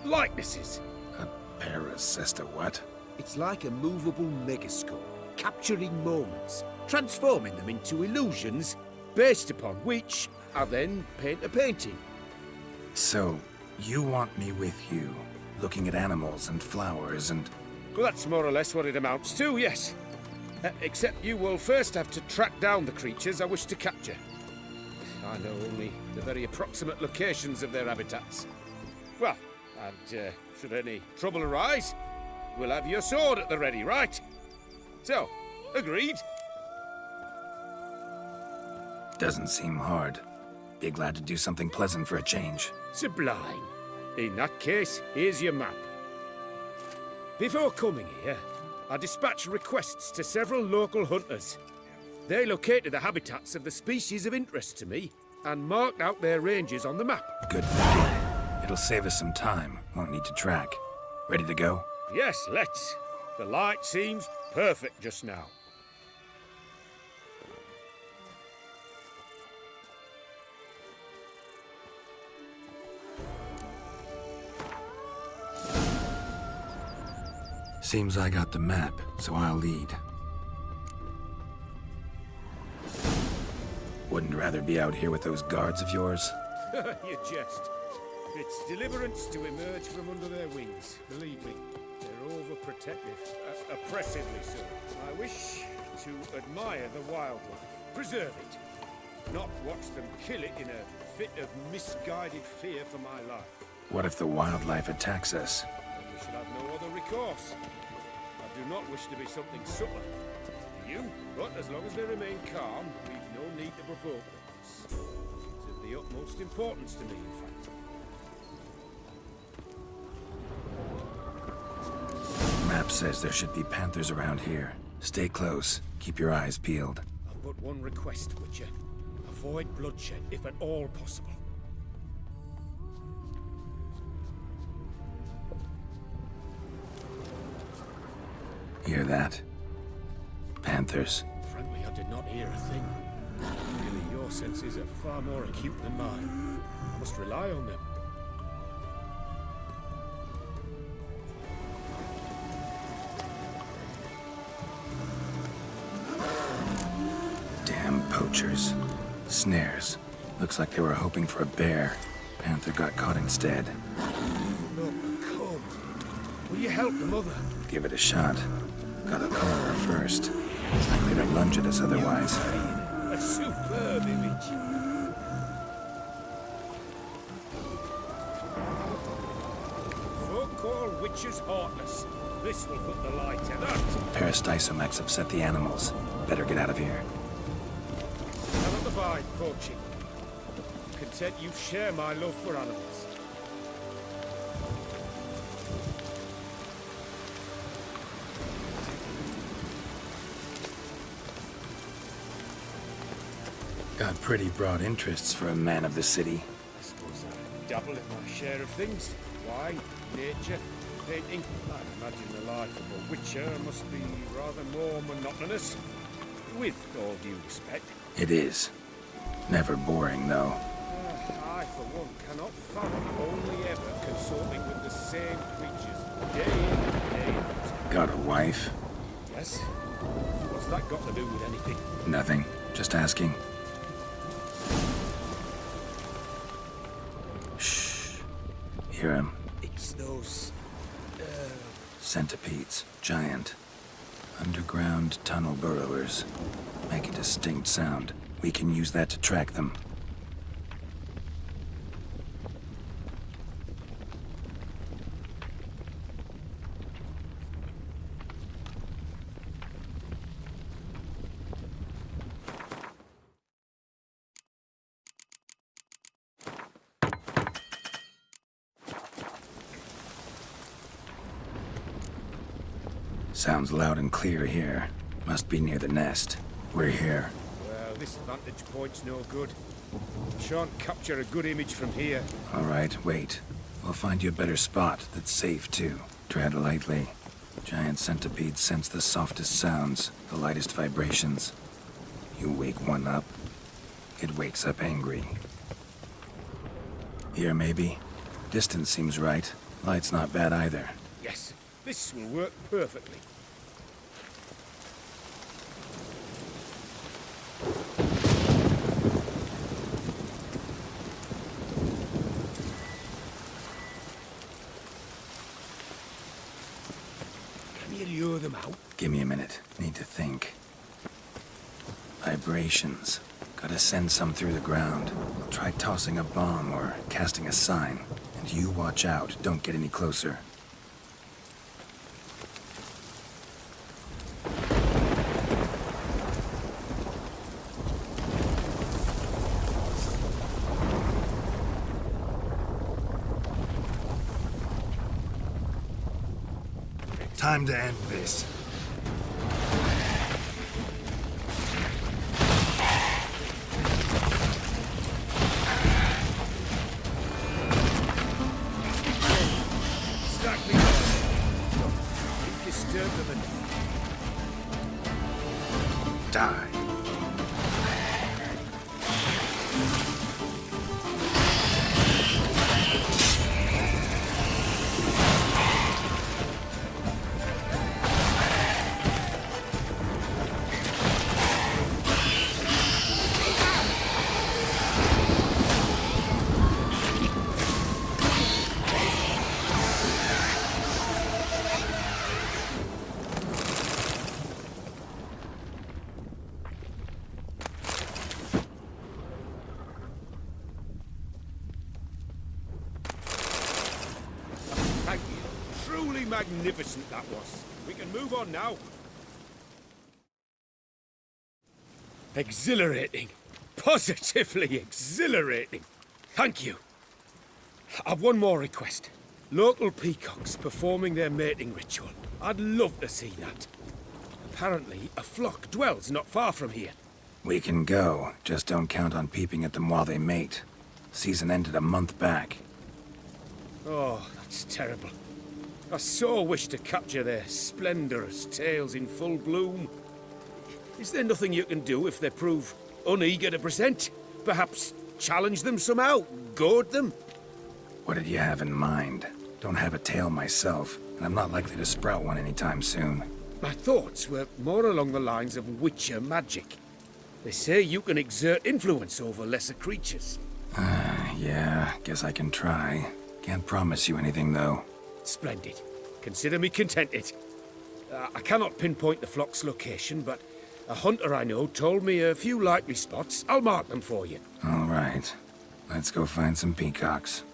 likenesses. A parasista what? It's like a movable megascope, capturing moments, transforming them into illusions, based upon which I then paint a painting. So, you want me with you, looking at animals and flowers and... Well, that's more or less what it amounts to, yes. Except you will first have to track down the creatures I wish to capture. I know only the very approximate locations of their habitats. Well, and should any trouble arise, we'll have your sword at the ready, right? So, agreed? Doesn't seem hard. Be glad to do something pleasant for a change. Sublime. In that case, here's your map. Before coming here, I dispatched requests to several local hunters. They located the habitats of the species of interest to me and marked out their ranges on the map. Good thinking. It'll save us some time. Won't need to track. Ready to go? Yes, let's. The light seems perfect just now. Seems I got the map, so I'll lead. Wouldn't rather be out here with those guards of yours? You jest. It's deliverance to emerge from under their wings. Believe me, they're overprotective. Oppressively so. I wish to admire the wildlife, preserve it, not watch them kill it in a fit of misguided fear for my life. What if the wildlife attacks us? Then we should have no other recourse. I do not wish to be something subtler to you, but as long as they remain calm, we've no need to provoke them. It's of the utmost importance to me, in fact. Map says there should be panthers around here. Stay close. Keep your eyes peeled. I've but one request, Witcher. Avoid bloodshed, if at all possible. Hear that? Panthers. Frankly, I did not hear a thing. Really, your senses are far more acute than mine. I must rely on them. Damn poachers. Snares. Looks like they were hoping for a bear. Panther got caught instead. Look, come. Will you help the mother? Give it a shot. Gotta call her first. Likely to lunge at us otherwise. A superb image. Folk call witches heartless. This will put the light to that. Peristysomex upset the animals. Better get out of here. Cannot abide poaching. Content you share my love for animals. Got pretty broad interests for a man of the city. I suppose I dabble in my share of things. Wine, nature, painting. I imagine the life of a witcher must be rather more monotonous. With all due respect. It is. Never boring, though. I, for one, cannot fathom only ever consorting with the same creatures, day in and day out. Got a wife? Yes? What's that got to do with anything? Nothing. Just asking. Shh. Hear him. It's those... Centipedes. Giant. Underground tunnel burrowers. Make a distinct sound. We can use that to track them. Sounds loud and clear here. Must be near the nest. We're here. Well, this vantage point's no good. Shan't capture a good image from here. All right, wait. We'll find you a better spot that's safe, too. Tread lightly. Giant centipedes sense the softest sounds, the lightest vibrations. You wake one up, it wakes up angry. Here, maybe? Distance seems right. Light's not bad either. Yes, this will work perfectly. Can you lure them out? Give me a minute. Need to think. Vibrations. Gotta send some through the ground. I'll try tossing a bomb or casting a sign. And you watch out. Don't get any closer. Time to end this. Stack me up. You disturb them and die. thank you. Truly magnificent that was. We can move on now. Exhilarating. Positively exhilarating. Thank you. I've one more request. Local peacocks performing their mating ritual. I'd love to see that. Apparently, a flock dwells not far from here. We can go, just don't count on peeping at them while they mate. Season ended a month back. Oh, that's terrible. I so wish to capture their splendorous tails in full bloom. Is there nothing you can do if they prove uneager to present? Perhaps challenge them somehow? Goad them? What did you have in mind? Don't have a tail myself, and I'm not likely to sprout one anytime soon. My thoughts were more along the lines of witcher magic. They say you can exert influence over lesser creatures. Yeah, guess I can try. Can't promise you anything, though. Splendid. Consider me contented. I cannot pinpoint the flock's location, but a hunter I know told me a few likely spots. I'll mark them for you. All right. Let's go find some peacocks.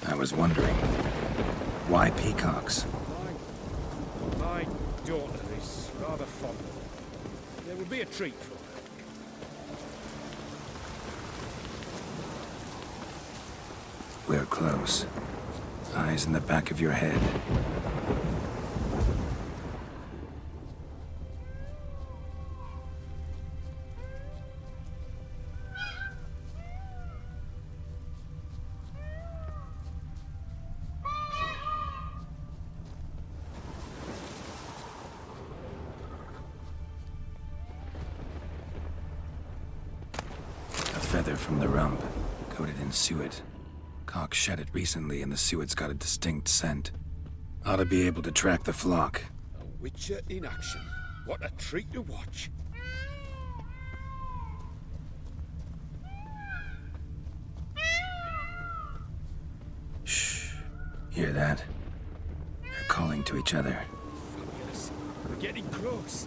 I was wondering, why peacocks? My daughter is rather fond of them. There would be a treat for her. We're close. Eyes in the back of your head. A feather from the rump, coated in suet. Cock shed it recently and the suet's got a distinct scent. Ought to be able to track the flock. A witcher in action. What a treat to watch. Shh. Hear that? They're calling to each other. Fabulous. We're getting close.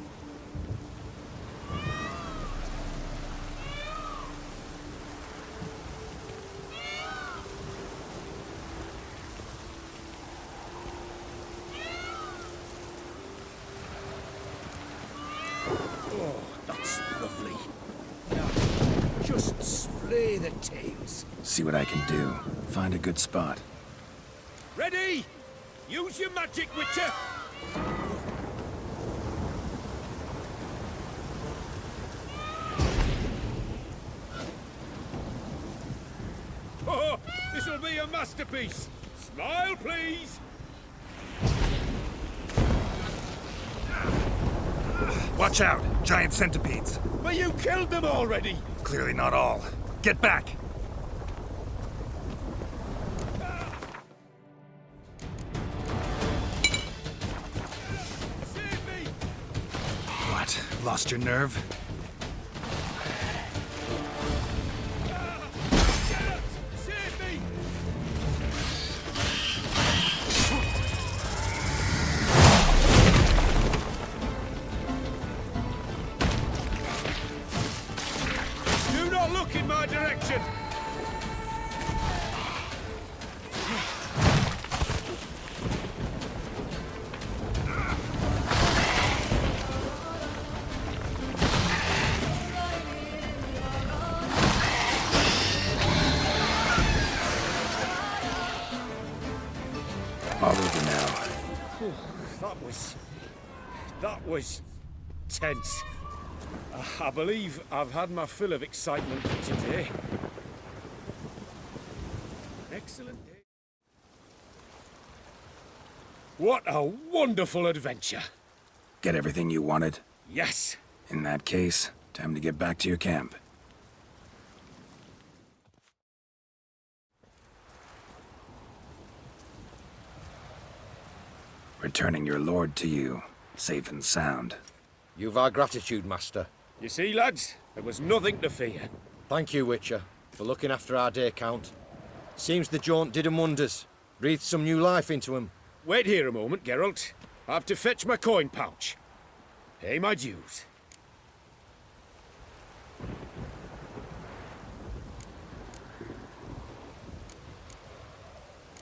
Oh, that's lovely. Now, just splay the tails. See what I can do. Find a good spot. Ready? Use your magic, Witcher! Oh, this'll be a masterpiece! Smile, please! Watch out! Giant centipedes! But you killed them already! Clearly not all. Get back! Save me! What? Lost your nerve? Save me! Do not look in my direction! All over now. Whew, that was tense. I believe I've had my fill of excitement for today. Excellent day. What a wonderful adventure! Get everything you wanted? Yes. In that case, time to get back to your camp. Returning your lord to you, safe and sound. You've our gratitude, Master. You see, lads, there was nothing to fear. Thank you, Witcher, for looking after our day count. Seems the jaunt did 'em wonders. Breathed some new life into 'em. Wait here a moment, Geralt. I have to fetch my coin pouch. Pay my dues.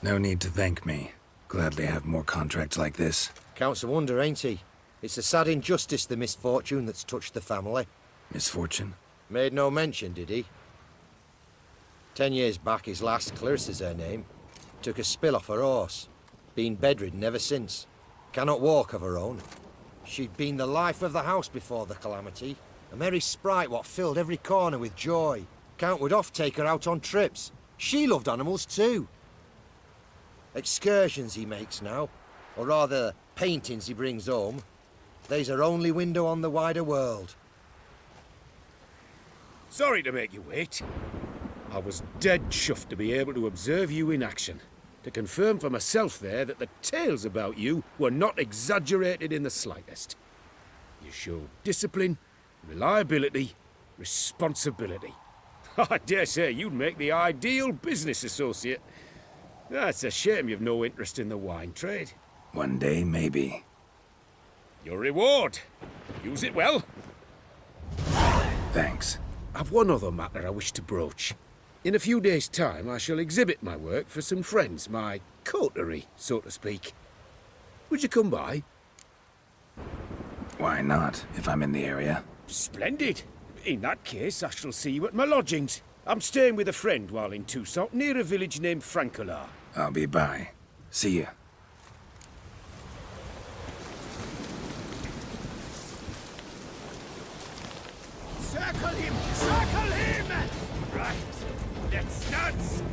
No need to thank me. Gladly have more contracts like this. Counts a wonder, ain't he? It's a sad injustice, the misfortune that's touched the family. Misfortune? Made no mention, did he? 10 years back, his last, Clarissa's her name, took a spill off her horse. Been bedridden ever since. Cannot walk of her own. She'd been the life of the house before the calamity. A merry sprite what filled every corner with joy. Count would oft take her out on trips. She loved animals too. Excursions he makes now, or rather, paintings he brings home. They's her only window on the wider world. Sorry to make you wait. I was dead chuffed to be able to observe you in action. To confirm for myself there that the tales about you were not exaggerated in the slightest. You showed discipline, reliability, responsibility. I dare say you'd make the ideal business associate. It's a shame you've no interest in the wine trade. One day, maybe. Your reward. Use it well. Thanks. I've one other matter I wish to broach. In a few days' time, I shall exhibit my work for some friends, my coterie, so to speak. Would you come by? Why not, if I'm in the area? Splendid. In that case, I shall see you at my lodgings. I'm staying with a friend while in Toussaint, near a village named Francois. I'll be by. See ya. Circle him! Circle him! Right. Let's dance!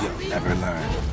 You'll never learn.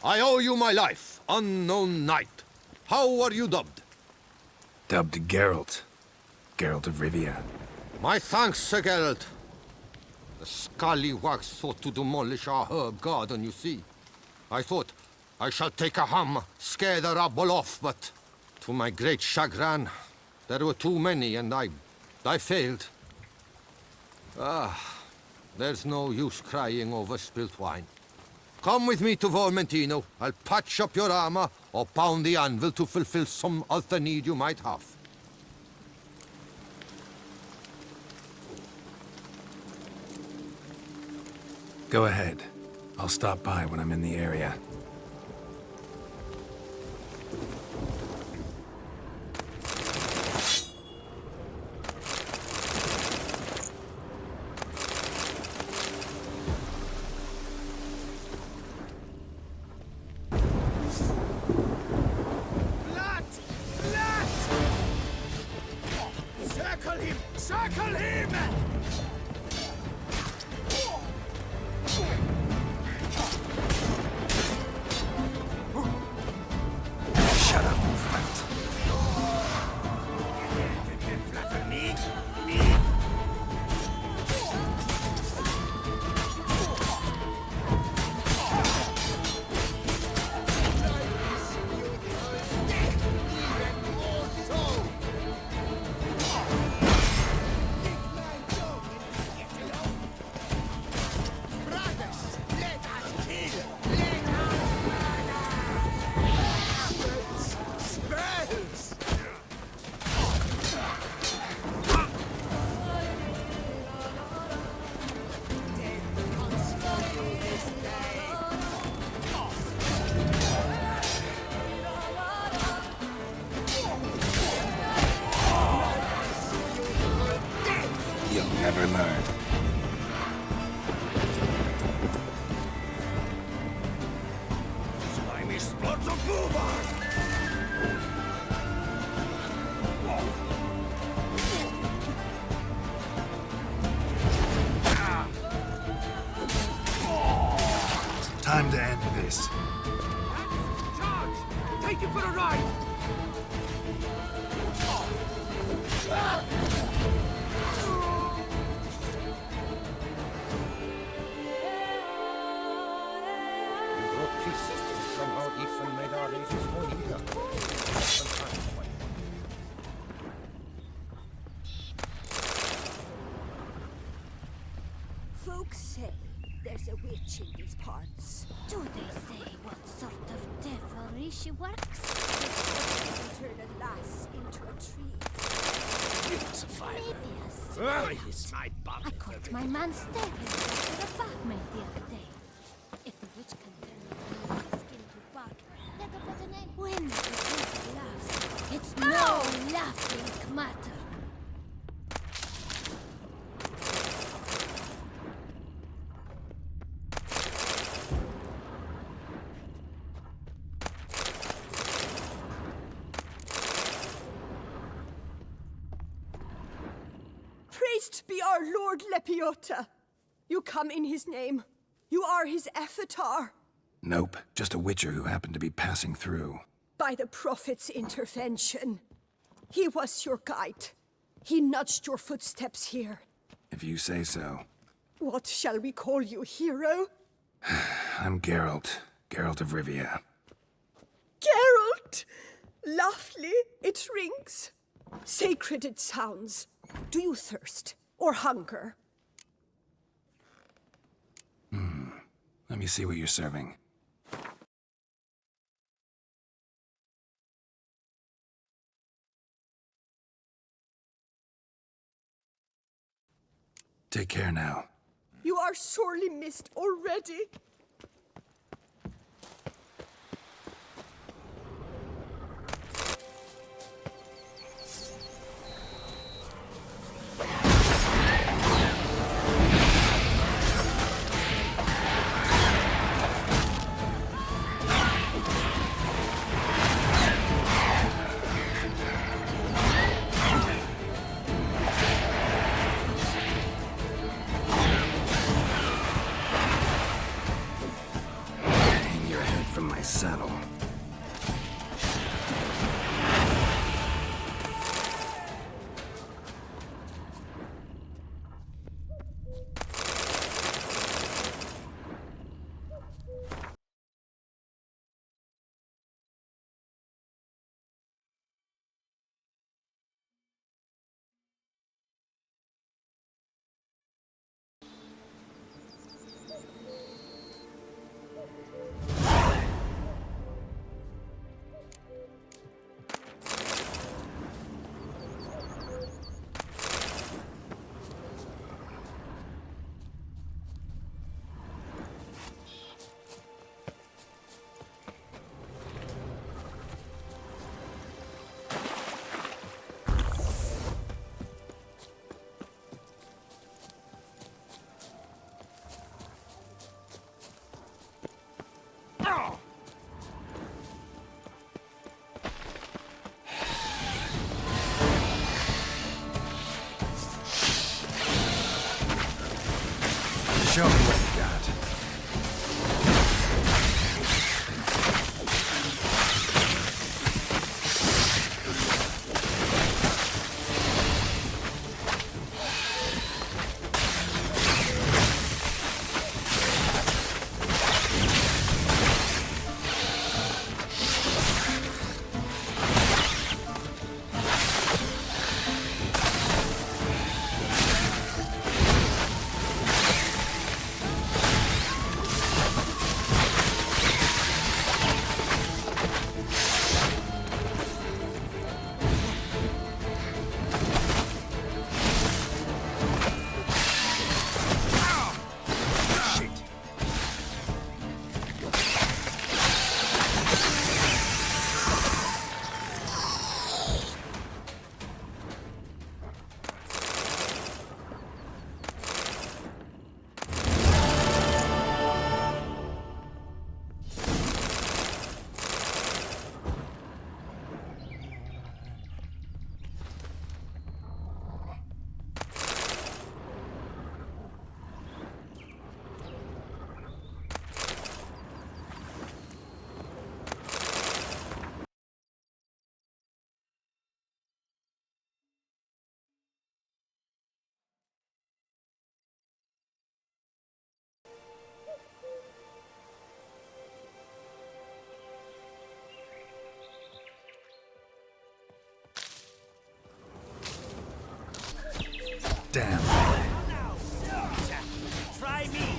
I owe you my life, unknown knight. How are you dubbed? Dubbed Geralt. Geralt of Rivia. My thanks, Sir Geralt. The scallywags sought to demolish our herb garden, you see. I thought, I shall take a hammer, scare the rabble off, but to my great chagrin, there were too many and I failed. There's no use crying over spilt wine. Come with me to Vermentino. I'll patch up your armor or pound the anvil to fulfill some other need you might have. Go ahead. I'll stop by when I'm in the area. learn. Slimy splots of boobar! Time to end this. Charge! Take him for a ride! Folks say there's a witch in these parts. Do they say what sort of devilry she works? This turn a lass into a tree. Give us a fire. Maybe a Ah, spirit. it's my bum. I caught my man stabbing to the barmaid the other day. If the witch can turn my skin to bark, let her put a name. When the witch laughs, it's no laughing matter. Praised be our Lord Lepiota. You come in his name. You are his avatar. Nope, just a witcher who happened to be passing through. By the prophet's intervention. He was your guide. He nudged your footsteps here. If you say so. What shall we call you, hero? I'm Geralt. Geralt of Rivia. Geralt! Lovely, it rings. Sacred it sounds. Do you thirst or hunger? Let me see what you're serving. Take care now. You are sorely missed already. Hang your head from my saddle. Show me what you got. Damn. Try me!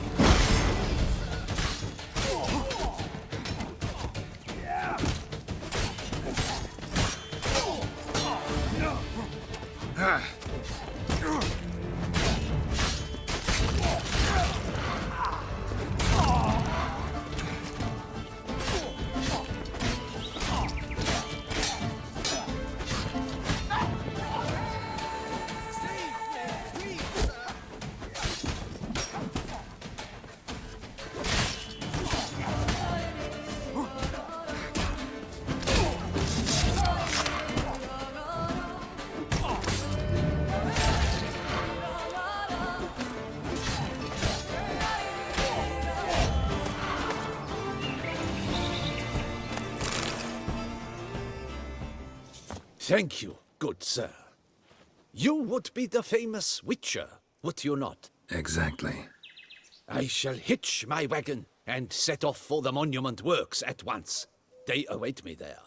Thank you, good sir. You would be the famous Witcher, would you not? Exactly. I shall hitch my wagon and set off for the monument works at once. They await me there.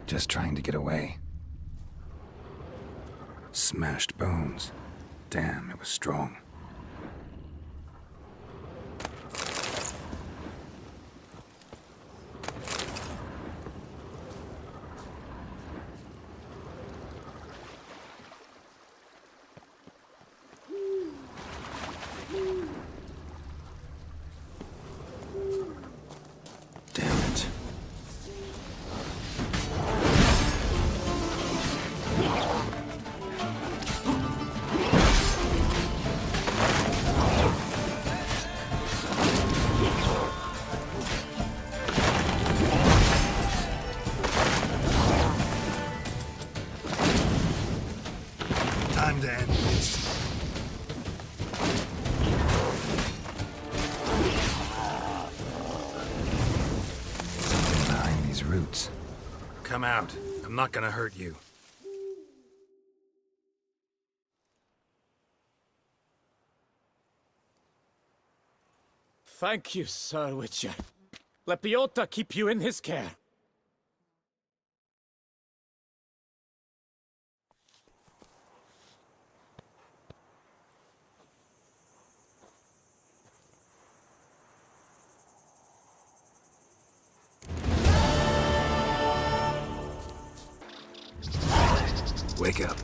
Just trying to get away. Smashed bones. Damn, it was strong. Time to end this. Something behind these roots. Come out. I'm not gonna hurt you. Thank you, Sir Witcher. Let Biota keep you in his care. Wake up.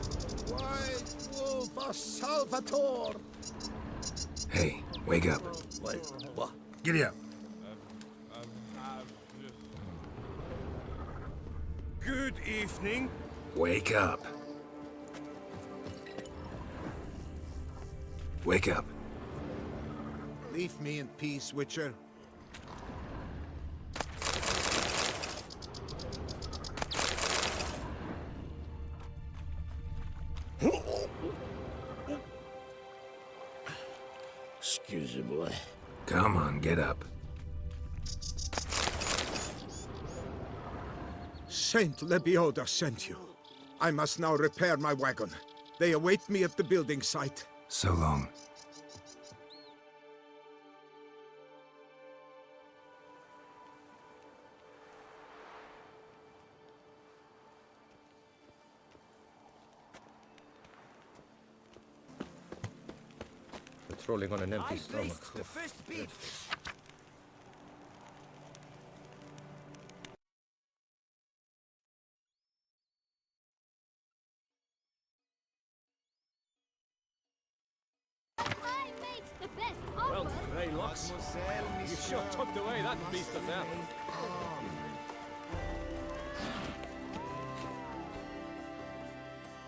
White Wolf Salvatore! Hey, wake up. What? Giddy up. Good evening. Wake up. Wake up. Leave me in peace, Witcher. Excuse me, boy. Come on, get up. Saint Lebioda sent you. I must now repair my wagon. They await me at the building site. So long. Patrolling on an empty stomach. The first beat. I made the best offer. Well, Grey Locks, you sure tucked away that beast of them.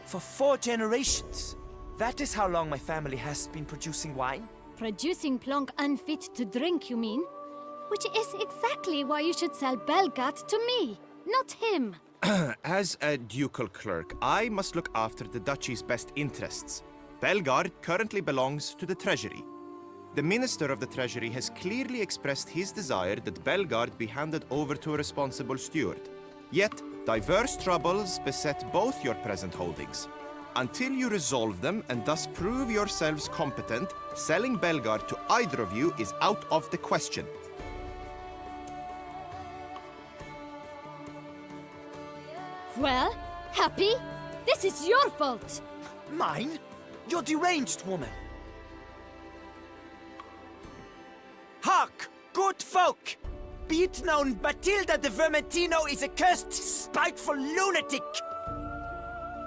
For 4 generations. That is how long my family has been producing wine. Producing plonk unfit to drink, you mean? Which is exactly why you should sell Belgat to me, not him. As a ducal clerk, I must look after the duchy's best interests. Belgard currently belongs to the treasury. The minister of the treasury has clearly expressed his desire that Belgard be handed over to a responsible steward. Yet, diverse troubles beset both your present holdings. Until you resolve them and thus prove yourselves competent, selling Belgard to either of you is out of the question. Well, Happy? This is your fault! Mine? You're deranged, woman! Hark, good folk! Be it known, Matilda de Vermentino is a cursed, spiteful lunatic!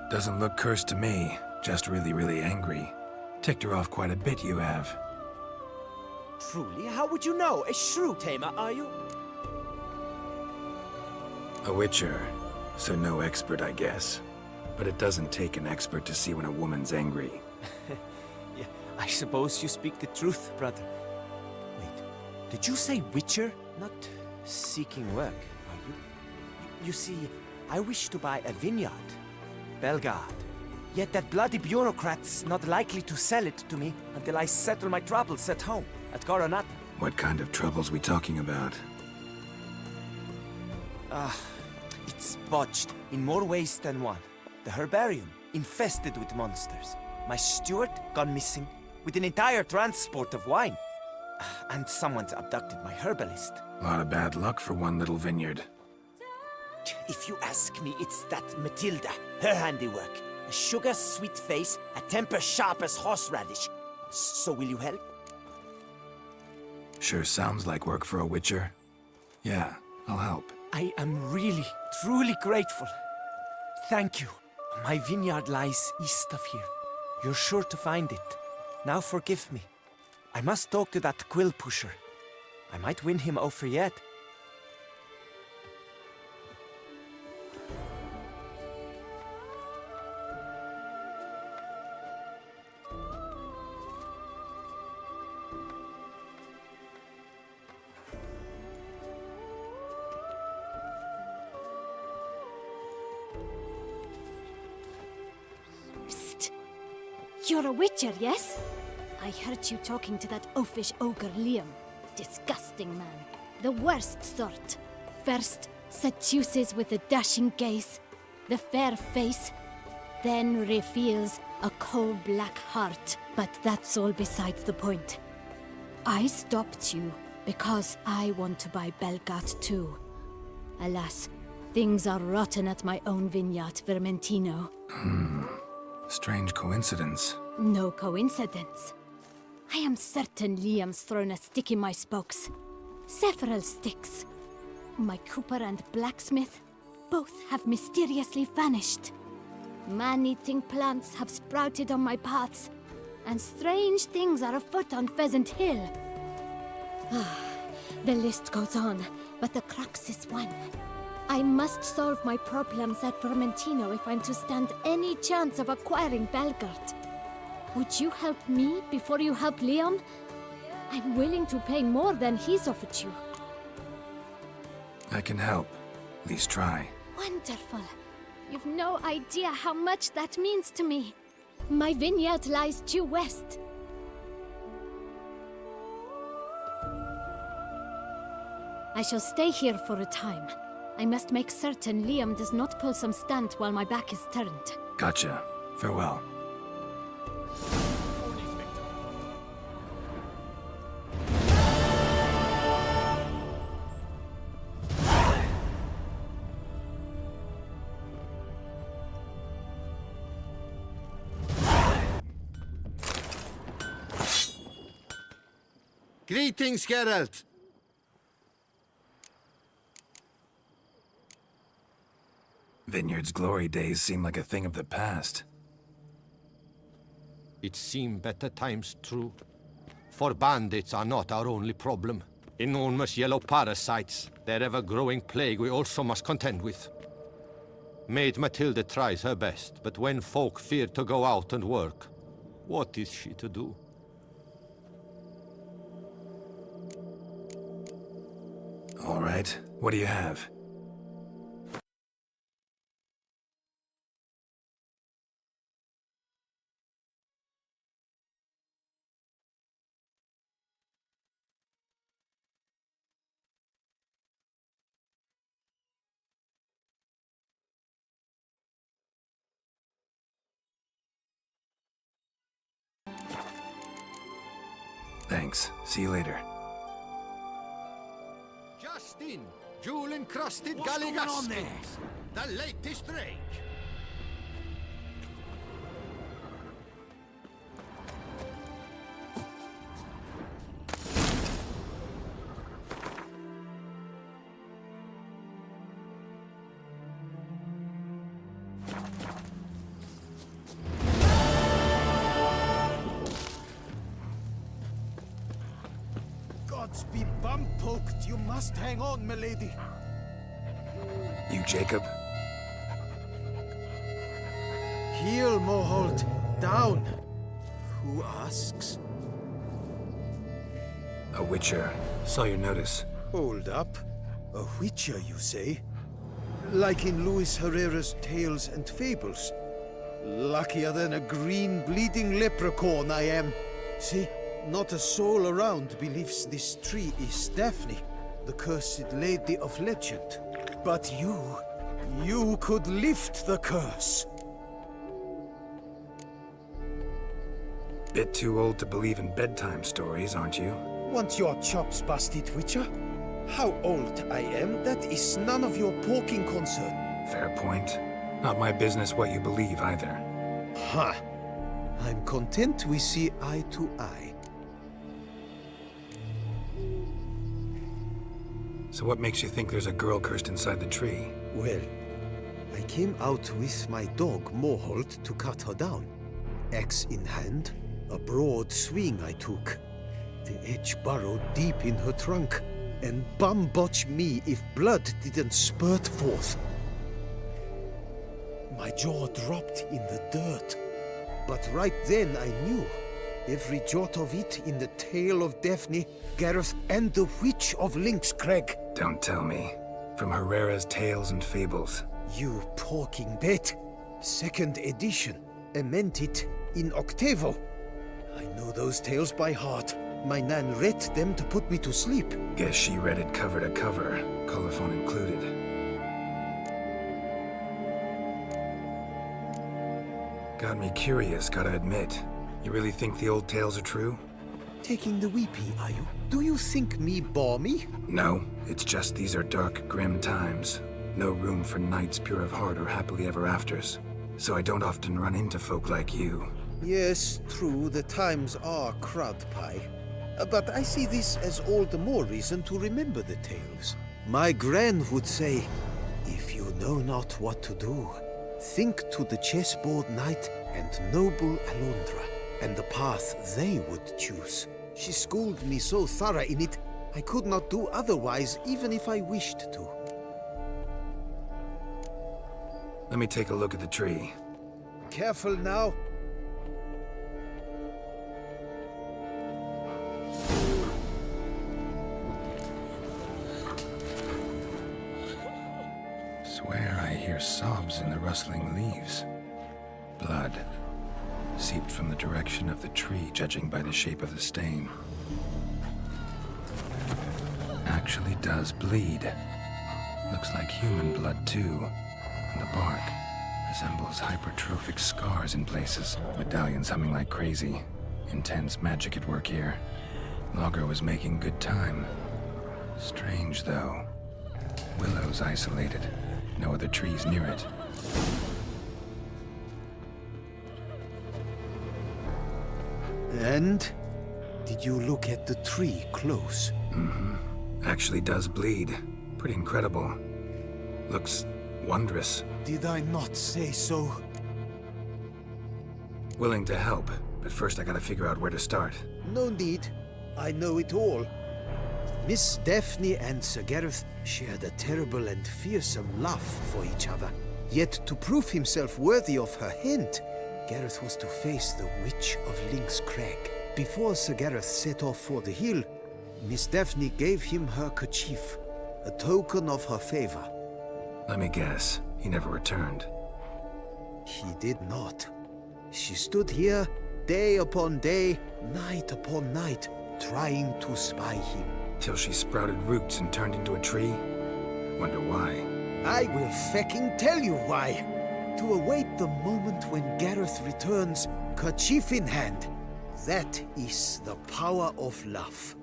Doesn't look cursed to me, just really, really angry. Ticked her off quite a bit, you have. Truly, how would you know? A shrew tamer, are you? A witcher, so no expert, I guess. But it doesn't take an expert to see when a woman's angry. Yeah, I suppose you speak the truth, brother. Wait, did you say witcher? Not seeking work, are you? You see, I wish to buy a vineyard. Belgard. Yet that bloody bureaucrat's not likely to sell it to me until I settle my troubles at home, at Coronata. What kind of troubles we talking about? It's botched in more ways than one. The herbarium, infested with monsters. My steward, gone missing, with an entire transport of wine. And someone's abducted my herbalist. A lot of bad luck for one little vineyard. If you ask me, it's that Matilda, her handiwork. A sugar-sweet face, a temper sharp as horseradish. So will you help? Sure sounds like work for a witcher. Yeah, I'll help. I am really, truly grateful. Thank you. My vineyard lies east of here. You're sure to find it. Now forgive me. I must talk to that quill pusher. I might win him over yet. Psst. You're a witcher, yes? I heard you talking to that oafish ogre Liam. Disgusting man. The worst sort. First, seduces with a dashing gaze, the fair face, then reveals a coal-black heart. But that's all besides the point. I stopped you because I want to buy Belgat too. Alas, things are rotten at my own vineyard, Vermentino. Strange coincidence. No coincidence. I am certain Liam's thrown a stick in my spokes. Several sticks. My cooper and blacksmith both have mysteriously vanished. Man-eating plants have sprouted on my paths, and strange things are afoot on Pheasant Hill. The list goes on, but the crux is one. I must solve my problems at Vermentino if I'm to stand any chance of acquiring Belgard. Would you help me before you help Leon? I'm willing to pay more than he's offered you. I can help. At least try. Wonderful. You've no idea how much that means to me. My vineyard lies due west. I shall stay here for a time. I must make certain Liam does not pull some stunt while my back is turned. Gotcha. Farewell. Greetings, Geralt. Vineyard's glory days seem like a thing of the past. It seem better times, true. For bandits are not our only problem. Enormous yellow parasites, their ever-growing plague we also must contend with. Maid Matilda tries her best, but when folk fear to go out and work, what is she to do? All right, what do you have? Thanks. See you later. Justin, jewel-encrusted What's going on there? the latest rage. Gods be bum-poked. You must hang on, milady. You Jacob? Heel, Moholt. Down. Who asks? A witcher. Saw your notice. Hold up. A witcher, you say? Like in Luis Herrera's Tales and Fables. Luckier than a green bleeding leprechaun I am. See, not a soul around believes this tree is Daphne, the cursed lady of legend. But you could lift the curse. Bit too old to believe in bedtime stories, aren't you? Want your chops busted, Witcher? How old I am, that is none of your poking concern. Fair point. Not my business what you believe, either. Ha! I'm content we see eye to eye. So what makes you think there's a girl cursed inside the tree? Well, I came out with my dog, Moholt, to cut her down. Axe in hand, a broad swing I took. The edge burrowed deep in her trunk, and bum-botch me if blood didn't spurt forth. My jaw dropped in the dirt. But right then I knew. Every jot of it in the tale of Daphne, Gareth, and the Witch of Lynxcrag. Don't tell me. From Herrera's Tales and Fables. You porking bet. Second edition. Amended in octavo. I know those tales by heart. My nan read them to put me to sleep. Guess she read it cover to cover, colophon included. Got me curious, gotta admit. You really think the old tales are true? Taking the weepy, are you? Do you think me balmy? No, it's just these are dark, grim times. No room for knights pure of heart or happily ever afters. So I don't often run into folk like you. Yes, true, the times are crud pie. But I see this as all the more reason to remember the tales. My gran would say, if you know not what to do, think to the chessboard knight and noble Alondra, and the path they would choose. She schooled me so thorough in it, I could not do otherwise, even if I wished to. Let me take a look at the tree. Careful now. Swear I hear sobs in the rustling leaves. Blood. Seeped from the direction of the tree, judging by the shape of the stain. Actually does bleed. Looks like human blood, too. And the bark resembles hypertrophic scars in places. Medallions humming like crazy. Intense magic at work here. Logger was making good time. Strange, though. Willow's isolated. No other trees near it. And? Did you look at the tree close? Mm-hmm. Actually does bleed. Pretty incredible. Looks wondrous. Did I not say so? Willing to help, but first I gotta figure out where to start. No need. I know it all. Miss Daphne and Sir Gareth shared a terrible and fearsome love for each other. Yet to prove himself worthy of her hand, Gareth was to face the Witch of Lynx Crag. Before Sir Gareth set off for the hill, Miss Daphne gave him her kerchief, a token of her favor. Let me guess, he never returned. He did not. She stood here, day upon day, night upon night, trying to spy him. Till she sprouted roots and turned into a tree? Wonder why. I will fecking tell you why. To await the moment when Gareth returns, kerchief in hand. That is the power of love.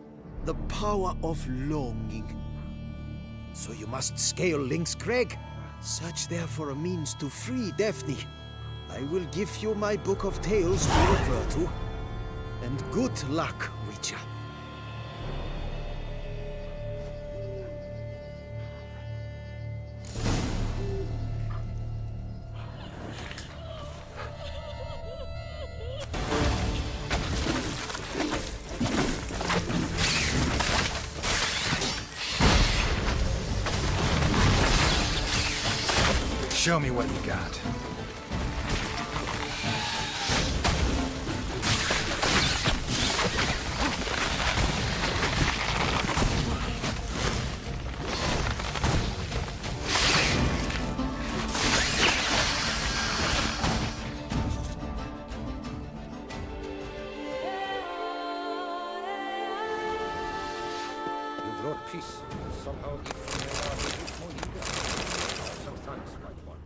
The power of longing. So you must scale Lynx Crag. Search there for a means to free Daphne. I will give you my book of tales to refer to. And good luck, Witcher. Show me what you got. You brought peace. Somehow if you may not be more eager. Some thanks, right one.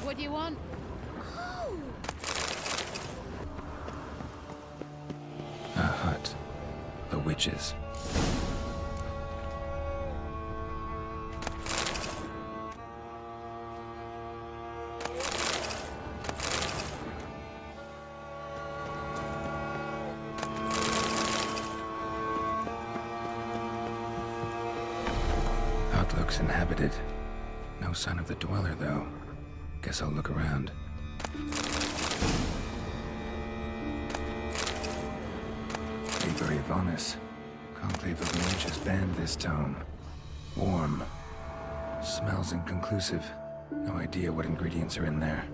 What do you want? Oh! A hut. The witches. Hut looks inhabited. No sign of the dweller, though. Guess I'll look around. Liber Ivanis. Conclave of Mages banned this tome. Warm. Smells inconclusive. No idea what ingredients are in there.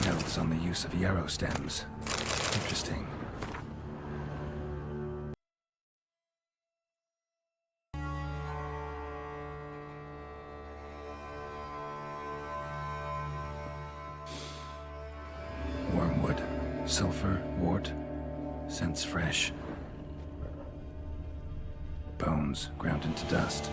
Notes on the use of yarrow stems. Interesting. Wormwood, sulfur, wort, scents fresh. Bones ground into dust.